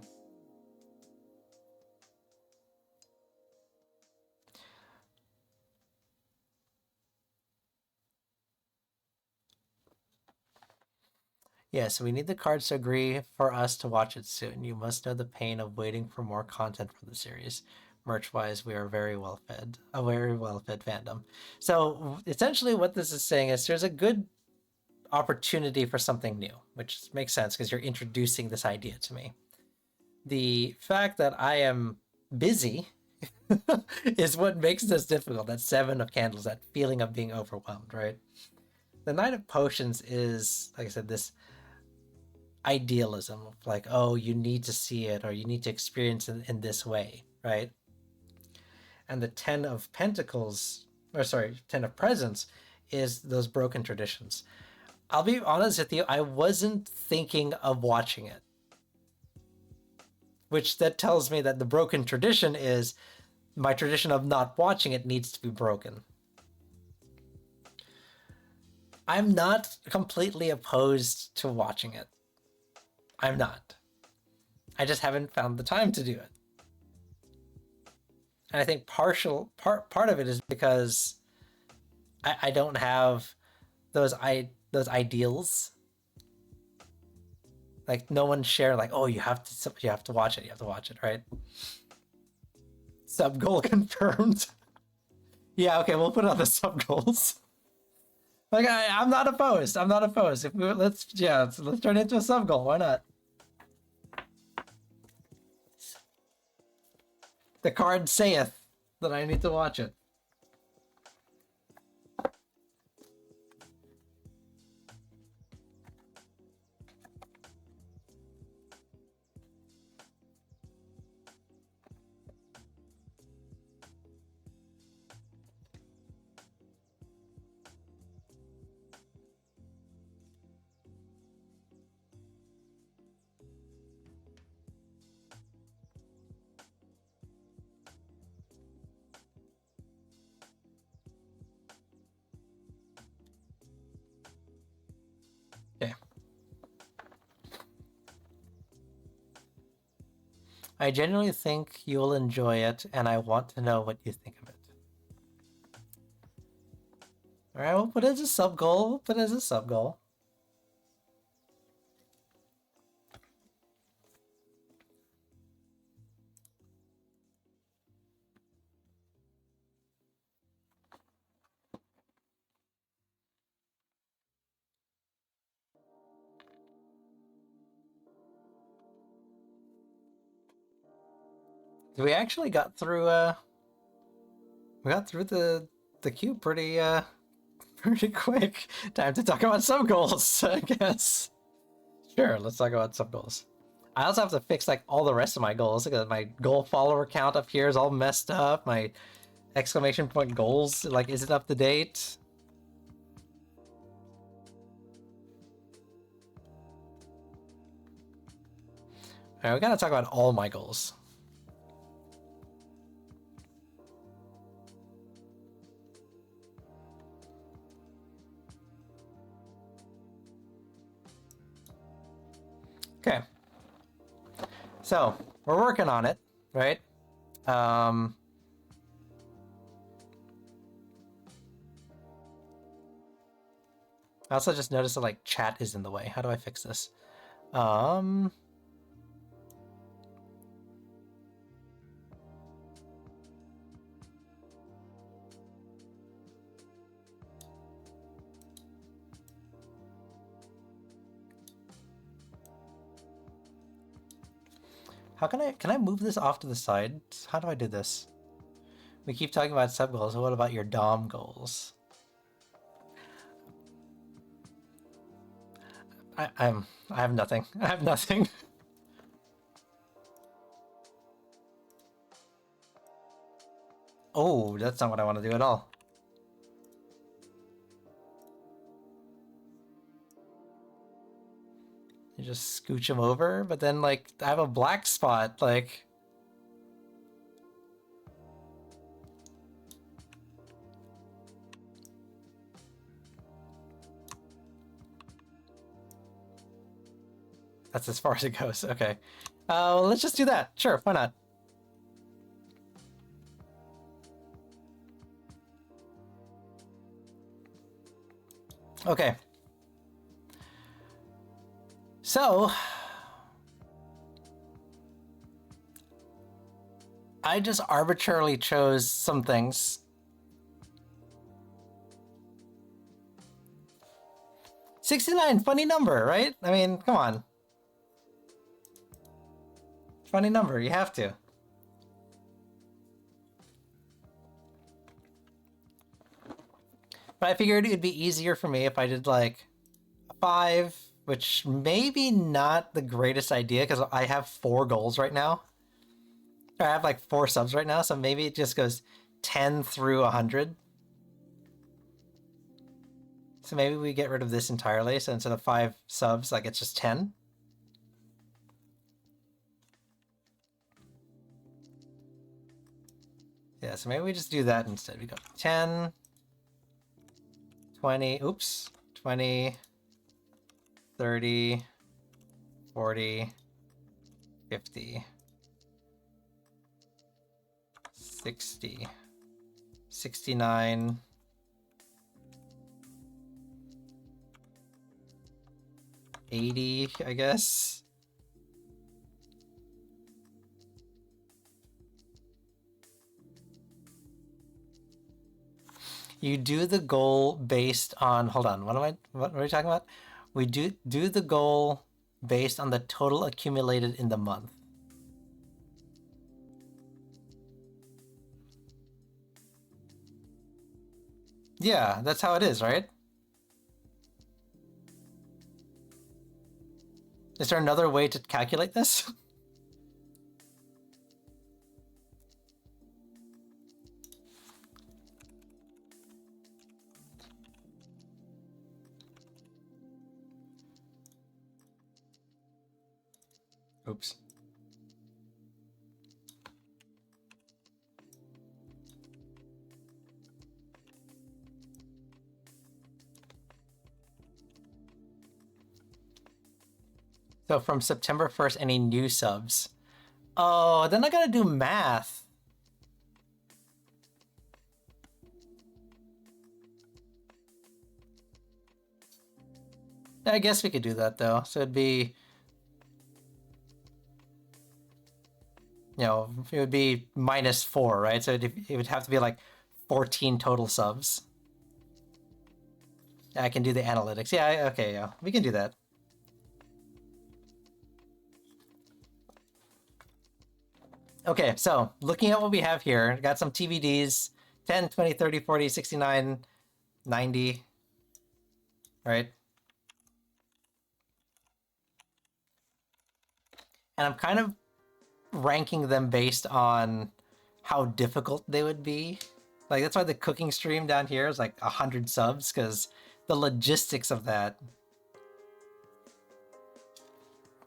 Yeah, so we need the cards to agree for us to watch it soon. You must know the pain of waiting for more content from the series. Merch-wise, we are very well fed, a very well-fed fandom. So essentially what this is saying is there's a good opportunity for something new, which makes sense because you're introducing this idea to me. The fact that I am busy is what makes this difficult. That 7 of Candles, that feeling of being overwhelmed, right? The Knight of Potions is, like I said, this idealism of like, oh, you need to see it or you need to experience it in this way, right? And the 10 of Pentacles, or sorry, 10 of Presents is those broken traditions. I'll be honest with you, I wasn't thinking of watching it. Which that tells me that the broken tradition is my tradition of not watching it needs to be broken. I'm not completely opposed to watching it. I'm not. I just haven't found the time to do it. And I think part of it is because I don't have those ideals. Like no one shared like, oh, you have to watch it, right? Sub goal confirmed. Yeah, okay, we'll put on the sub goals. Like I'm not opposed. I'm not opposed. If we let's turn it into a sub goal. Why not? The card saith that I need to watch it. Okay. I genuinely think you'll enjoy it, and I want to know what you think of it. Alright, we'll put it as a sub goal. We'll put it as a sub goal. We actually got through the queue pretty pretty quick. Time to talk about sub goals, I guess. Sure, let's talk about sub goals. I also have to fix like all the rest of my goals because my goal follower count up here is all messed up. My exclamation point goals like isn't up to date. Alright, we gotta talk about all my goals. Okay. So, we're working on it, right? I also just noticed that like chat is in the way. How do I fix this? How can I move this off to the side? How do I do this? We keep talking about sub goals. What about your dom goals? I have nothing. I have nothing. Oh, that's not what I want to do at all. You just scooch him over, but then like I have a black spot, like that's as far as it goes. Okay. Well, let's just do that. Sure, why not? Okay. So, I just arbitrarily chose some things. $69, funny number, right? I mean, come on. Funny number, you have to. But I figured it'd be easier for me if I did like a 5, which maybe not the greatest idea because I have 4 goals right now. Or I have like 4 subs right now, so maybe it just goes 10 through 100. So maybe we get rid of this entirely, so instead of 5 subs, like it's just 10. Yeah, so maybe we just do that instead. We go 10, 20, oops, 20, 30, 40, 50, 60, 69, 80, I guess. You do the goal based on, hold on, what are we talking about? We do the goal based on the total accumulated in the month. Yeah, that's how it is, right? Is there another way to calculate this? Oops. So from September 1st, any new subs? Oh, then I gotta do math. I guess we could do that though. So it'd be, you know, it would be -4, right? So it would have to be like 14 total subs. I can do the analytics. Yeah, okay, yeah, we can do that. Okay, so looking at what we have here, got some TVDs, 10, 20, 30, 40, 69, 90, right? And I'm kind of ranking them based on how difficult they would be. Like, that's why the cooking stream down here is like 100 subs, because the logistics of that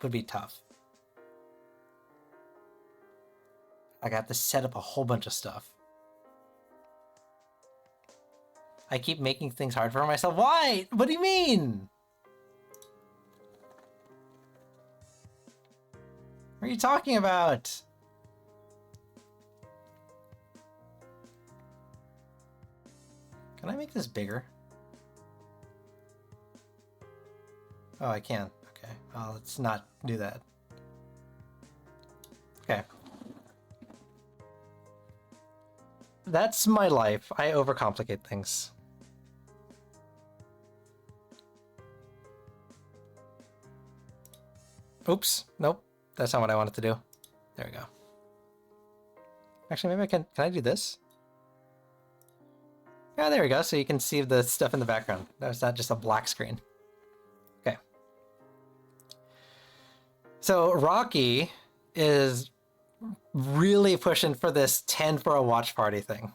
would be tough. I got to set up a whole bunch of stuff. I keep making things hard for myself. Why? What do you mean? What are you talking about? Can I make this bigger? Oh, I can. Okay. Well, let's not do that. Okay. That's my life. I overcomplicate things. Oops. Nope. That's not what I wanted to do. There we go. Actually, maybe I can I do this? Yeah, there we go. So you can see the stuff in the background. That's not just a black screen. Okay. So Rocky is really pushing for this 10 for a watch party thing.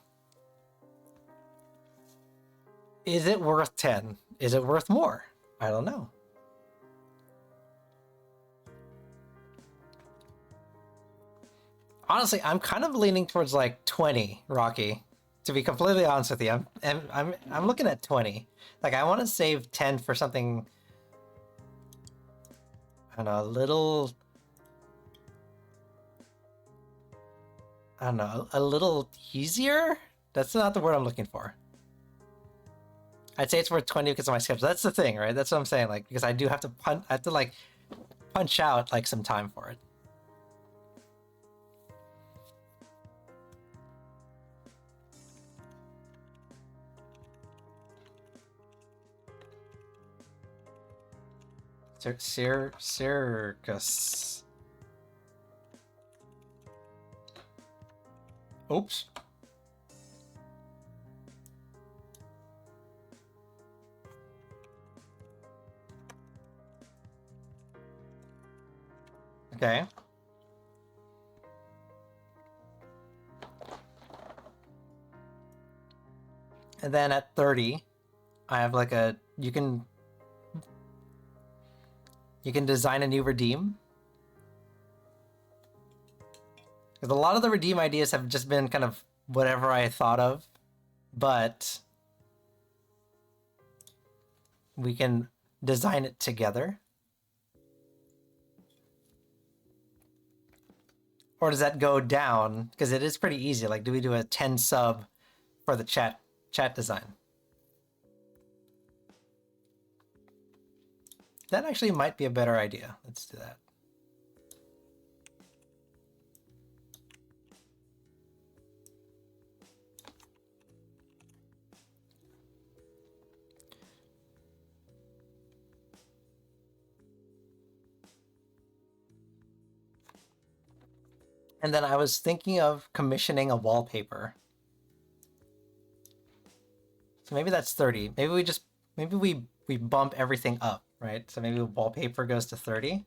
Is it worth 10? Is it worth more? I don't know. Honestly, I'm kind of leaning towards like 20, Rocky. To be completely honest with you, I'm looking at 20. Like, I want to save 10 for something, I don't know, a little, I don't know, a little easier? That's not the word I'm looking for. I'd say it's worth 20 because of my schedule. That's the thing, right? That's what I'm saying. Like, because I do have to I have to like punch out like some time for it. Circus. Oops. Okay. And then at 30, I have like a, you can design a new redeem. Because a lot of the redeem ideas have just been kind of whatever I thought of, but we can design it together. Or does that go down? Because it is pretty easy. Like, do we do a 10 sub for the chat design? That actually might be a better idea. Let's do that. And then I was thinking of commissioning a wallpaper. So maybe that's 30. Maybe we bump everything up, right? So maybe the wallpaper goes to 30.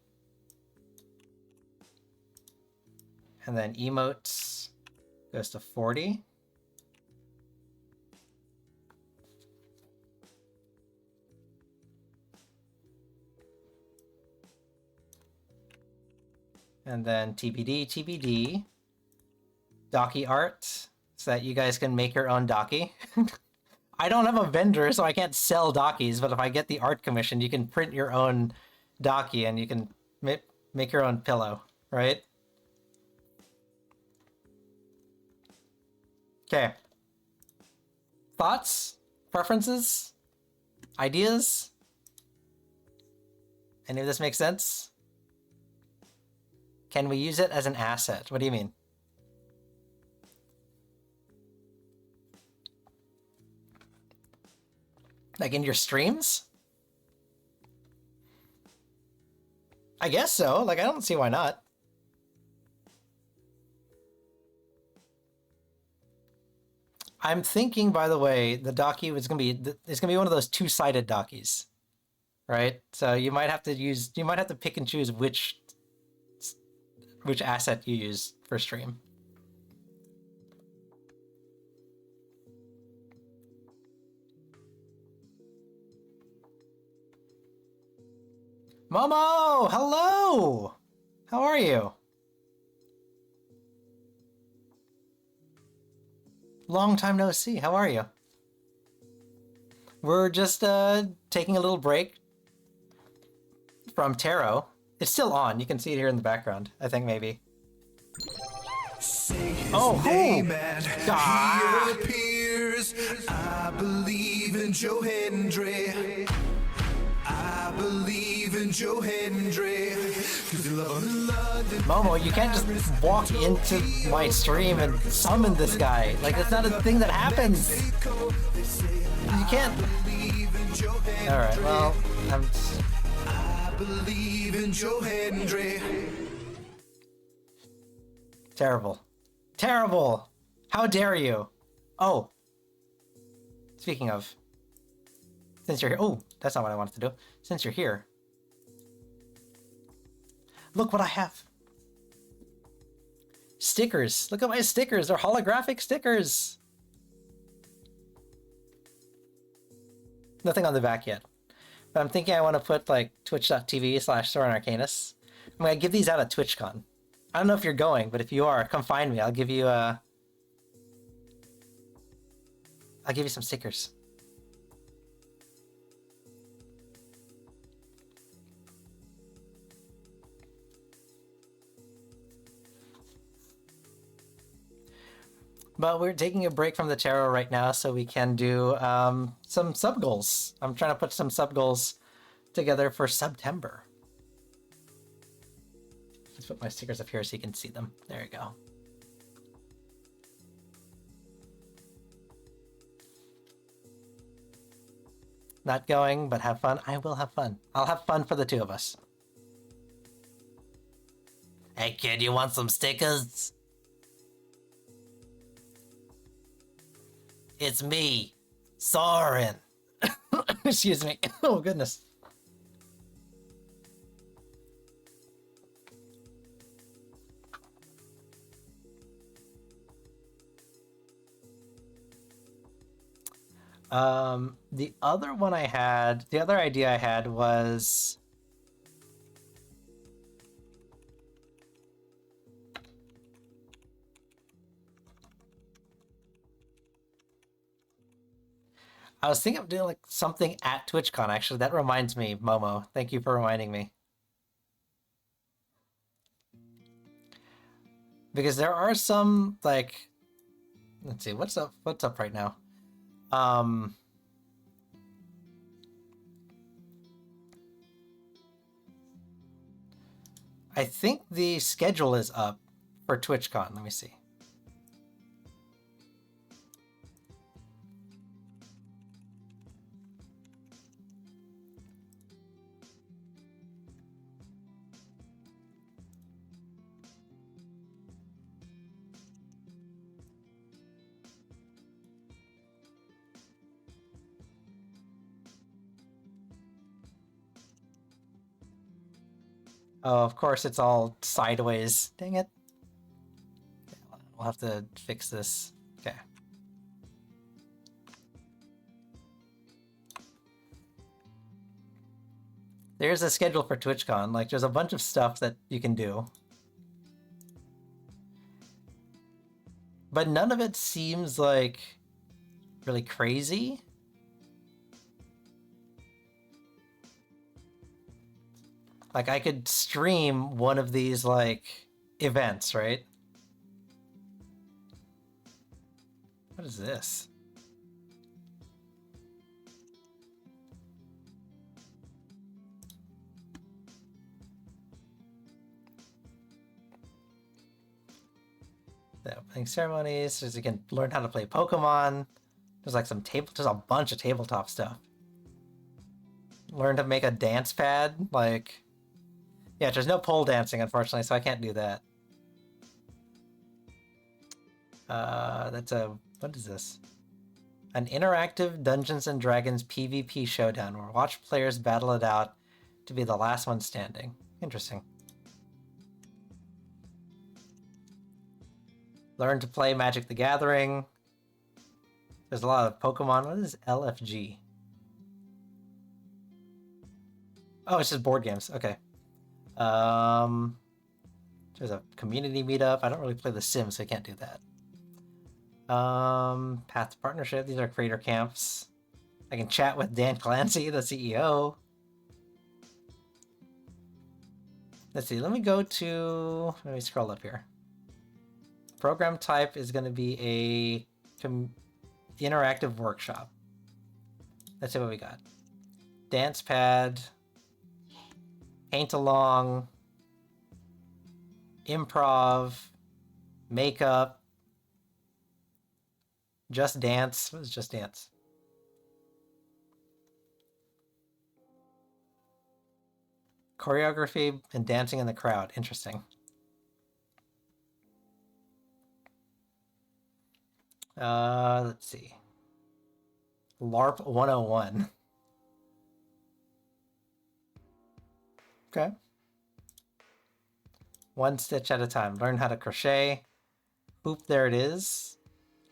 And then emotes goes to 40. And then TBD, Docky art, so that you guys can make your own Docky. I don't have a vendor, so I can't sell Dockies, but if I get the art commission, you can print your own Docky and you can make your own pillow, right? Okay. Thoughts? Preferences? Ideas? Any of this make sense? Can we use it as an asset? What do you mean? Like in your streams? I guess so. Like, I don't see why not. I'm thinking, by the way, the Docky was gonna be one of those two-sided Dockies, right? So you might have to pick and choose which asset you use for stream. Momo, hello. How are you? Long time no see. How are you? We're just taking a little break from Tarot. It's still on. You can see it here in the background. I think maybe. Say his Oh, name cool. and Ah. he appears. I believe in Joe Hendry. I believe in Joe Hendry. 'Cause you love him in London. Momo, you can't just walk into my stream and summon this guy. Like, that's not a thing that happens. You can't. Alright, well, I believe in Joe Hendry. Terrible. Terrible! How dare you? Oh. Speaking of. Since you're here. Oh, that's not what I wanted to do. Since you're here. Look what I have. Stickers. Look at my stickers. They're holographic stickers. Nothing on the back yet. But I'm thinking I want to put like twitch.tv/Sorin Arcanus. I'm going to give these out at TwitchCon. I don't know if you're going, but if you are, come find me. I'll give you some stickers. But we're taking a break from the tarot right now so we can do some sub goals. I'm trying to put some sub goals together for September. Let's put my stickers up here so you can see them. There you go. Not going, but have fun. I will have fun. I'll have fun for the two of us. Hey kid, you want some stickers? It's me, Sorin. Excuse me. Oh, goodness. The other idea I had was I was thinking of doing like something at TwitchCon, actually. That reminds me, Momo. Thank you for reminding me. Because there are some, like, let's see, what's up right now? I think the schedule is up for TwitchCon. Let me see. Oh, of course it's all sideways. Dang it. We'll have to fix this. Okay. There's a schedule for TwitchCon. Like, there's a bunch of stuff that you can do. But none of it seems, like, really crazy. Like, I could stream one of these, like, events, right? What is this? The opening ceremonies, so you can learn how to play Pokemon. There's like there's a bunch of tabletop stuff. Learn to make a dance pad, like... Yeah, there's no pole dancing, unfortunately, so I can't do that. What is this? An interactive Dungeons & Dragons PvP showdown where watch players battle it out to be the last one standing. Interesting. Learn to play Magic the Gathering. There's a lot of Pokemon. What is LFG? Oh, it's just board games. Okay. There's a community meetup. I don't really play The Sims, so I can't do that. Path to Partnership. These are creator camps. I can chat with Dan Clancy, the CEO. Let's see. Let me go to... Let me scroll up here. Program type is going to be a interactive workshop. Let's see what we got. Dance pad. Paint along. Improv. Makeup. Just Dance. What is Just Dance? Choreography and dancing in the crowd. Interesting. Let's see. LARP 101. Okay. One stitch at a time. Learn how to crochet. Hoop, there it is.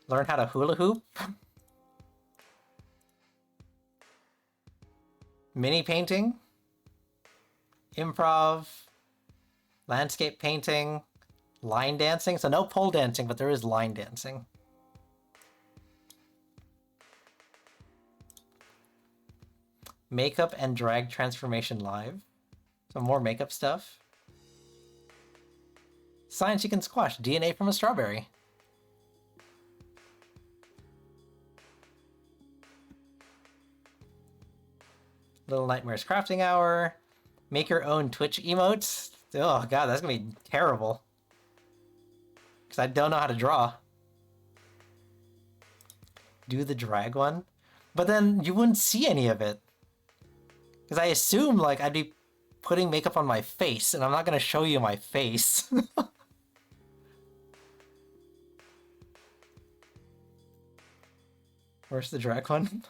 Learn how to hula hoop. Mini painting. Improv. Landscape painting. Line dancing. So no pole dancing, but there is line dancing. Makeup and drag transformation live. Some more makeup stuff. Science you can squash. DNA from a strawberry. Little Nightmares crafting hour. Make your own Twitch emotes. Oh god, that's gonna be terrible. Because I don't know how to draw. Do the drag one. But then you wouldn't see any of it. Because I assume, like, I'd be putting makeup on my face, and I'm not going to show you my face. Where's the drag one?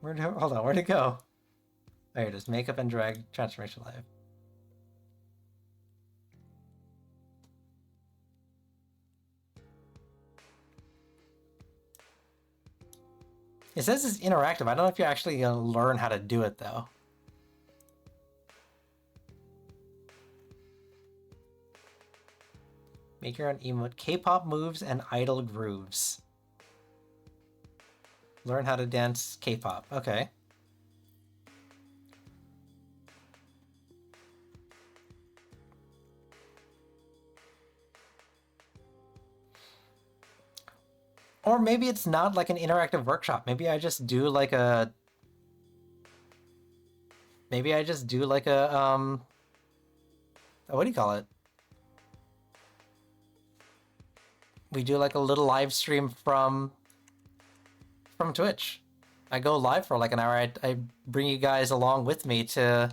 Hold on, where'd it go? There it is. Makeup and drag transformation live. It says it's interactive. I don't know if you're actually going to learn how to do it, though. Make your own emote. K-pop moves and idol grooves. Learn how to dance K-pop. Okay. Or maybe it's not like an interactive workshop. Maybe I just do like a... Maybe I just do like a, what do you call it? We do like a little live stream from Twitch. I go live for like an hour. I bring you guys along with me to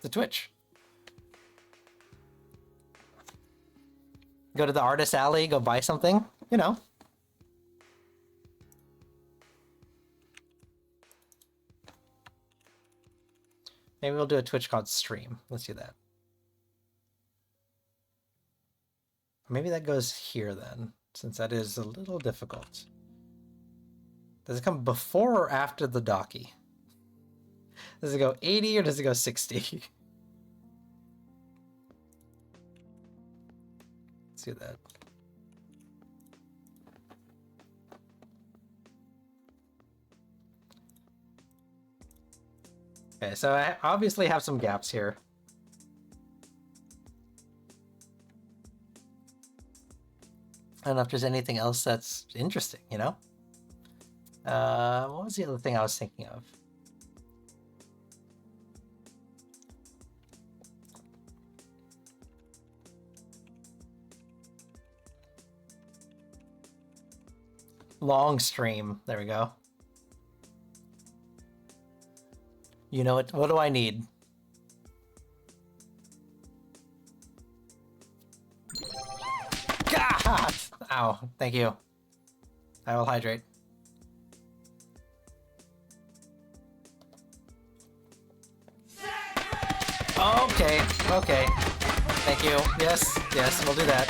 Twitch. Go to the artist alley, go buy something, you know. Maybe we'll do a TwitchCon stream. Let's do that. Maybe that goes here then, since that is a little difficult. Does it come before or after the Docky? Does it go 80 or does it go 60? Let's do that. Okay, so I obviously have some gaps here. I don't know if there's anything else that's interesting, you know? What was the other thing I was thinking of? Long stream. There we go. You know what? What do I need? God! Ow. Thank you. I will hydrate. Okay. Okay. Thank you. Yes. Yes. We'll do that.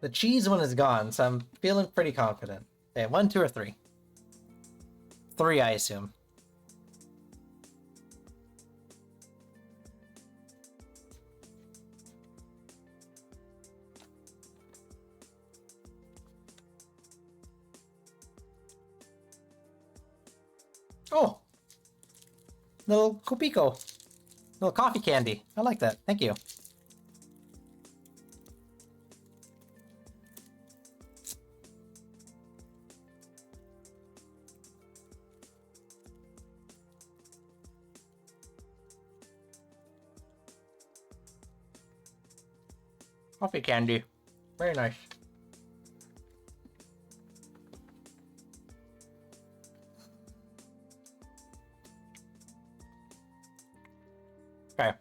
The cheese one is gone, so I'm feeling pretty confident. Okay, 1, 2, or 3? 3, I assume. Oh! Little Copico. Little coffee candy. I like that. Thank you. Coffee candy. Very nice. Okay.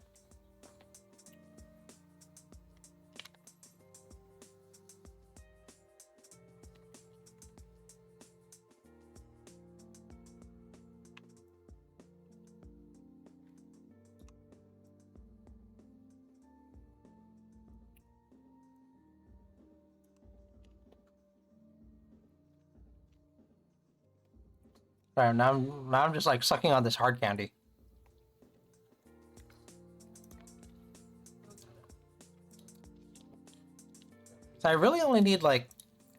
Sorry, now I'm just like sucking on this hard candy. So I really only need like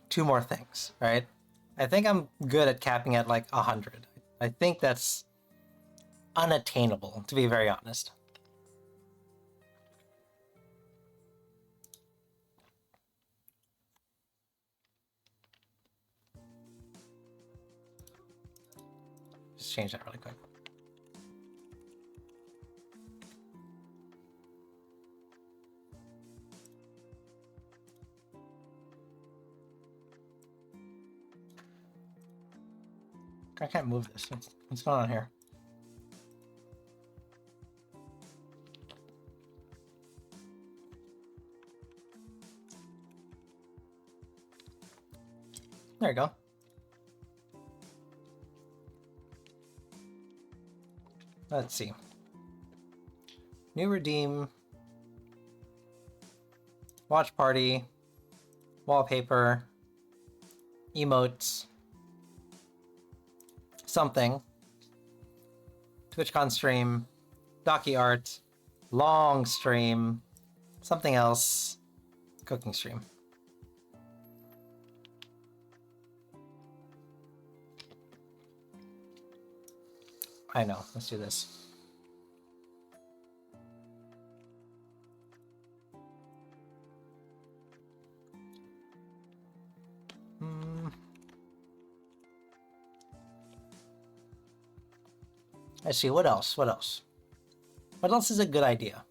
2 more things, right? I think I'm good at capping at like 100. I think that's unattainable, to be very honest. Just change that really quick. I can't move this. What's going on here? There you go. Let's see. New redeem. Watch party. Wallpaper. Emotes. Something. TwitchCon stream. Docky art. Long stream. Something else. Cooking stream. I know. Let's do this. Let's see. What else? What else? What else is a good idea?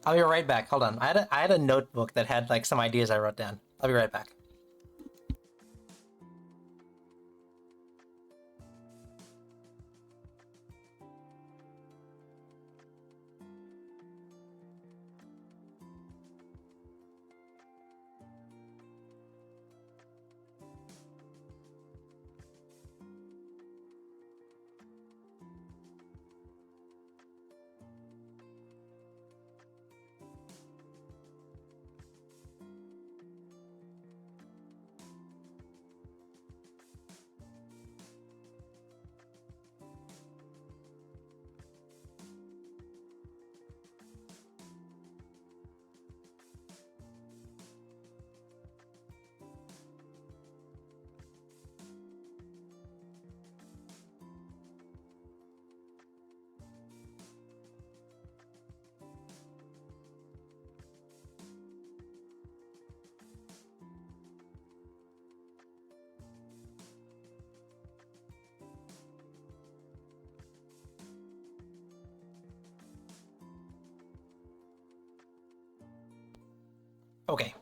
I'll be right back. Hold on. I had a notebook that had like some ideas I wrote down. I'll be right back. Okay.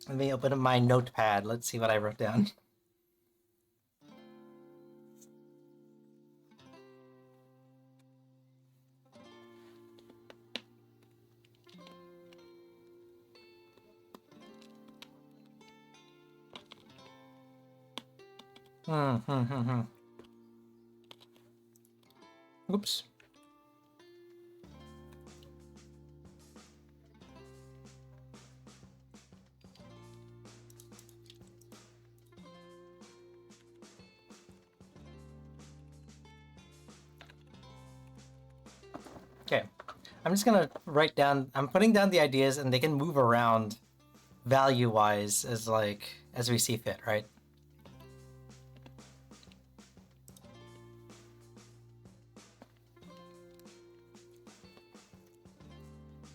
Let me open up my notepad. Let's see what I wrote down. Oops. Okay. I'm just gonna write down, I'm putting down the ideas and they can move around value-wise as we see fit, right?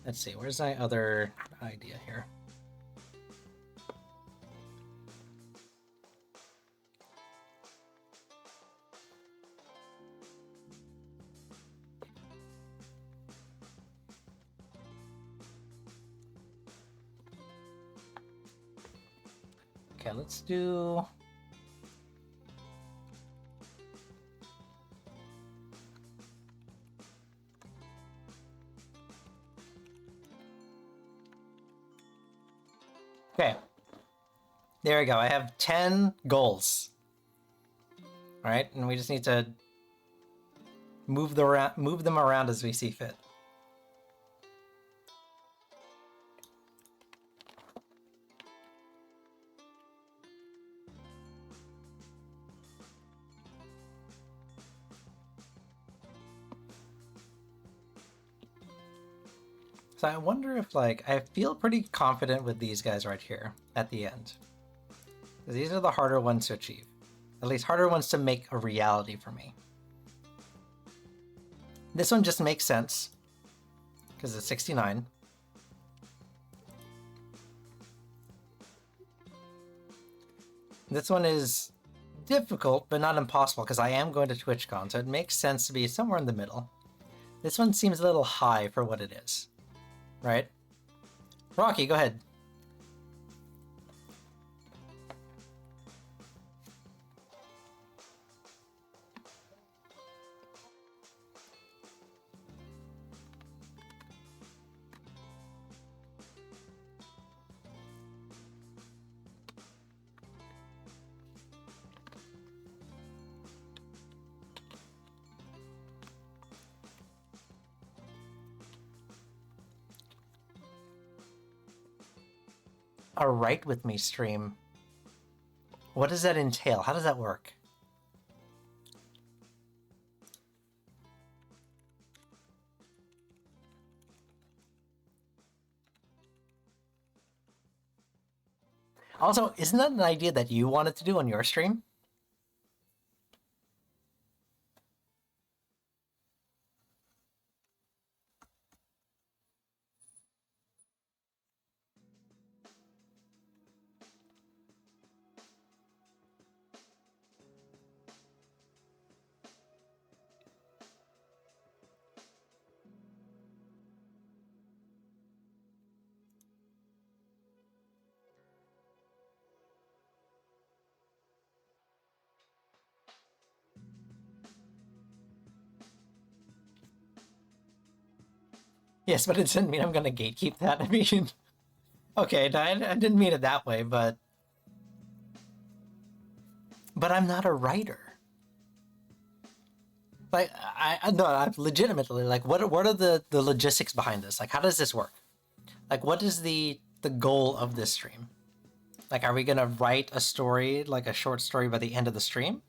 Let's see, where's my other idea here? Okay, let's do... Okay. There we go. I have 10 goals. All right, and we just need to move them around as we see fit. So I wonder if, like, I feel pretty confident with these guys right here at the end. These are the harder ones to achieve. At least harder ones to make a reality for me. This one just makes sense because it's 69. This one is difficult, but not impossible because I am going to TwitchCon, so it makes sense to be somewhere in the middle. This one seems a little high for what it is. Right? Rocky, go ahead. A Write With Me stream. What does that entail? How does that work? Also, isn't that an idea that you wanted to do on your stream? Yes, but it doesn't mean I'm gonna gatekeep that. I mean, okay, I didn't mean it that way, but I'm not a writer. Like, I no, I'm legitimately, like, what are the logistics behind this? Like, how does this work? Like, what is the goal of this stream? Like, are we gonna write a story, like a short story, by the end of the stream?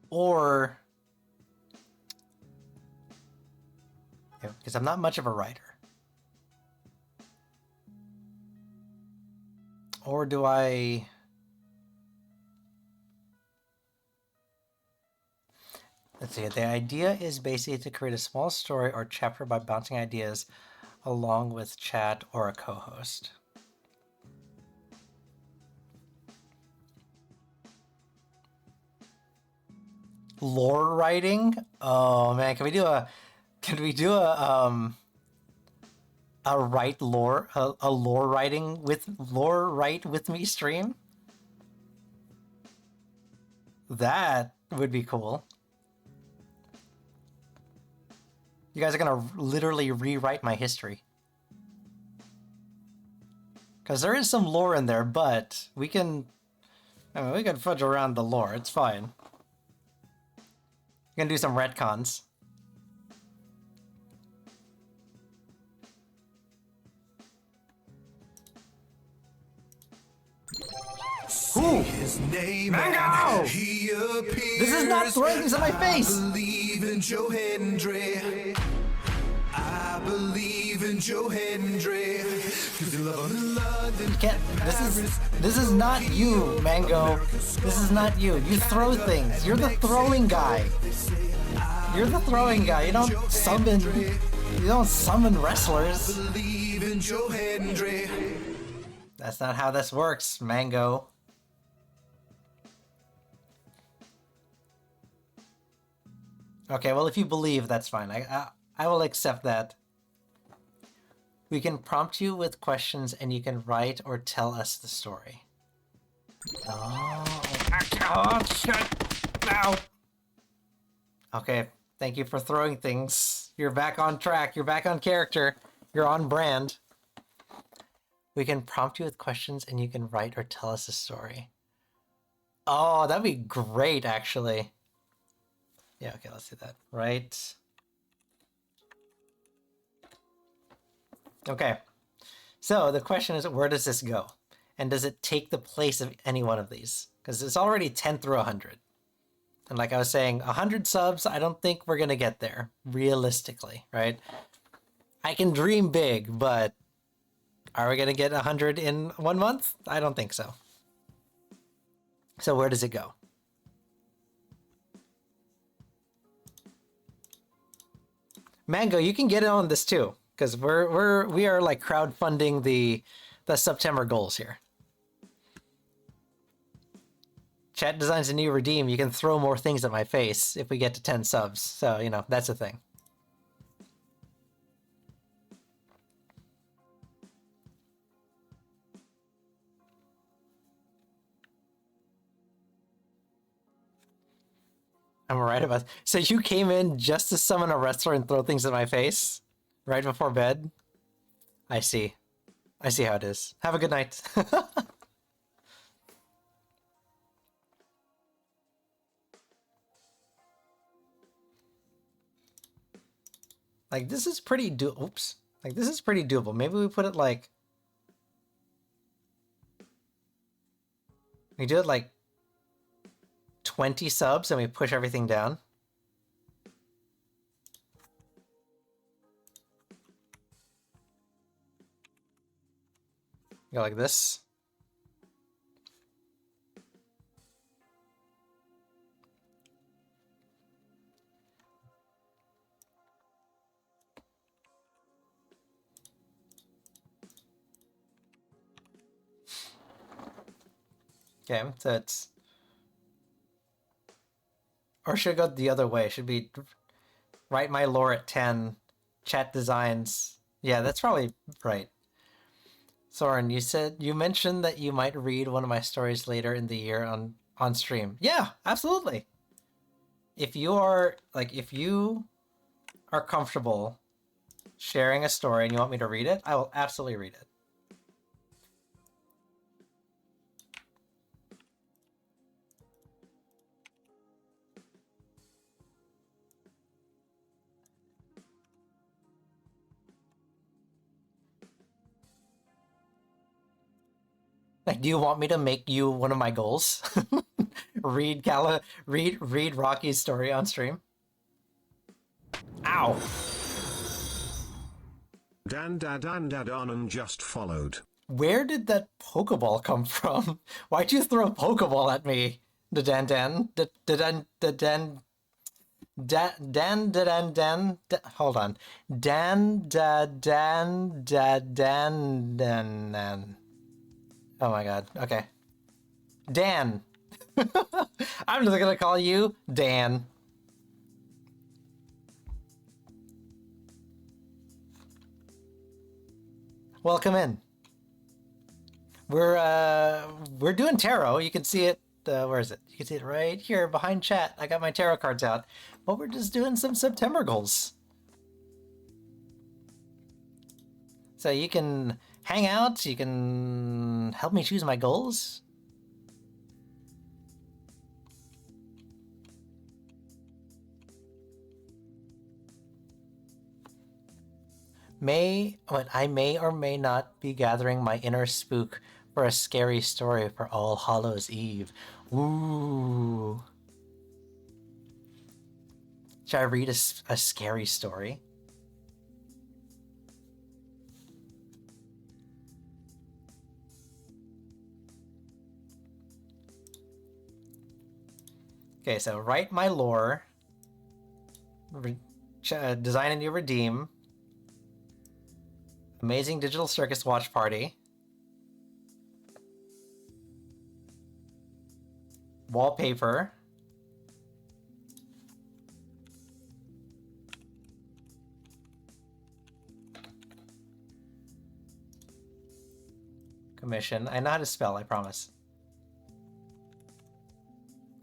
Or, because I'm not much of a writer. Or do I... Let's see, the idea is basically to create a small story or chapter by bouncing ideas along with chat or a co-host. Lore writing? Oh man, can we do a write lore, a lore writing with lore write with me stream? That would be cool. You guys are gonna literally rewrite my history. Because there is some lore in there, but we can fudge around the lore, it's fine. We can do some retcons. Ooh. His name Mango! and he appears. This is not throwing things in my face! I believe in Joe Hendry. I believe in Joe Hendry. 'Cause they love him in London. This is not you, Mango. This is not you. You throw things. You're the throwing guy. You're the throwing guy. You don't summon wrestlers. I believe in Joe Hendry. That's not how this works, Mango. Okay, well, if you believe, that's fine. I will accept that. We can prompt you with questions and you can write or tell us the story. Oh, shit. Ow. Okay, thank you for throwing things. You're back on track. You're back on character. You're on brand. We can prompt you with questions and you can write or tell us a story. Oh, that'd be great, actually. Yeah, okay, let's do that. Right. Okay. So the question is, where does this go? And does it take the place of any one of these? Because it's already 10 through 100. And like I was saying, 100 subs, I don't think we're going to get there, realistically, right? I can dream big, but are we going to get 100 in 1 month? I don't think so. So where does it go? Mango, you can get in on this too, because we are like crowdfunding the September goals here. Chat designs a new redeem. You can throw more things at my face if we get to 10 subs. So, you know, that's a thing. I'm right about it. So you came in just to summon a wrestler and throw things at my face? Right before bed? I see. I see how it is. Have a good night. Like, this is pretty oops. Like, this is pretty doable. Maybe we put it like... We do it like 20 subs and we push everything down. Go like this. Okay, so it's... Or should it go the other way? Should be Write my lore at 10. Chat designs. Yeah, that's probably right. Sorin, you mentioned that you might read one of my stories later in the year on stream. Yeah, absolutely. If you are comfortable sharing a story and you want me to read it, I will absolutely read it. Like, do you want me to make you one of my goals? read Rocky's story on stream. Ow. Dan Anand just followed. Where did that Pokeball come from? Why'd you throw a Pokeball at me? Dan. Hold on. Dan. Oh my god. Okay. Dan. I'm just gonna call you Dan. Welcome in. We're doing tarot. You can see it. Where is it? You can see it right here behind chat. I got my tarot cards out, but we're just doing some September goals. So you can hang out. You can help me choose my goals. I may or may not be gathering my inner spook for a scary story for All Hallows Eve. Ooh. Should I read a scary story? Okay, so write my lore. Design a new redeem. Amazing Digital Circus Watch Party. Wallpaper. Commission. I know how to spell, I promise.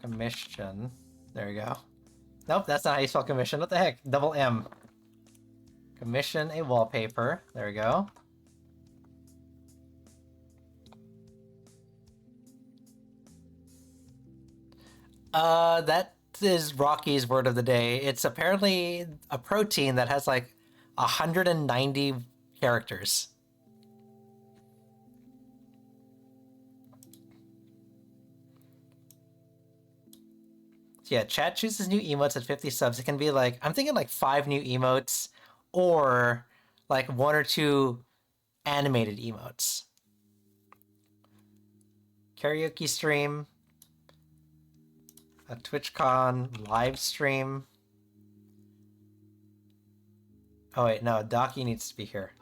Commission. There we go. Nope, that's not how you spell commission. What the heck? Double M. Commission a wallpaper. There we go. That is Rocky's word of the day. It's apparently a protein that has like 190 characters. Yeah, chat chooses new emotes at 50 subs. It can be like, I'm thinking like 5 new emotes or like 1 or 2 animated emotes. Karaoke stream. A TwitchCon live stream. Oh wait, no, Docky needs to be here.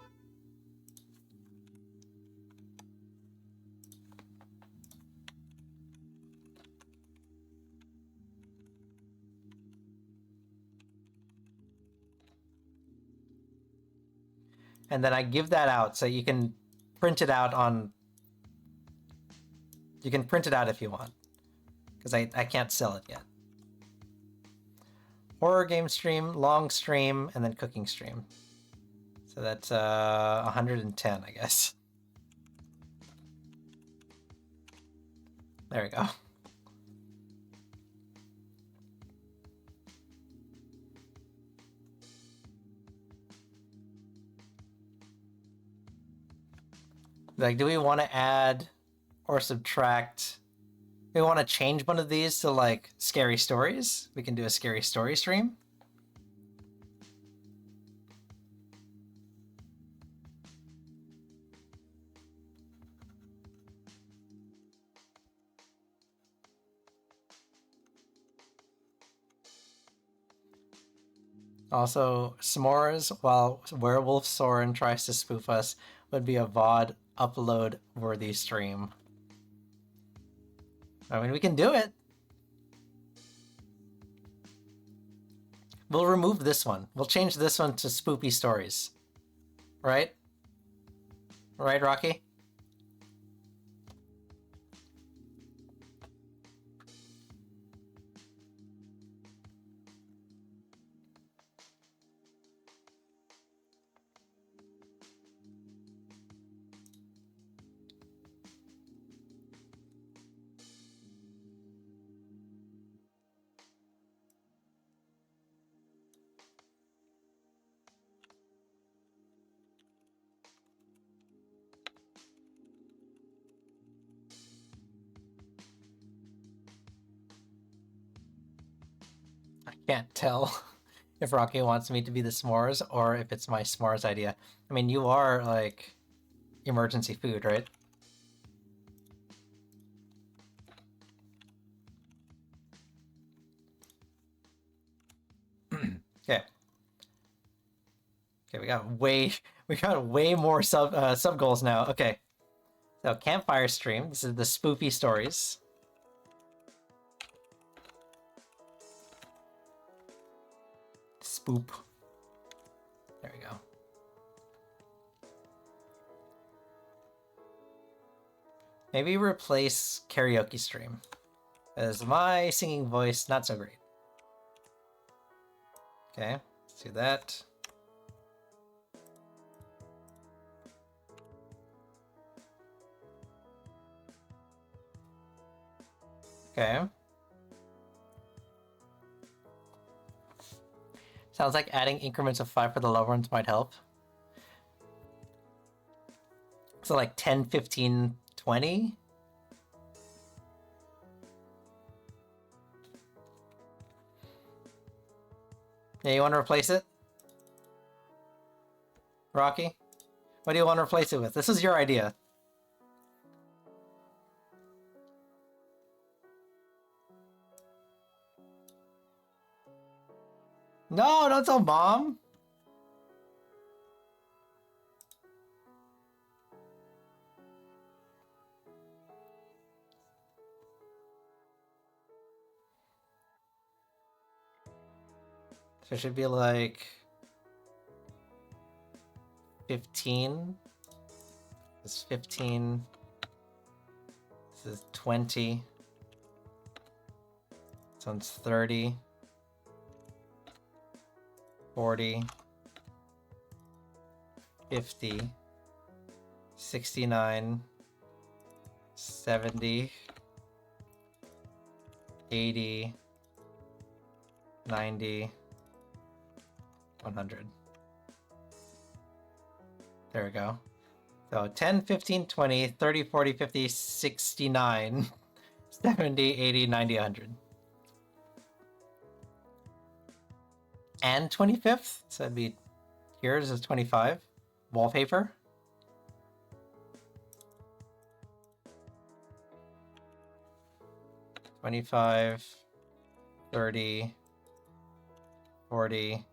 And then I give that out so you can print it out on... You can print it out if you want. Because I can't sell it yet. Horror game stream, long stream, and then cooking stream. So that's 110, I guess. There we go. Like, do we want to add or subtract? We want to change one of these to like scary stories. We can do a scary story stream. Also, s'mores while Werewolf Sorin tries to spoof us would be a VOD upload worthy stream. I mean, we can do it. We'll remove this one. We'll change this one to spoopy stories. Right? Right, Rocky? Can't tell if Rocky wants me to be the s'mores or if it's my s'mores idea. I mean, you are, like, emergency food, right? Okay. Okay, we got way more sub goals now. Okay. So, campfire stream. This is the spoopy stories. Spoop. There we go. Maybe replace karaoke stream, as my singing voice not so great. Okay, let's do that. Okay. Sounds like adding increments of 5 for the low ones might help. So like 10, 15, 20? Yeah, you want to replace it? Rocky? What do you want to replace it with? This is your idea. No, don't tell Mom! So it should be like 15. This is 15. This is 20. This one's 30. 40. 50. 69. 70. 80. 90. 100. There we go. So 10, 15, 20, 30, 40, 50, 69, 70, 80, 90, 100. And 25th? So that'd be, here's is 25. Wallpaper. $25, $30, $40.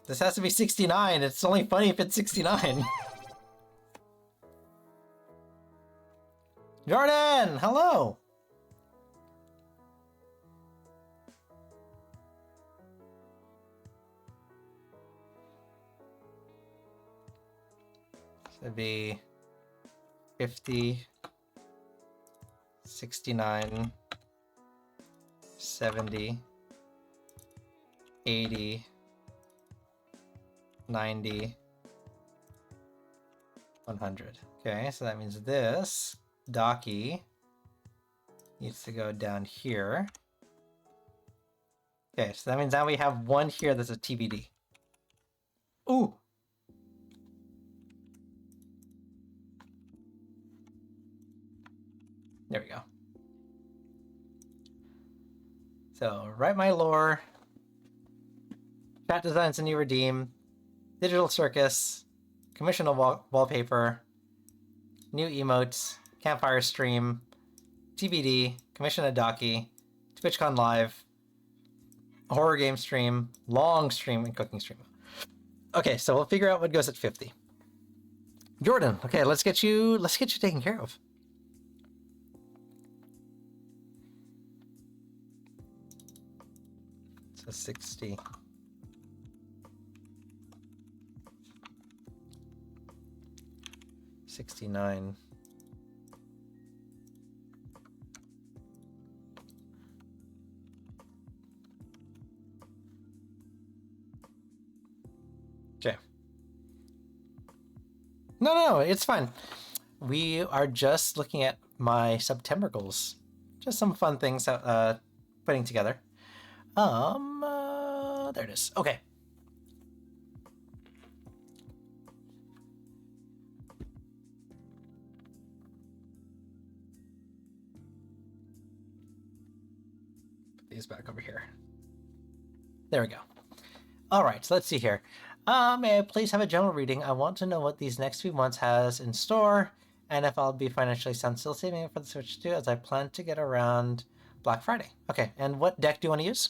This has to be 69. It's only funny if it's 69. Jordan, hello. So it'd be 50, 69, 70, 80, 90, 100. Okay, so that means this Docky needs to go down here. Okay, so that means now we have one here that's a TBD. Ooh! There we go. So, write my lore. Chat designs a new redeem. Digital circus. Commission a wallpaper. New emotes. Campfire stream. TBD. Commission a Docky. TwitchCon live. Horror game stream. Long stream and cooking stream. Okay, so we'll figure out what goes at 50. Jordan, okay, let's get you taken care of. So 60. $69. Okay. No, it's fine. We are just looking at my September goals. Just some fun things that putting together. There it is. Okay. Put these back over here. There we go. All right, so let's see here. May I please have a general reading? I want to know what these next few months has in store, and if I'll be financially sound, still saving for the Switch 2, as I plan to get around Black Friday. Okay, and what deck do you want to use?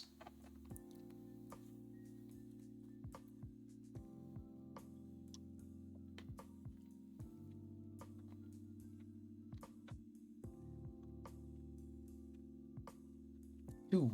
Ooh.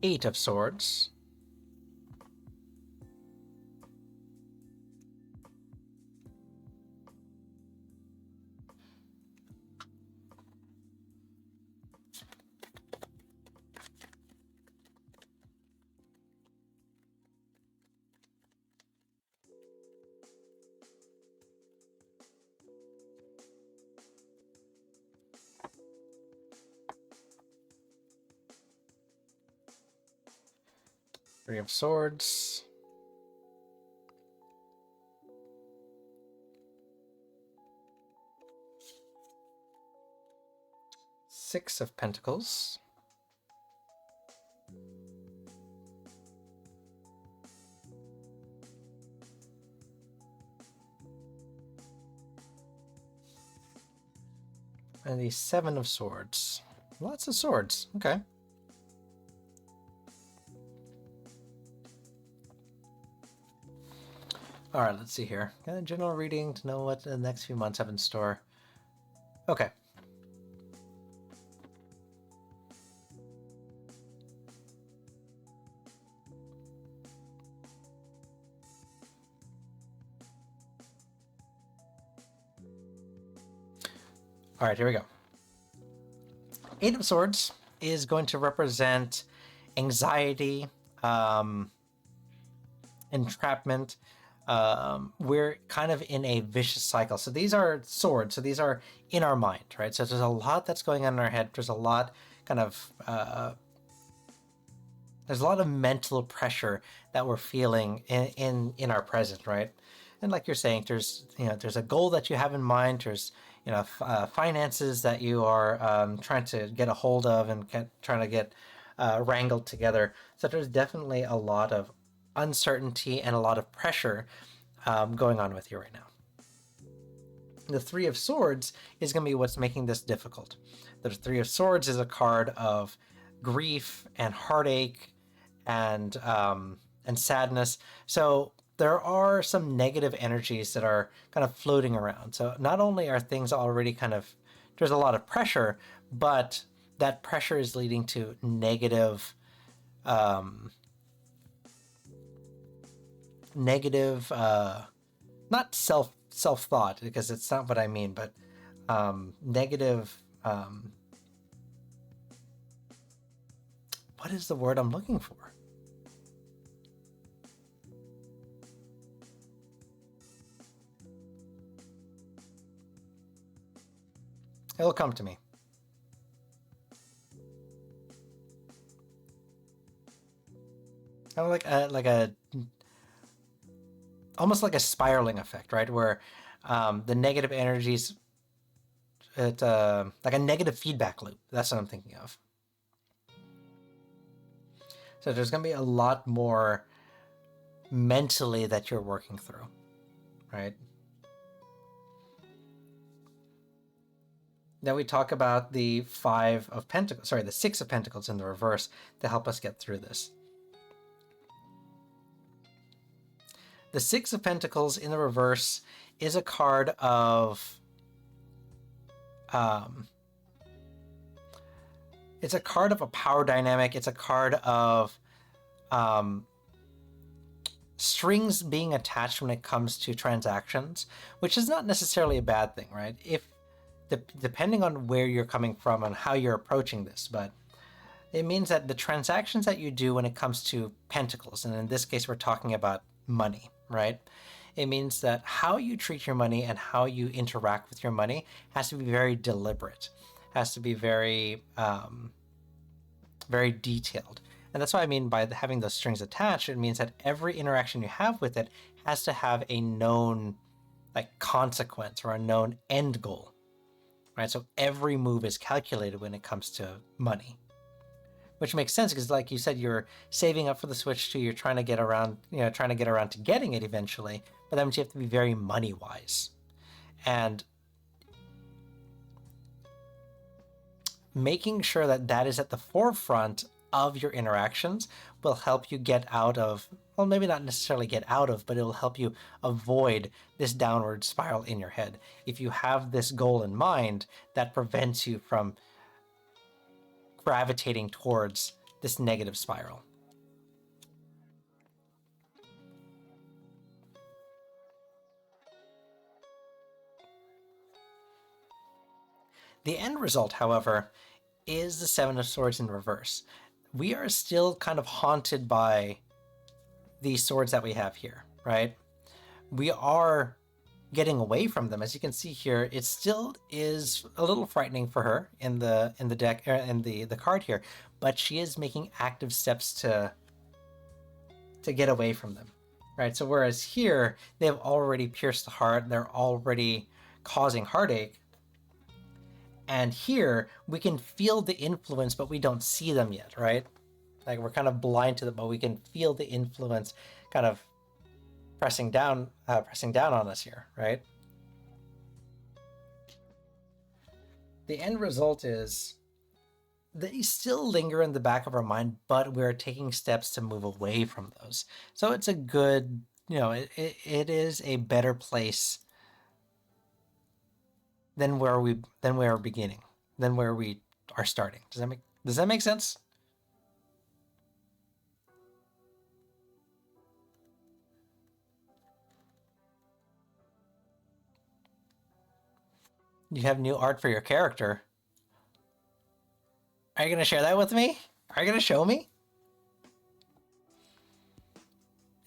Eight of Swords. Three of Swords. Six of Pentacles. And the Seven of Swords. Lots of swords. Okay. All right, let's see here. Got a general reading to know what the next few months have in store. Okay. All right, here we go. Eight of Swords is going to represent anxiety, entrapment. We're kind of in a vicious cycle. So these are swords. So these are in our mind, right? So there's a lot that's going on in our head. There's a lot kind of there's a lot of mental pressure that we're feeling in our present, right? And like you're saying, there's a goal that you have in mind. There's finances that you are trying to get a hold of and trying to get wrangled together. So there's definitely a lot of uncertainty and a lot of pressure going on with you right now. The Three of Swords is going to be what's making this difficult. The Three of Swords is a card of grief and heartache and sadness. So there are some negative energies that are kind of floating around. So not only are things already there's a lot of pressure, but that pressure is leading to negative not self-thought, because it's not what I mean, but negative what is the word I'm looking for? It'll come to me. kind of like a almost like a spiraling effect, right? Where the negative energies, like a negative feedback loop. That's what I'm thinking of. So there's going to be a lot more mentally that you're working through, right? Then we talk about the the Six of Pentacles in the reverse to help us get through this. The Six of Pentacles in the reverse is a card of it's a card of a power dynamic. It's a card of strings being attached when it comes to transactions, which is not necessarily a bad thing, right? If depending on where you're coming from and how you're approaching this, but it means that the transactions that you do when it comes to pentacles, and in this case we're talking about money, right? It means that how you treat your money and how you interact with your money has to be very deliberate, has to be very very detailed. And that's what I mean by having those strings attached. It means that every interaction you have with it has to have a known like consequence or a known end goal, right? So every move is calculated when it comes to money, which makes sense because, like you said, you're saving up for the Switch 2. You're trying to get around, to getting it eventually. But that means you have to be very money wise, and making sure that that is at the forefront of your interactions will help you get out of, well, maybe not necessarily get out of, but it will help you avoid this downward spiral in your head. If you have this goal in mind, that prevents you from gravitating towards this negative spiral. The end result, however, is the Seven of Swords in reverse. We are still kind of haunted by these swords that we have here, right? We are getting away from them. As you can see here, it still is a little frightening for her in the deck, in the card here, but she is making active steps to get away from them, right? So whereas here they have already pierced the heart, they're already causing heartache, and here we can feel the influence, but we don't see them yet, right? Like we're kind of blind to them, but we can feel the influence kind of pressing down on us here, right? The end result is they still linger in the back of our mind, but we're taking steps to move away from those. So it's a good, it is a better place than where we are beginning, than where we are starting. Does that make sense? You have new art for your character. Are you going to share that with me? Are you going to show me?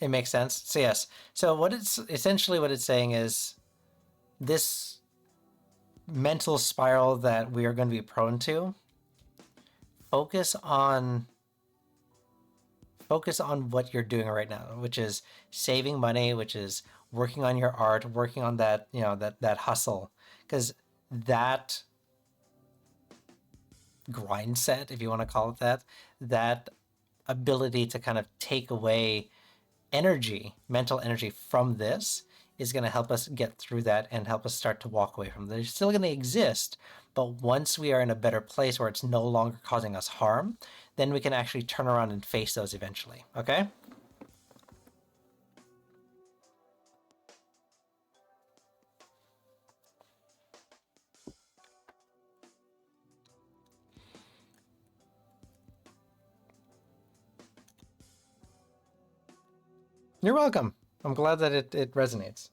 It makes sense. So yes. So what it's saying is this mental spiral that we are going to be prone to, focus on what you're doing right now, which is saving money, which is working on your art, working on that, that hustle, because that grind set, if you want to call it that, that ability to kind of take away mental energy from this is going to help us get through that and help us start to walk away from it. They're still going to exist, but once we are in a better place where it's no longer causing us harm, then we can actually turn around and face those eventually, okay? You're welcome. I'm glad that it resonates.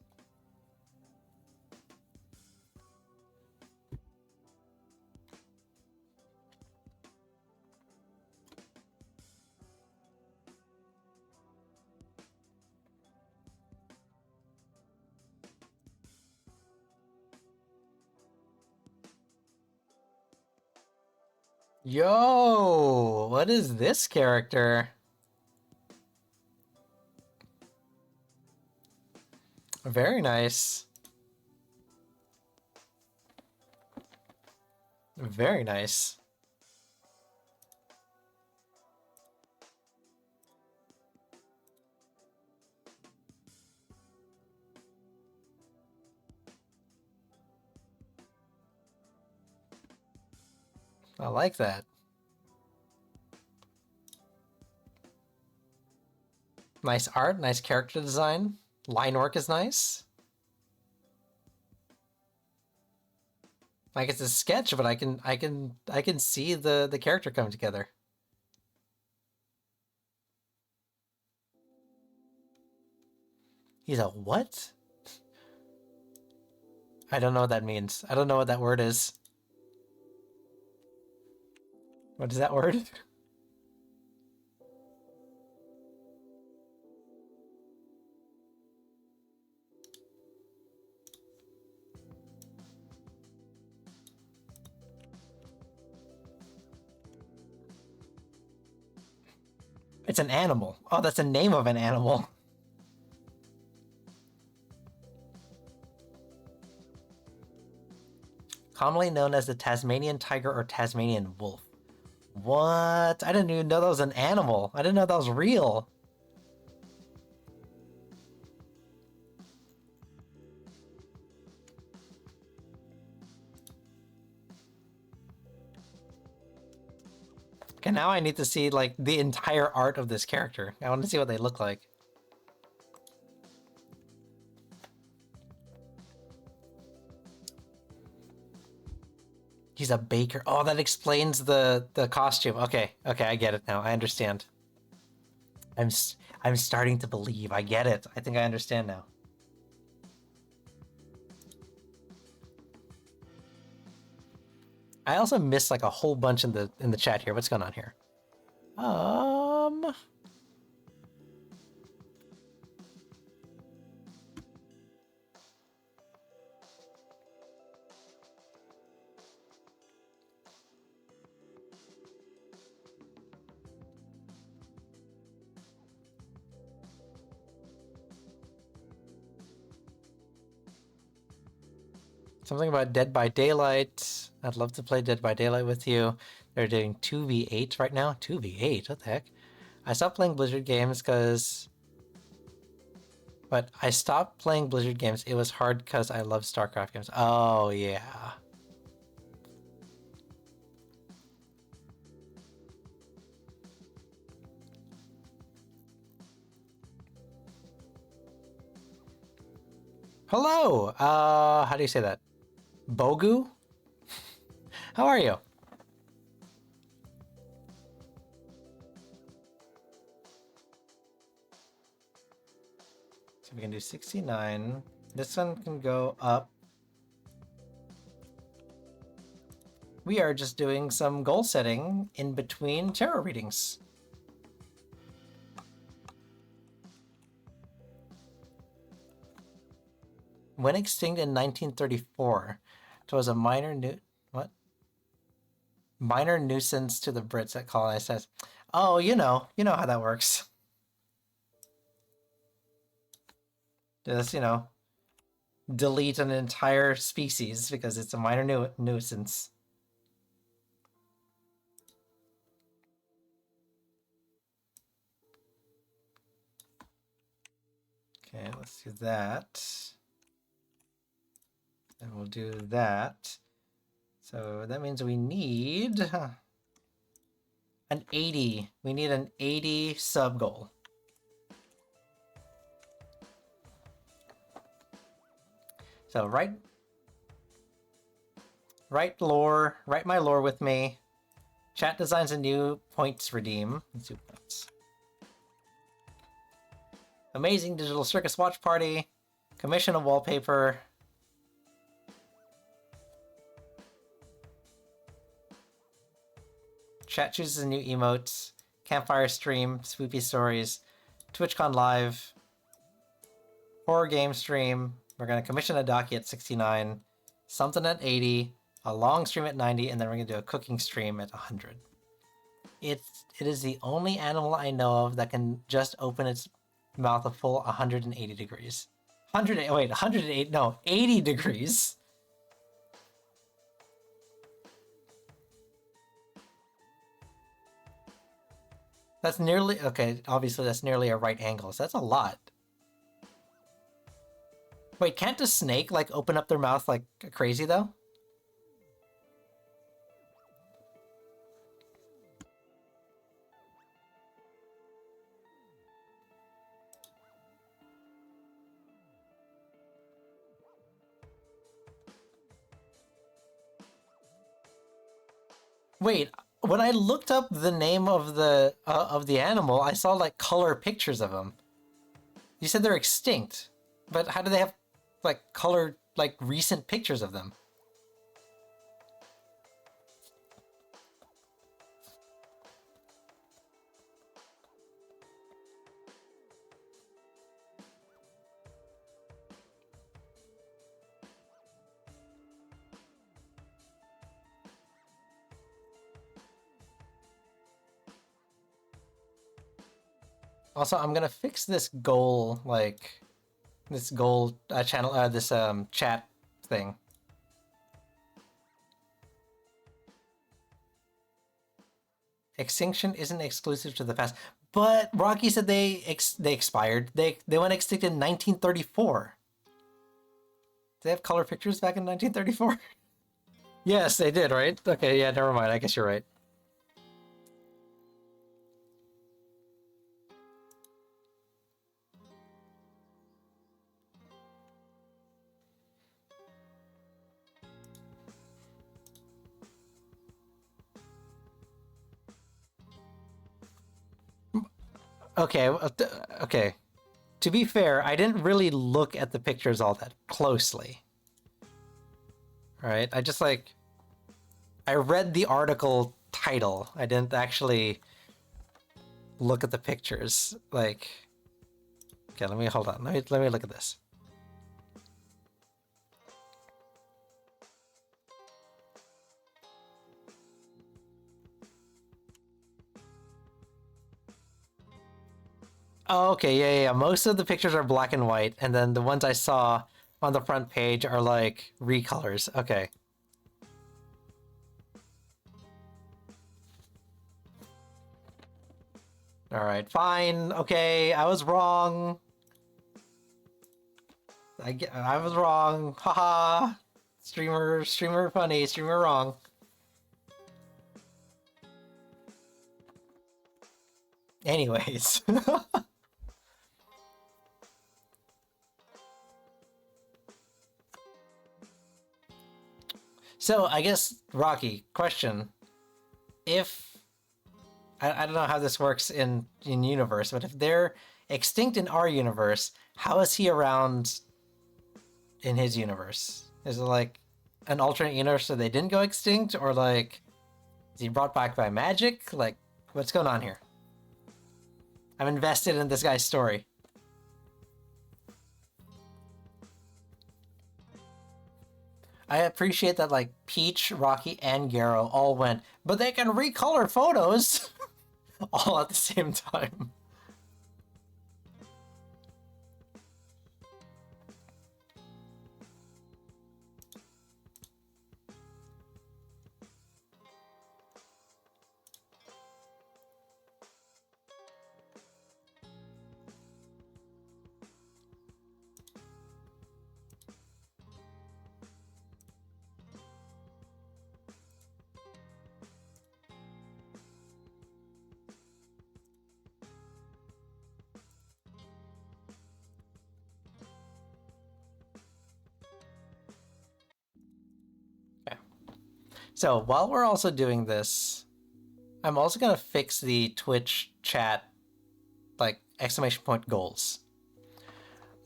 Yo, what is this character? Very nice. Very nice. I like that. Nice art, nice character design. Line work is nice. Like it's a sketch, but I can see the character come together. He's a what? I don't know what that means. I don't know what that word is. What is that word? It's an animal. Oh, that's the name of an animal. Commonly known as the Tasmanian tiger or Tasmanian wolf. What? I didn't even know that was an animal. I didn't know that was real. Okay, now I need to see like the entire art of this character. I want to see what they look like. He's a baker. Oh, that explains the costume. Okay, okay, I get it now. I understand. I'm starting to believe. I get it. I think I understand now. I also missed like a whole bunch in the chat here. What's going on here? Something about Dead by Daylight. I'd love to play Dead by Daylight with you. They're doing 2v8 right now. 2v8? What the heck? I stopped playing Blizzard games because... But I stopped playing Blizzard games. It was hard because I love StarCraft games. Oh, yeah. Hello! How do you say that? Bogu? How are you? So we can do 69. This one can go up. We are just doing some goal setting in between tarot readings. Went extinct in 1934. It was a minor minor nuisance to the Brits that colonized us. Oh, you know how that works. Just, delete an entire species because it's a minor nuisance. Okay, let's do that. And we'll do that. So that means we need an 80. We need an 80 sub goal. So write my lore with me. Chat designs a new points redeem. Let's do points. Amazing Digital Circus watch party. Commission a wallpaper. Chat chooses a new emote. Campfire stream. Swoopy stories. TwitchCon live. Horror game stream. We're going to commission a docky at 69. Something at 80. A long stream at 90. And then we're going to do a cooking stream at 100. It is the only animal I know of that can just open its mouth a full 180 degrees. Wait, 108, no, 80 degrees. That's nearly, okay, obviously that's nearly a right angle, so that's a lot. Wait, can't a snake, like, open up their mouth like crazy, though? Wait, when I looked up the name of the animal, I saw like color pictures of them. You said they're extinct, but how do they have like color like recent pictures of them? Also, I'm gonna fix this goal like this goal channel this chat thing. Extinction isn't exclusive to the past, but Rocky said they expired. They went extinct in 1934. Did they have color pictures back in 1934? Yes, they did, right? Okay, yeah, never mind. I guess you're right. Okay, okay. To be fair, I didn't really look at the pictures all that closely. Right? I just like I read the article title. I didn't actually look at the pictures. Like, okay, let me hold on. Let me look at this. Oh, okay, yeah. Most of the pictures are black and white, and then the ones I saw on the front page are like recolors. Okay. All right, fine. Okay, I was wrong. I was wrong. Haha. Streamer funny, streamer wrong. Anyways. So, I guess, Rocky, question. If I don't know how this works in universe, but if they're extinct in our universe, how is he around in his universe? Is it like an alternate universe so they didn't go extinct, or like is he brought back by magic? Like, what's going on here? I'm invested in this guy's story. I appreciate that like Peach, Rocky, and Garrow all went, but they can recolor photos all at the same time. So while we're also doing this, I'm also gonna fix the Twitch chat, like exclamation point goals.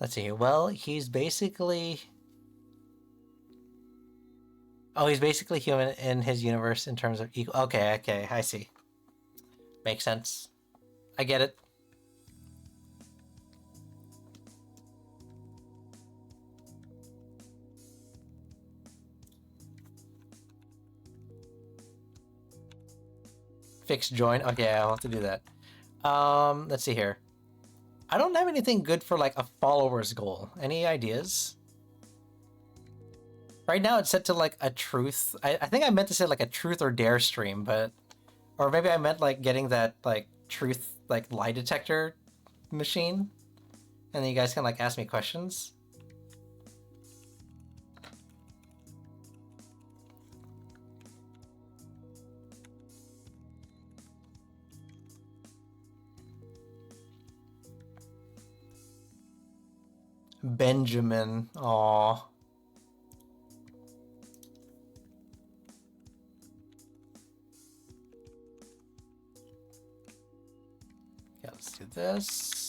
Let's see. Well, he's basically. Oh, he's basically human in his universe in terms of equal. Okay, I see. Makes sense. I get it. Fix join. Okay, I'll have to do that. Let's see here. I don't have anything good for like a followers goal. Any ideas? Right now it's set to like a truth. I think I meant to say like a truth or dare stream, but or maybe I meant like getting that like truth like lie detector machine, and then you guys can like ask me questions. Benjamin, aw. Yeah, let's do this.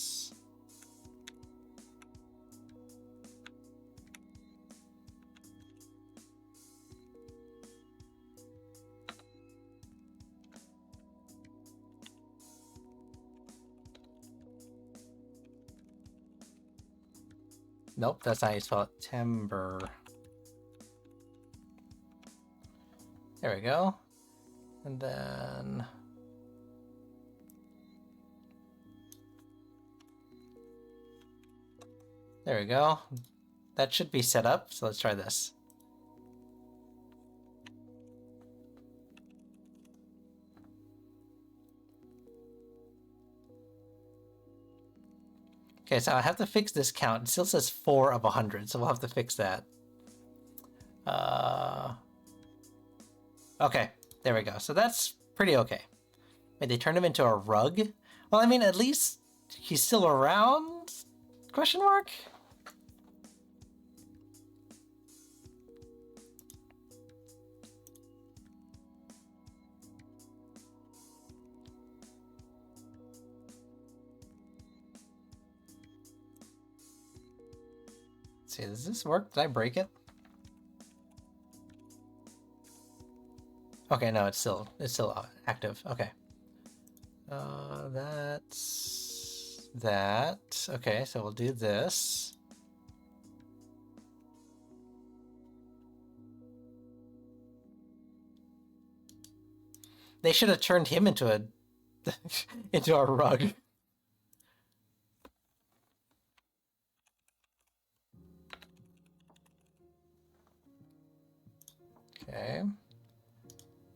Nope, that's not how you spell it. Timber. There we go. And then... there we go. That should be set up, so let's try this. Okay, so I have to fix this count. It still says 4 of 100, so we'll have to fix that. Okay, there we go. So that's pretty okay. Wait, they turned him into a rug? Well, I mean, at least he's still around? Question mark? Let's see, does this work? Did I break it? Okay, no, it's still active. Okay. That's that. Okay, so we'll do this. They should have turned him into a into a rug. Okay.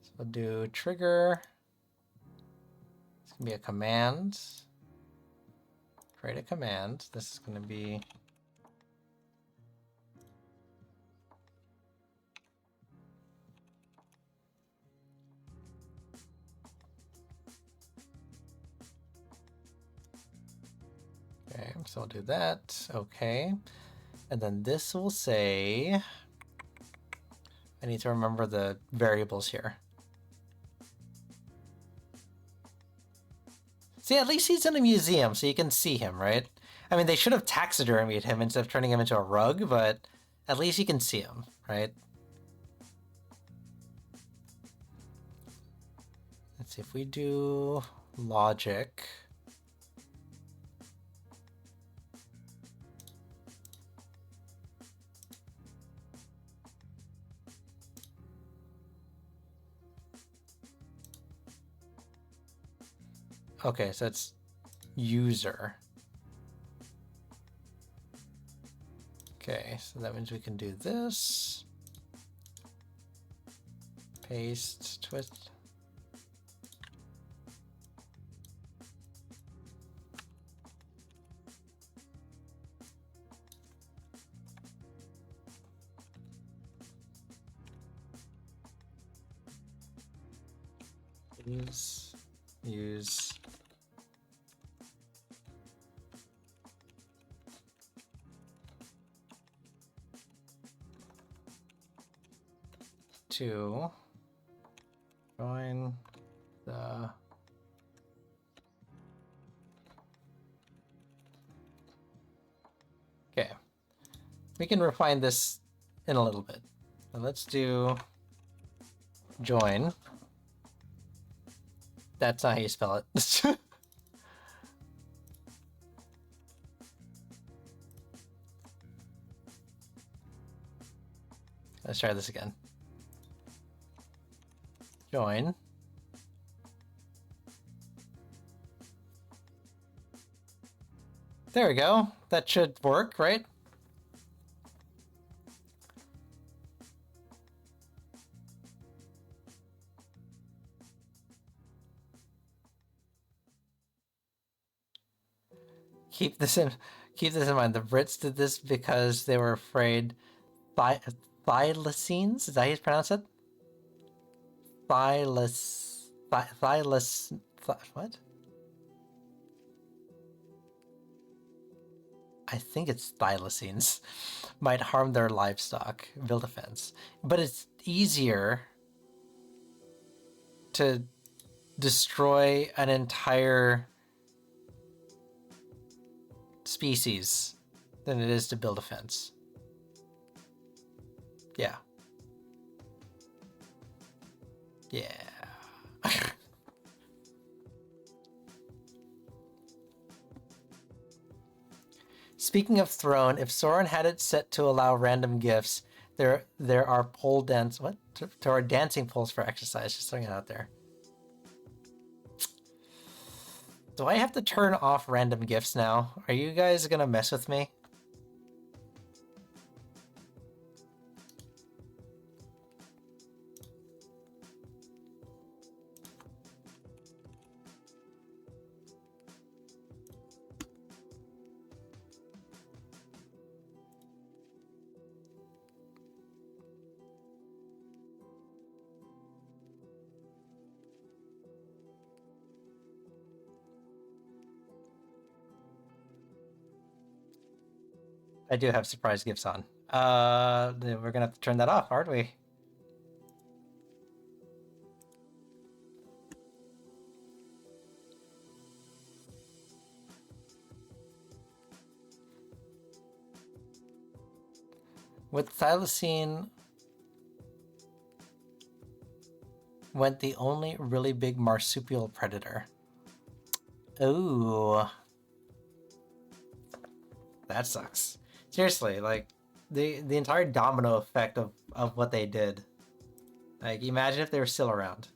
So we'll do trigger. It's gonna be a command. Create a command. This is gonna be okay, so I'll do that. Okay. And then this will say I need to remember the variables here. See, at least he's in a museum, so you can see him, right? I mean, they should have taxidermied him instead of turning him into a rug, but at least you can see him, right? Let's see if we do logic. Okay, so it's user. Okay, so that means we can do this. Paste, twist. Use to join the okay. We can refine this in a little bit. So let's do join. That's not how you spell it. Let's try this again. Join. There we go. That should work, right? Keep this in mind. The Brits did this because they were afraid thylacines, is that how you pronounce it? What? I think it's thylacines might harm their livestock. Build a fence. But it's easier to destroy an entire species than it is to build a fence. Yeah. Yeah. Speaking of throne, if Sorin had it set to allow random gifts, there are pole dance. What? There are dancing poles for exercise. Just throwing it out there. Do I have to turn off random gifts now? Are you guys gonna mess with me? I do have surprise gifts on. We're gonna have to turn that off, aren't we? With thylacine went the only really big marsupial predator. Ooh. That sucks. Seriously, like the entire domino effect of what they did. Like, imagine if they were still around.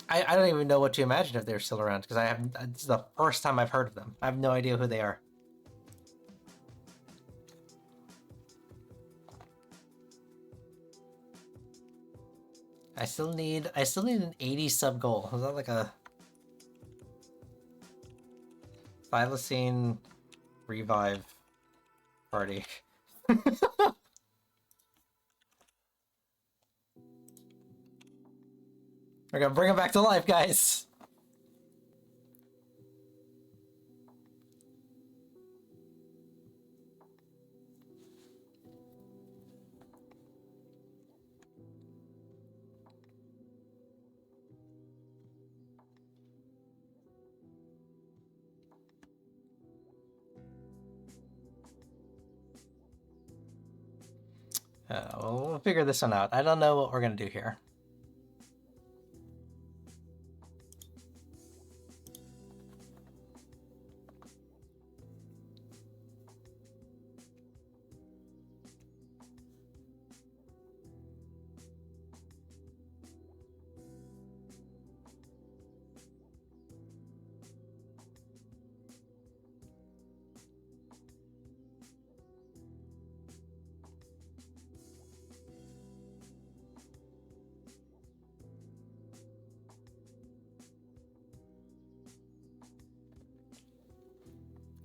I don't even know what to imagine if they're still around, because it's the first time I've heard of them. I have no idea who they are. I still need an 80 sub goal. Is that like a thylacine revive party? We're gonna bring him back to life, guys. We'll figure this one out. I don't know what we're gonna do here.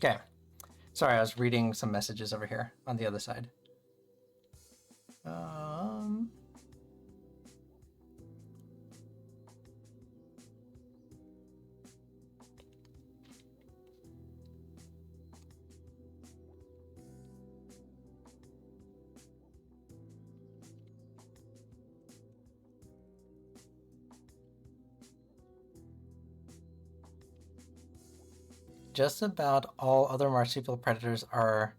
Okay. Sorry, I was reading some messages over here on the other side. Just about all other marsupial predators are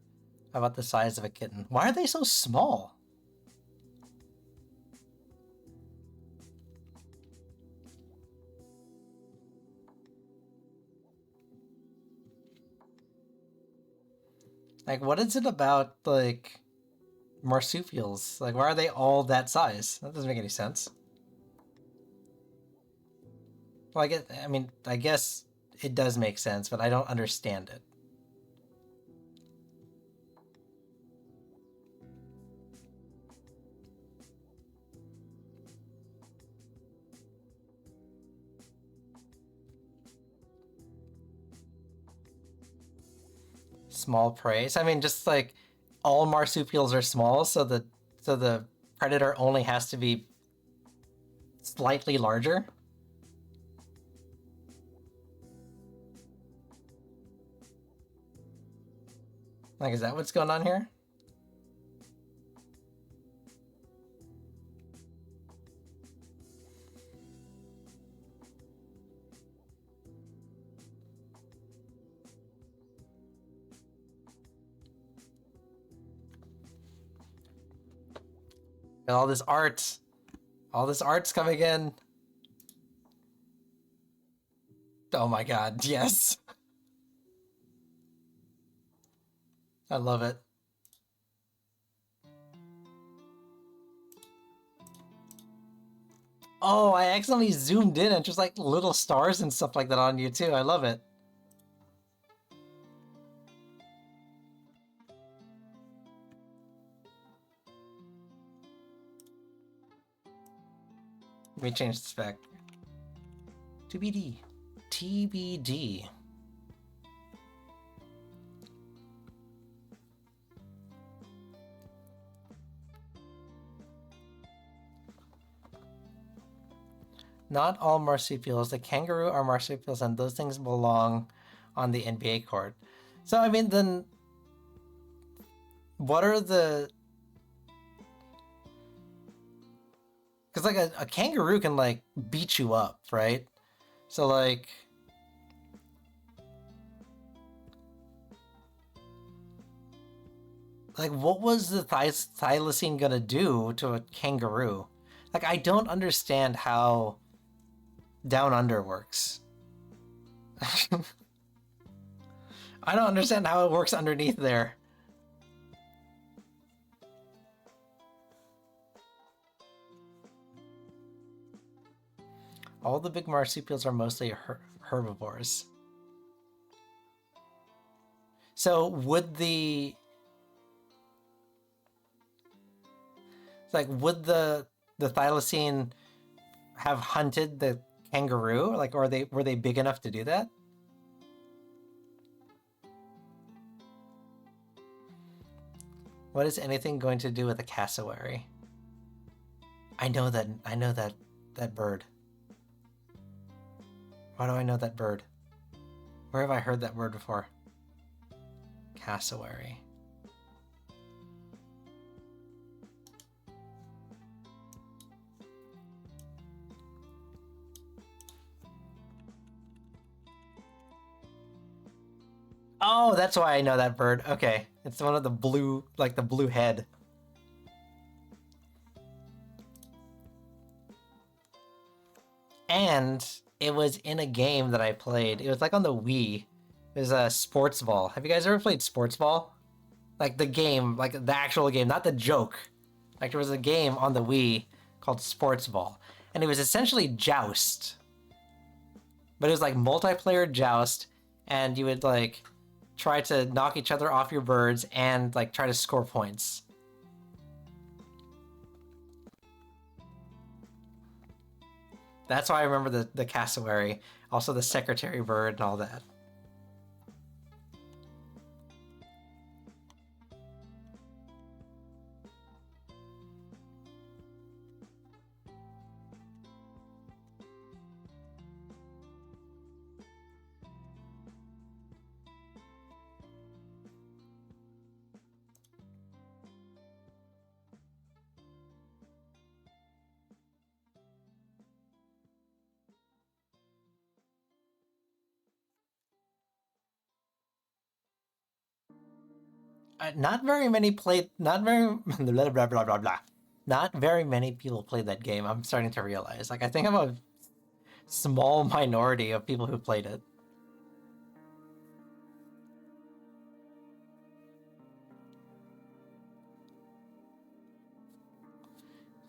about the size of a kitten. Why are they so small? Like, what is it about, like, marsupials? Like, why are they all that size? That doesn't make any sense. Well, I mean, I guess it does make sense, but I don't understand it. Small prey. So, I mean, just like all marsupials are small, so the predator only has to be slightly larger. Like, is that what's going on here? And all this art. All this art's coming in. Oh my god, yes. I love it. Oh, I accidentally zoomed in and just like little stars and stuff like that on you too. I love it. Let me change this back. TBD. TBD. Not all marsupials. The kangaroo are marsupials, and those things belong on the NBA court. So, I mean, then what are the... Because, like, a kangaroo can, like, beat you up, right? So, like... Like, what was the thylacine gonna do to a kangaroo? Like, I don't understand how Down Under works. I don't understand how it works underneath there. All the big marsupials are mostly herbivores. So would the... Like, would the thylacine have hunted the kangaroo? Like, were they big enough to do that? What is anything going to do with a cassowary? I know that bird. Why do I know that bird? Where have I heard that word before? Cassowary. Oh, that's why I know that bird. Okay. It's one of the blue, like the blue head. And it was in a game that I played. It was like on the Wii. It was a sports ball. Have you guys ever played sports ball? Like the game, like the actual game, not the joke. Like there was a game on the Wii called Sports Ball. And it was essentially Joust. But it was like multiplayer Joust, and you would like try to knock each other off your birds and like try to score points. That's why I remember the cassowary, also the secretary bird and all that. Not very many played. Not very blah blah blah blah blah. Not very many people played that game. I'm starting to realize. Like I think I'm a small minority of people who played it.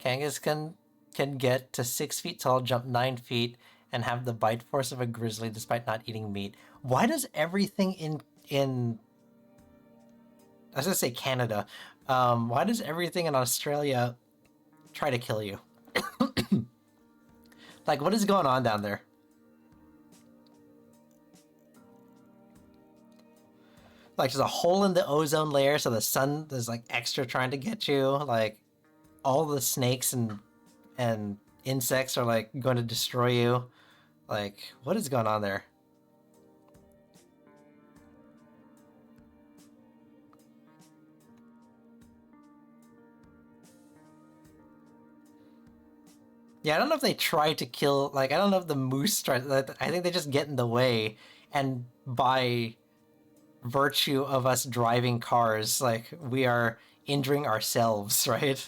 Kangas can get to 6 feet tall, jump 9 feet, and have the bite force of a grizzly despite not eating meat. Why does everything in I was gonna say Canada, why does everything in Australia try to kill you? Like, what is going on down there? Like, there's a hole in the ozone layer, so the sun is like extra trying to get you. Like, all the snakes and insects are like going to destroy you. Like, what is going on there? Yeah, I don't know if they try to kill, like, I don't know if the moose try, I think they just get in the way, and by virtue of us driving cars, like, we are injuring ourselves, right?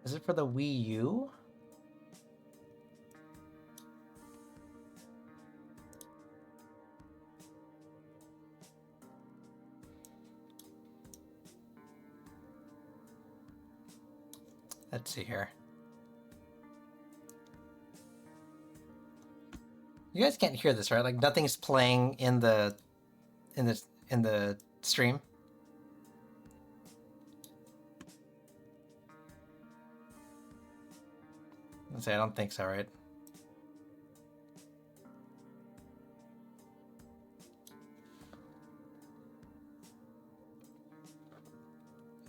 Is it for the Wii U? Let's see here. You guys can't hear this, right? Like, nothing's playing in the stream. Let's say I don't think so, right?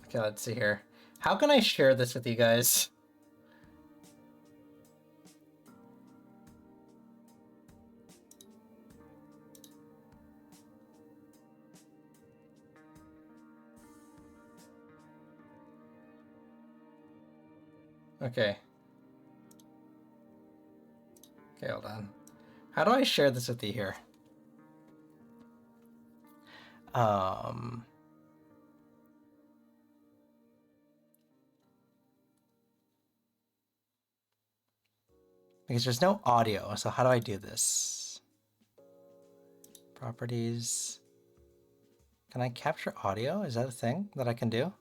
Okay, let's see here. How can I share this with you guys? Okay. Okay, hold on. How do I share this with you here? Because there's no audio, so how do I do this? Properties. Can I capture audio? Is that a thing that I can do?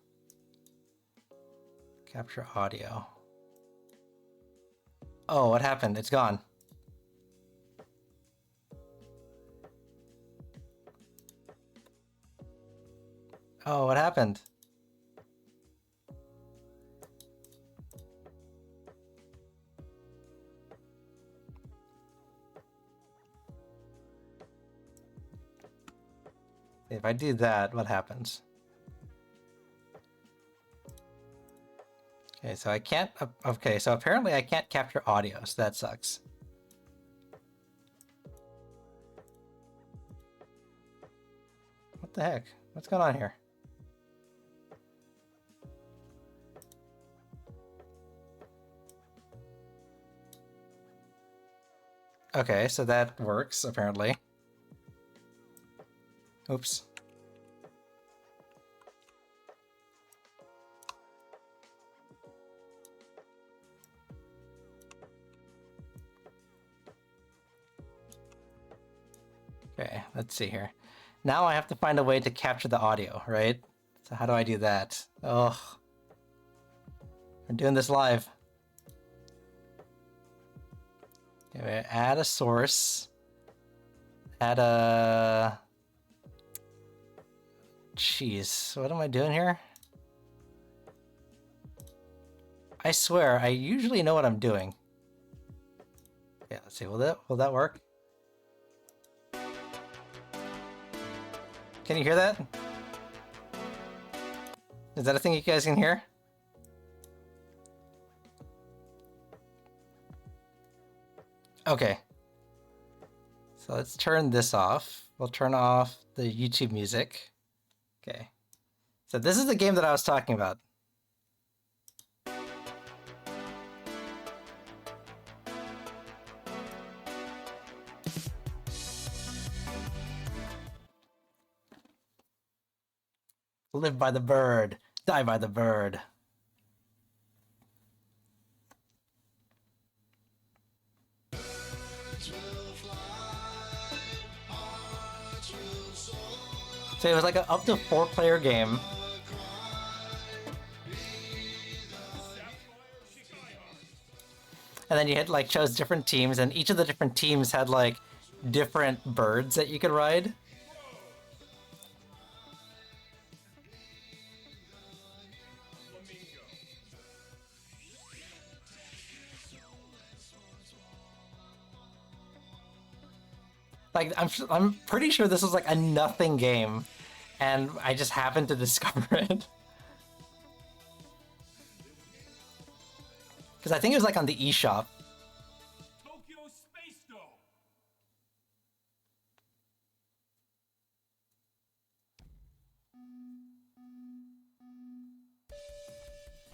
Capture audio. Oh, what happened? It's gone. Oh, what happened? If I do that, what happens? Okay, so I can't, okay, so apparently I can't capture audio, so that sucks. What the heck? What's going on here? Okay, so that works, apparently. Oops. Okay, let's see here. Now I have to find a way to capture the audio, right? So how do I do that? Oh, I'm doing this live. Okay, add a source. Add a... Jeez, what am I doing here? I swear, I usually know what I'm doing. Yeah, let's see, will that work? Can you hear that? Is that a thing you guys can hear? Okay. So let's turn this off. We'll turn off the YouTube music. Okay. So this is the game that I was talking about. Live by the bird, die by the bird. So it was like an up to 4-player game. And then you had like chose different teams, and each of the different teams had like different birds that you could ride. Like I'm pretty sure this was like a nothing game, and I just happened to discover it. Because I think it was like on the eShop. Tokyo Space Dome.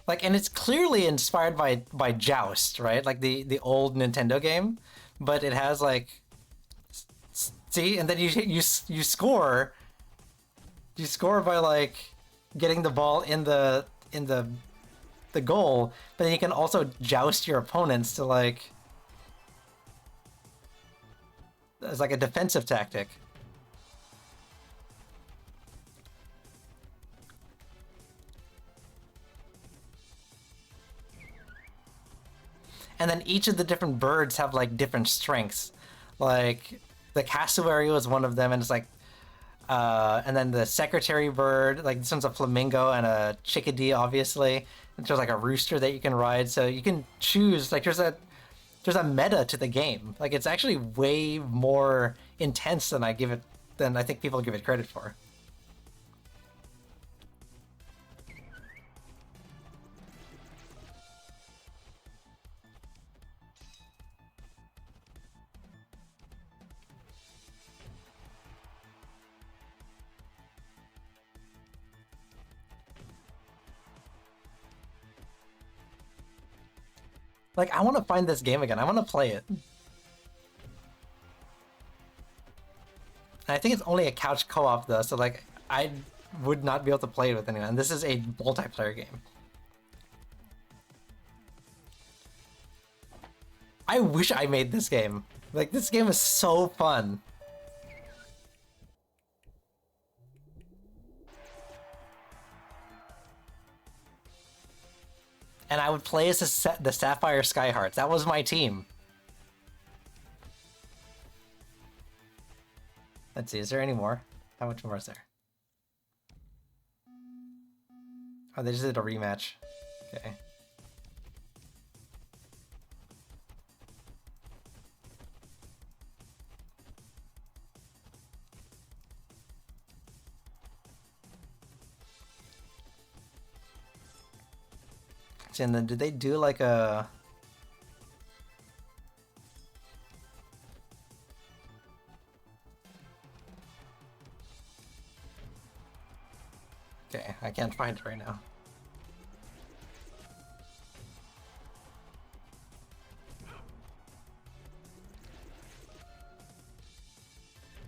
Like, and it's clearly inspired by Joust, right? Like the old Nintendo game, but it has like, see, and then you score. You score by like getting the ball in the goal, but then you can also joust your opponents to like as like a defensive tactic. And then each of the different birds have like different strengths. Like the cassowary was one of them, and it's like and then the secretary bird, like this one's a flamingo and a chickadee, obviously. And there's like a rooster that you can ride, so you can choose. Like there's a meta to the game. Like it's actually way more intense than I think people give it credit for. Like, I want to find this game again. I want to play it. And I think it's only a couch co-op though, so like I would not be able to play it with anyone. And this is a multiplayer game. I wish I made this game. Like, this game is so fun. And I would play as the Sapphire Skyhearts. That was my team. Let's see, is there any more? How much more is there? Oh, they just did a rematch. Okay. And then did they do like a... Okay, I can't find it right now.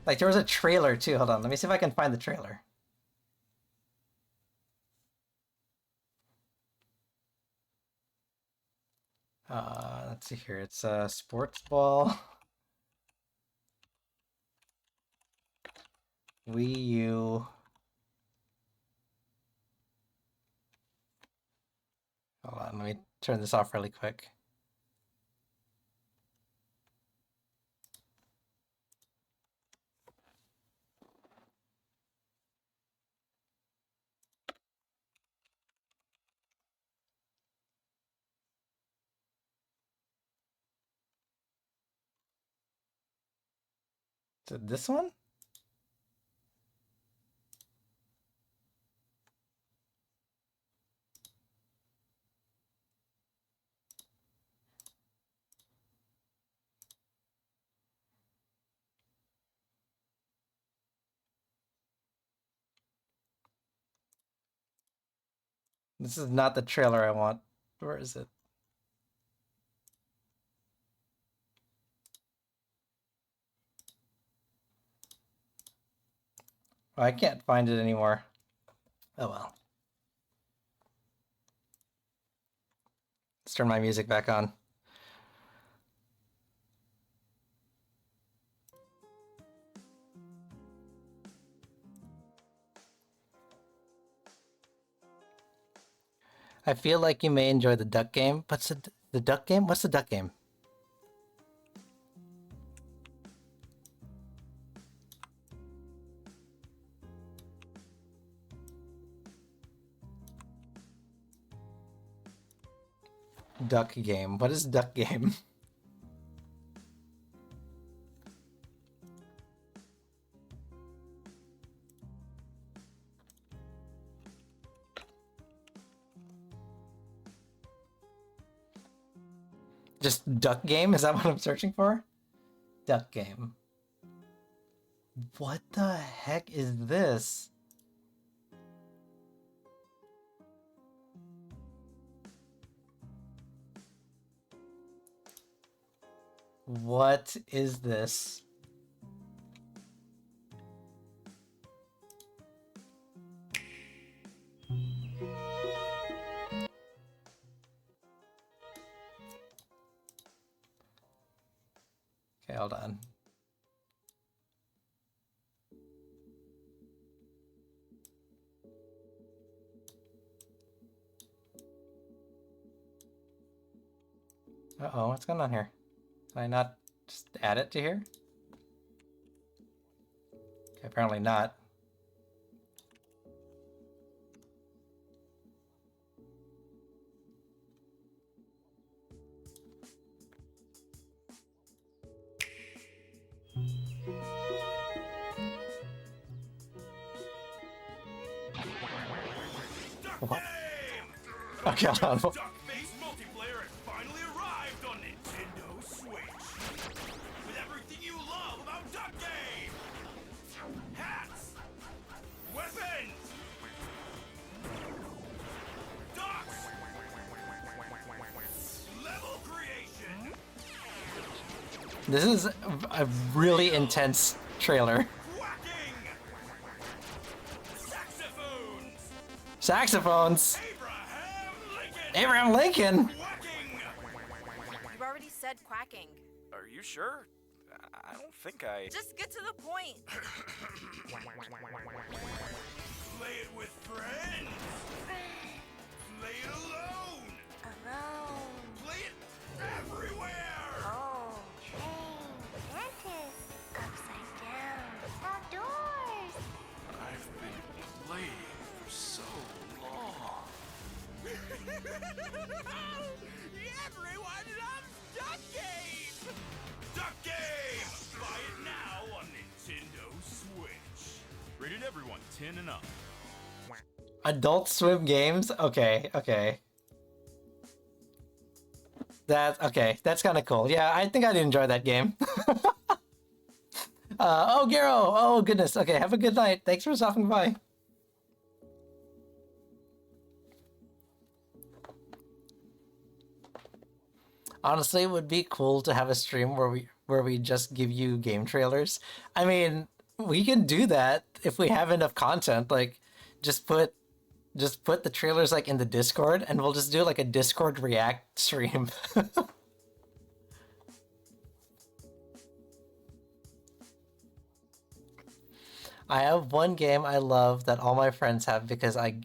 Like there was a trailer too. Hold on, let me see if I can find the trailer. Let's see here. It's a sports ball. Wii U. Hold on, let me turn this off really quick. Is it this one? This is not the trailer I want. Where is it? Oh, I can't find it anymore. Oh well. Let's turn my music back on. I feel like you may enjoy the duck game. What's the duck game? What's the duck game? Duck game. What is duck game? Just duck game? Is that what I'm searching for? Duck game. What the heck is this? What is this? Okay, hold on. Uh-oh, what's going on here? Can I not just add it to here? Okay, apparently not. What? Okay, hold on. Duck-based multiplayer has finally arrived on Nintendo Switch. With everything you love about Duck Game. Hats. Weapons. Ducks. Level creation. This is a really intense trailer. Quacking. Saxophones. Saxophones! Abraham Lincoln. Abraham Lincoln! Quacking. You've already said quacking. Are you sure? I don't think I... Just get to the point. Play it with friends. Play it alone. Alone. Play it everywhere. Oh. Dentist. Upside down. Outdoors. I've been playing for so long. Everyone loves Duck Game. Duck Game. Buy it now on Nintendo Switch. Rated everyone 10 and up. Adult Swim games? Okay, okay. That's kind of cool. Yeah, I think I'd enjoy that game. Oh, Garo! Oh, goodness. Okay, have a good night. Thanks for stopping by. Honestly, it would be cool to have a stream where we just give you game trailers. I mean, we can do that if we have enough content. Like, just put the trailers like in the Discord, and we'll just do like a Discord React stream. I have one game I love that all my friends have because I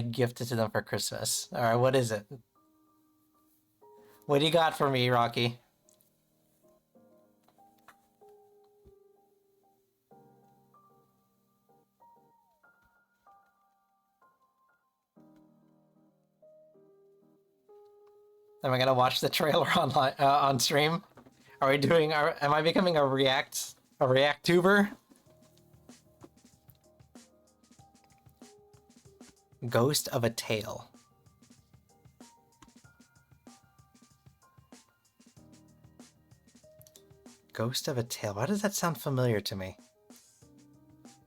gifted to them for Christmas. All right, what is it? What do you got for me, Rocky? Am I gonna watch the trailer online on stream? Are we doing? Am I becoming a React tuber? Ghost of a Tale. Ghost of a Tale. Why does that sound familiar to me?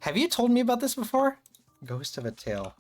Have you told me about this before? Ghost of a Tale.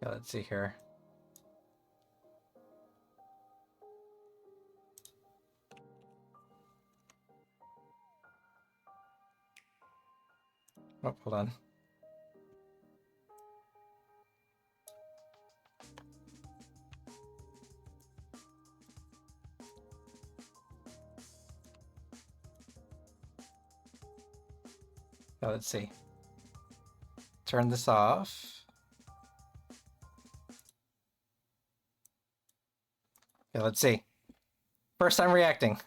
Okay, let's see here. Oh, hold on. Okay, let's see. Turn this off. Okay, let's see. First time reacting.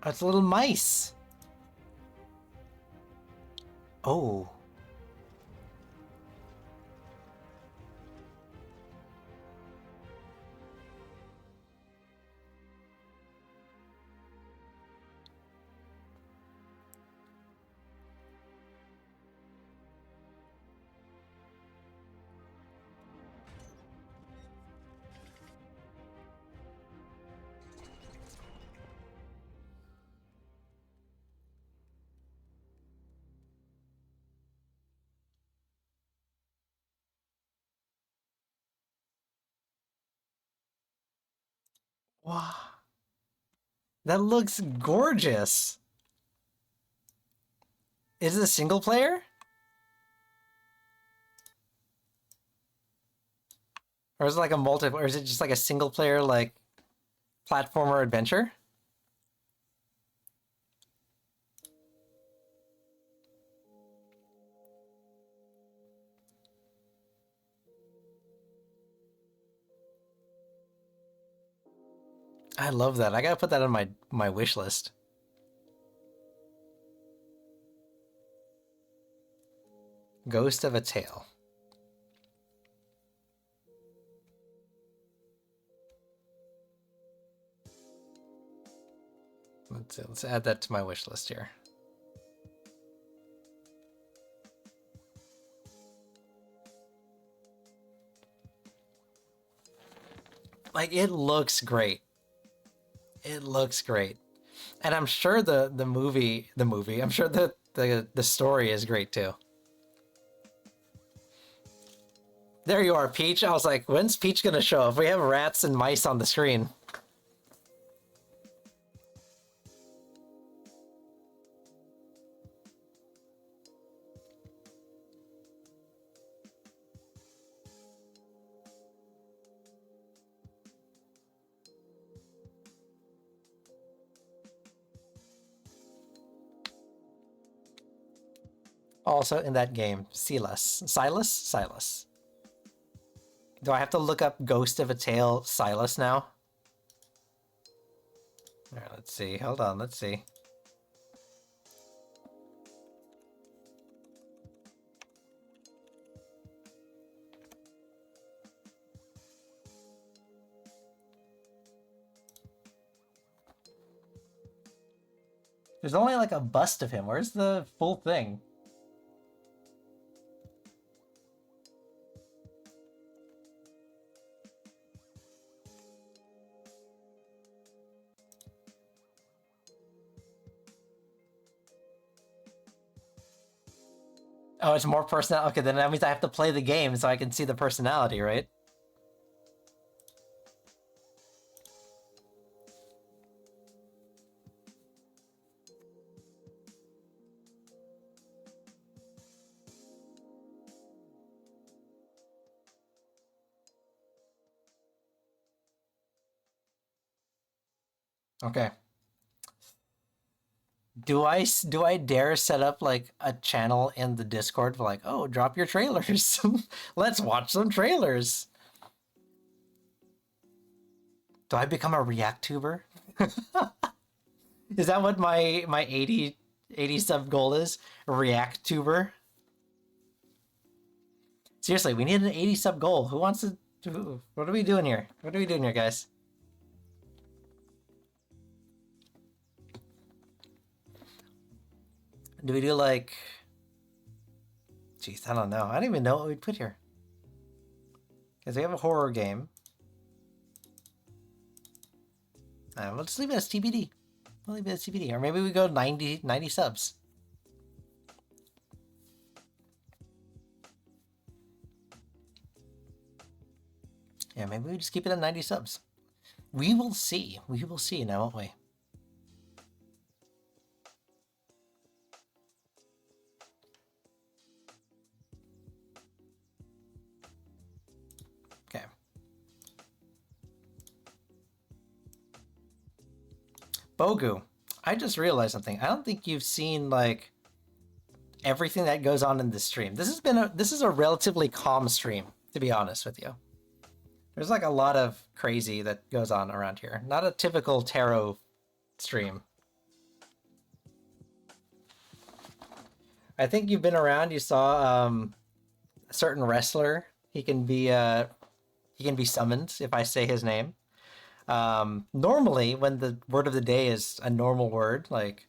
Oh, it's little mice. Oh. Wow. That looks gorgeous. Is it a single player? Or is it like a multiplayer? Or is it just like a single player, like, platformer adventure? I love that. I gotta put that on my wish list. Ghost of a Tale. Let's add that to my wish list here. Like, it looks great. It looks great. And I'm sure the movie, I'm sure the story is great too. There you are, Peach. I was like, when's Peach gonna show up? We have rats and mice on the screen. Also in that game, Silas? Do I have to look up Ghost of a Tale Silas now? Alright, let's see. Hold on, let's see. There's only like a bust of him. Where's the full thing? Oh, it's more personal. Okay, then that means I have to play the game so I can see the personality, right? Okay. Do I dare set up like a channel in the Discord for like, oh, drop your trailers. Let's watch some trailers. Do I become a react tuber? Is that what my 80 sub goal is? A react tuber? Seriously, we need an 80 sub goal. Who wants to what are we doing here? What are we doing here, guys? Do we do like... Jeez, I don't know. I don't even know what we'd put here. Because we have a horror game. We'll just leave it as TBD. We'll leave it as TBD. Or maybe we go 90 subs. Yeah, maybe we just keep it at 90 subs. We will see. We will see now, won't we? Okay. Bogu, I just realized something. I don't think you've seen like everything that goes on in this stream. This is a relatively calm stream, to be honest with you. There's like a lot of crazy that goes on around here. Not a typical tarot stream. I think you've been around. You saw a certain wrestler. He can be summoned if I say his name. Normally, when the word of the day is a normal word, like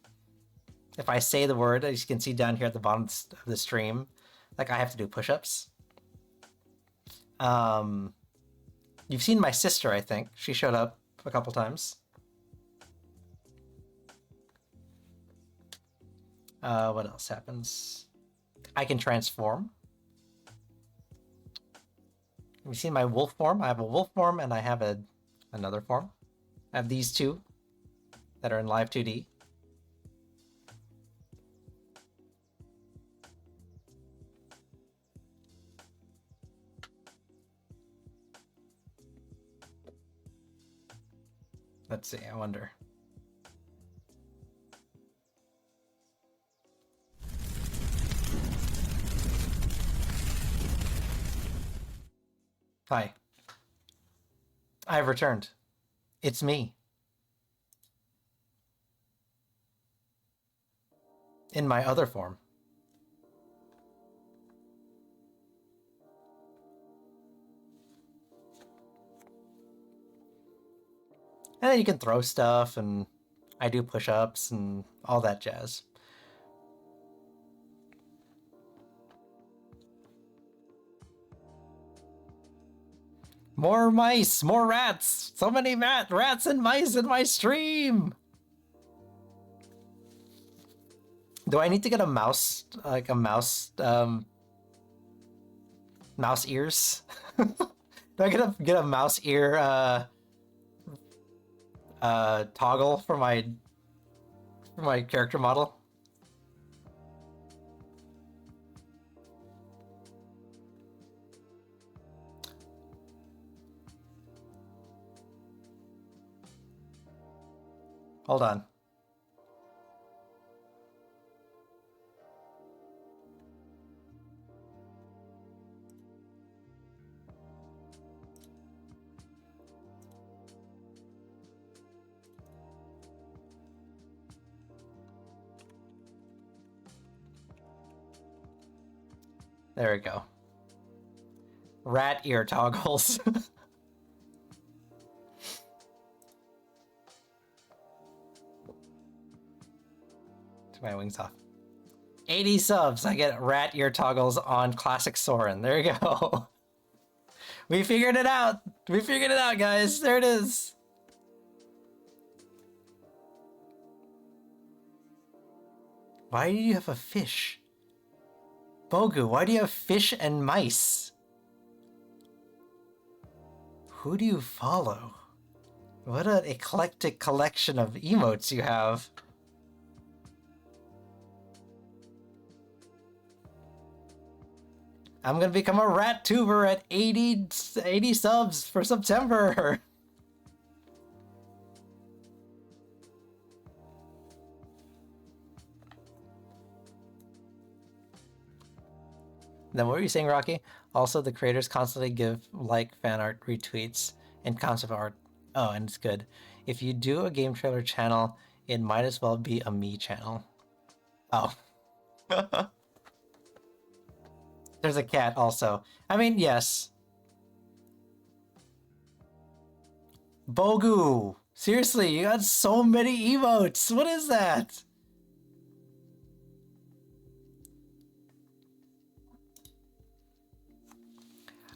if I say the word, as you can see down here at the bottom of the stream, like I have to do push-ups. You've seen my sister, I think. She showed up a couple times. What else happens? I can transform. Have you seen my wolf form? I have a wolf form and I have another form. I have these two that are in live 2D. Let's see, I wonder. Hi. I've returned. It's me. In my other form. And then you can throw stuff, and I do push-ups and all that jazz. More mice, more rats. So many rats and mice in my stream. Do I need to get a mouse, like a mouse, mouse ears? Do I get a mouse ear, toggle for my character model? Hold on. There we go. Rat ear toggles. Took my wings off. 80 subs. I get rat ear toggles on classic Sorin. There you go. We figured it out. We figured it out, guys. There it is. Why do you have a fish? Bogu, why do you have fish and mice? Who do you follow? What an eclectic collection of emotes you have. I'm gonna become a rat tuber at 80 subs for September. Then what were you saying, Rocky? Also, the creators constantly give like fan art retweets and concept art. Oh, and it's good. If you do a game trailer channel, it might as well be a me channel. Oh. There's a cat also. I mean, yes. Bogu! Seriously, you got so many emotes! What is that?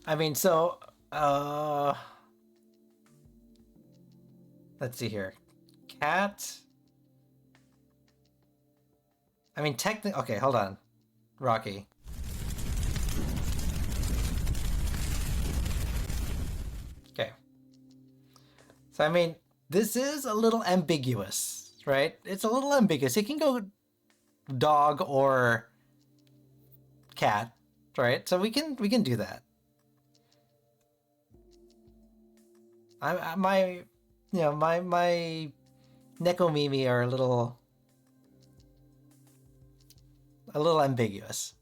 I mean, so, let's see here. cat. I mean, technically, okay, hold on, Rocky. Okay. So I mean, this is a little ambiguous, right? It's a little ambiguous. It can go dog or cat, right? So we can do that. My Nekomimi are a little ambiguous.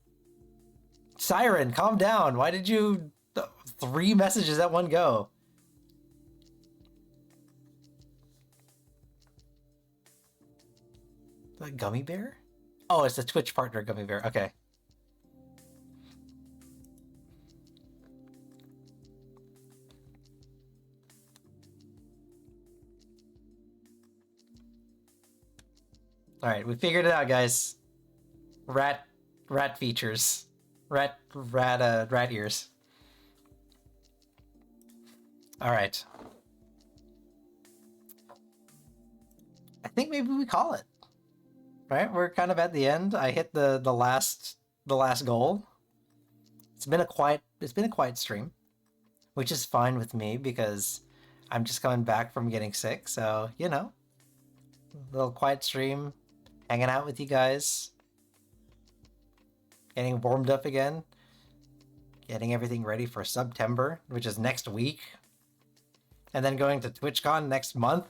Siren, calm down. Why did you 3 messages at one go? The gummy bear? Oh, it's the Twitch partner gummy bear. Okay. All right, we figured it out, guys. Rat features. Rat ears. All right. I think maybe we call it. Right? We're kind of at the end. I hit the last goal. It's been a quiet stream, which is fine with me because I'm just coming back from getting sick, so, you know, a little quiet stream, hanging out with you guys, getting warmed up again, getting everything ready for September, which is next week, and then going to TwitchCon next month.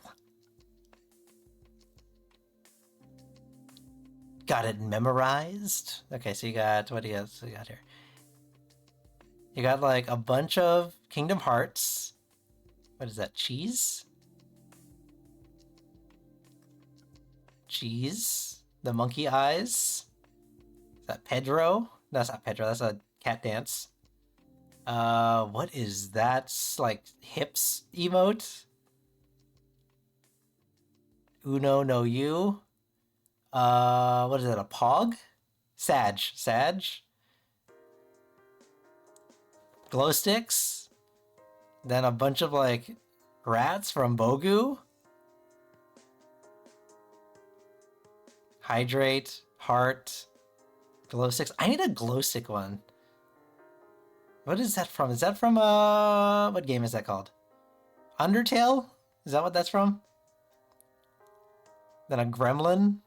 Got it memorized. Okay, so you got, what else we got here? You got like a bunch of Kingdom Hearts. What is that? Cheese? Cheese. The monkey eyes. Is that Pedro? That's not Pedro. That's a cat dance. What is that? Like hips emote? Uno no you. What is that? A pog? Sag. Glow sticks. Then a bunch of like rats from Bogu. Hydrate, heart, glow sticks. I need a glow stick one. What is that from? Is that from what game is that called? Undertale? Is that what that's from? Then a gremlin.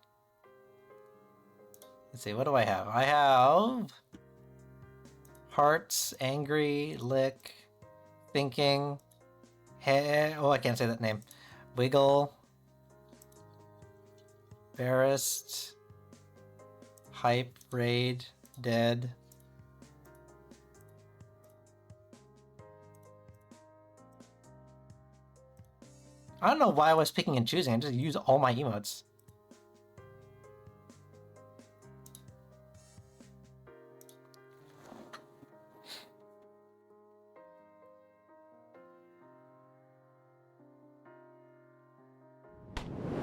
Let's see, what do I have? I have hearts, angry, lick, thinking, I can't say that name. Wiggle, Barrist, hype, raid, dead. I don't know why I was picking and choosing. I just use all my emotes.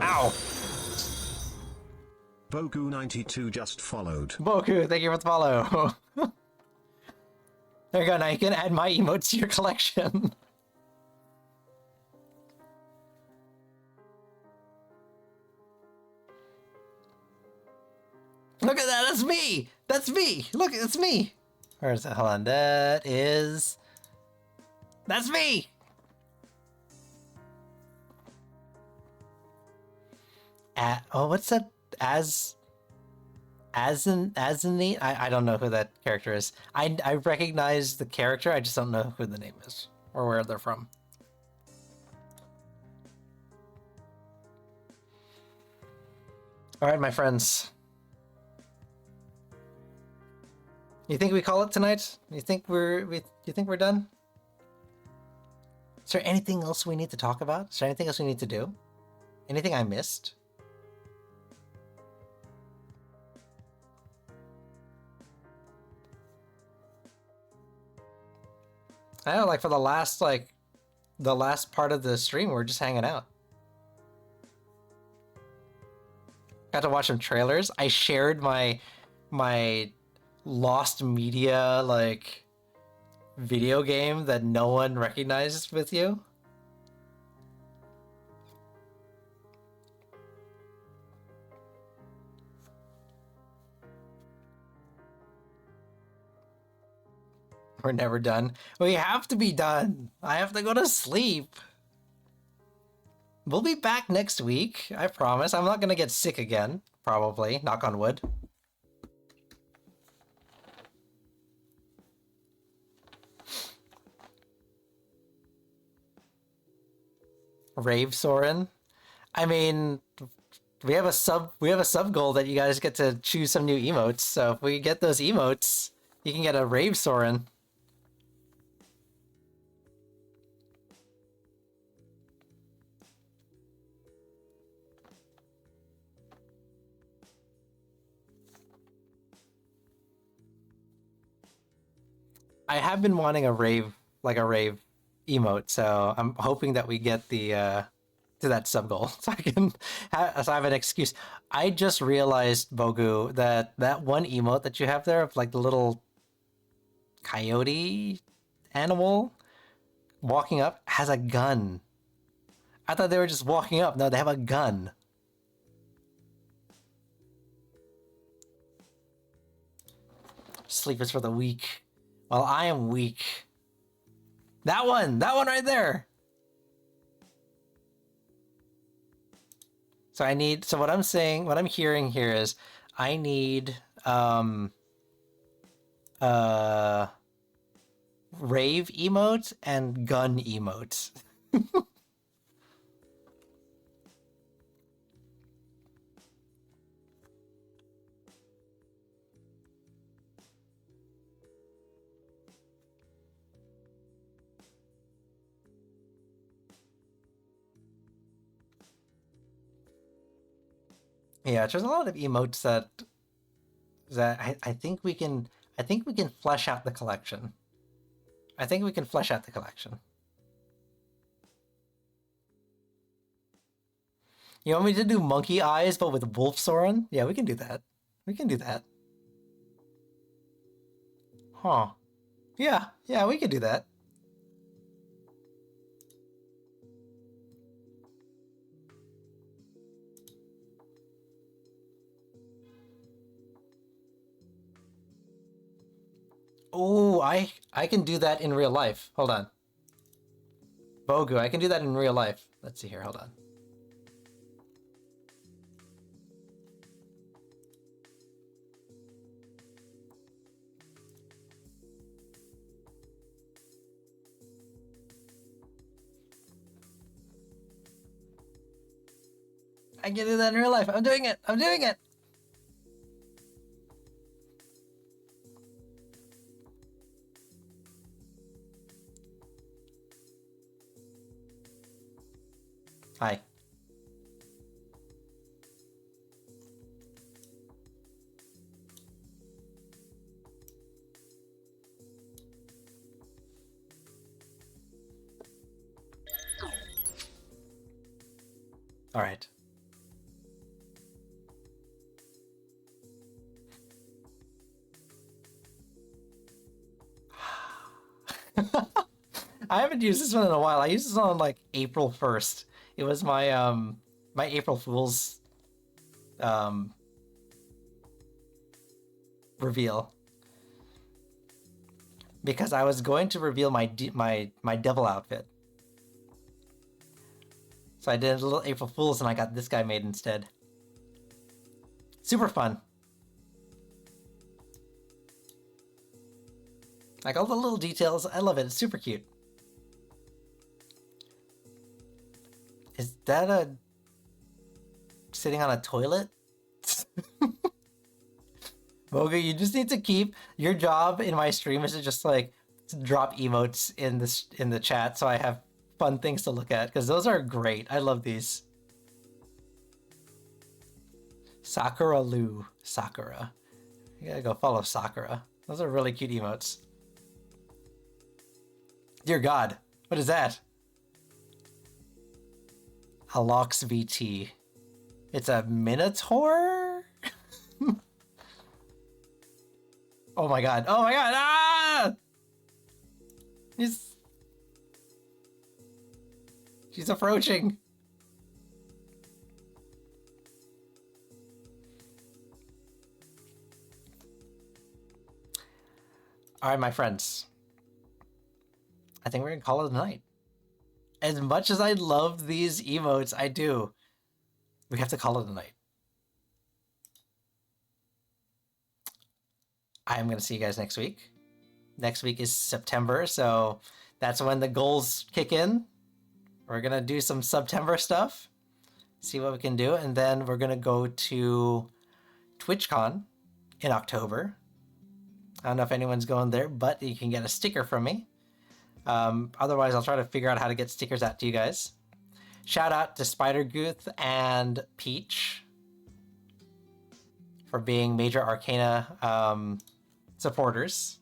Ow! Boku92 just followed. Boku, thank you for the follow. There you go, now you can add my emotes to your collection. Look at that, that's me! That's me! Look, it's me! Where is it? Hold on, that's me! What's that? Asinine? I don't know who that character is. I recognize the character, I just don't know who the name is or where they're from. All right, my friends. You think we call it tonight? You think we're done? Is there anything else we need to talk about? Is there anything else we need to do? Anything I missed? I don't know, like for the last part of the stream, we're just hanging out. Got to watch some trailers. I shared my lost media like video game that no one recognized with you. We're never done. We have to be done. I have to go to sleep. We'll be back next week. I promise. I'm not gonna get sick again. Probably. Knock on wood. Rave Sorin. I mean, we have a sub goal that you guys get to choose some new emotes. So if we get those emotes, you can get a Rave Sorin. I have been wanting a rave emote, so I'm hoping that we get the to that sub goal, so I have an excuse. I just realized, Bogu, that one emote that you have there of like the little coyote animal walking up has a gun. I thought they were just walking up. No, they have a gun. Sleep is for the weak. Well, I am weak. That one right there. So what I'm hearing here is I need rave emotes and gun emotes. Yeah, there's a lot of emotes that I think we can flesh out the collection. I think we can flesh out the collection. You want me to do monkey eyes but with wolf Soren? Yeah, we can do that. We can do that. Huh. Yeah, we could do that. Oh, I can do that in real life. Hold on. Bogu, I can do that in real life. Let's see here, hold on. I can do that in real life. I'm doing it. I'm doing it. Hi. All right. I haven't used this one in a while. I used this one on like April 1st. It was my my April Fool's reveal. Because I was going to reveal my devil outfit. So I did a little April Fool's and I got this guy made instead. Super fun. Like all the little details, I love it. It's super cute. Is that a sitting on a toilet? Moga, you just need to keep your job in my stream is to just like drop emotes in the chat so I have fun things to look at because those are great. I love these. Sakura Lu. Sakura. You gotta go follow Sakura. Those are really cute emotes. Dear God, what is that? Alox VT. It's a Minotaur? Oh my god. Oh my god. Ah! She's approaching. All right, my friends. I think we're gonna call it a night. As much as I love these emotes, I do. We have to call it a night. I'm gonna see you guys next week. Next week is September, so that's when the goals kick in. We're gonna do some September stuff, see what we can do, and then we're gonna go to TwitchCon in October. I don't know if anyone's going there, but you can get a sticker from me. Otherwise, I'll try to figure out how to get stickers out to you guys. Shout out to Spider-Gooth and Peach for being major Arcana supporters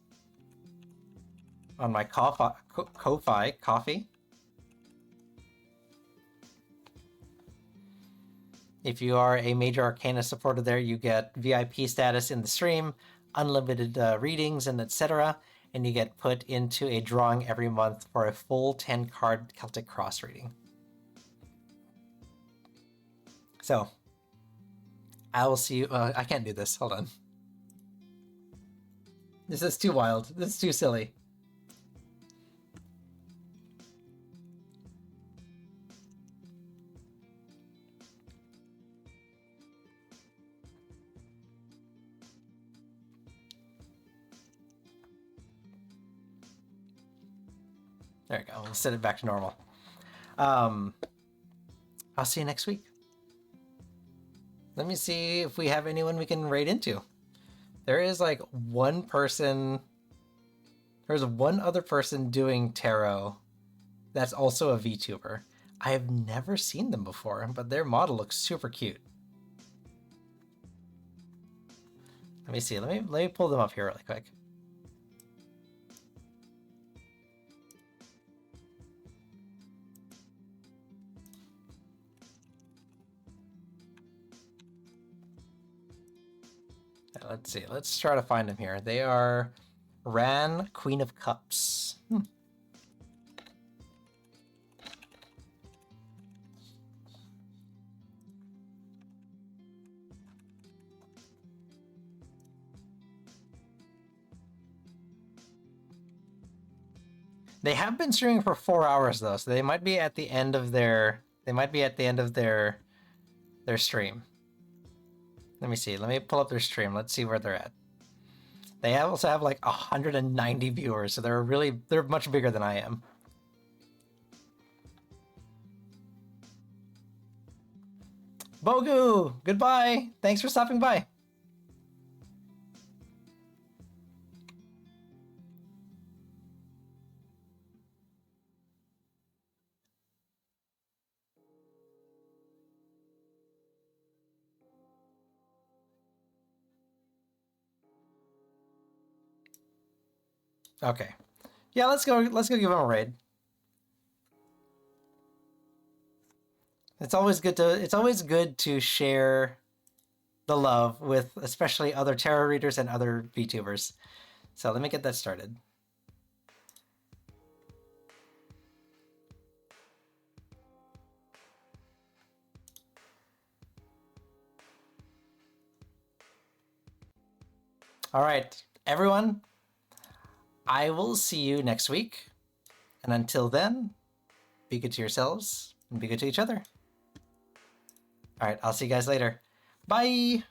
on my Ko-Fi coffee. If you are a major Arcana supporter there, you get VIP status in the stream, unlimited readings, and etc. And you get put into a drawing every month for a full 10-card Celtic Cross reading. So, I will see you... I can't do this. Hold on. This is too wild. This is too silly. There we go. We'll set it back to normal. I'll see you next week. Let me see if we have anyone we can raid into. There is like one person. There's one other person doing tarot that's also a VTuber. I have never seen them before, but their model looks super cute. Let me see. Let me pull them up here really quick. Let's see. Let's try to find them here. They are Ran, Queen of Cups. They have been streaming for 4 hours though, so they might be at the end of their stream. Let me see. Let me pull up their stream. Let's see where they're at. They also have like 190 viewers, so they're much bigger than I am. Bogu, goodbye. Thanks for stopping by. Okay. Yeah, let's go give him a raid. It's always good to share the love with especially other tarot readers and other VTubers. So let me get that started. All right, everyone. I will see you next week. And until then, be good to yourselves and be good to each other. All right, I'll see you guys later. Bye!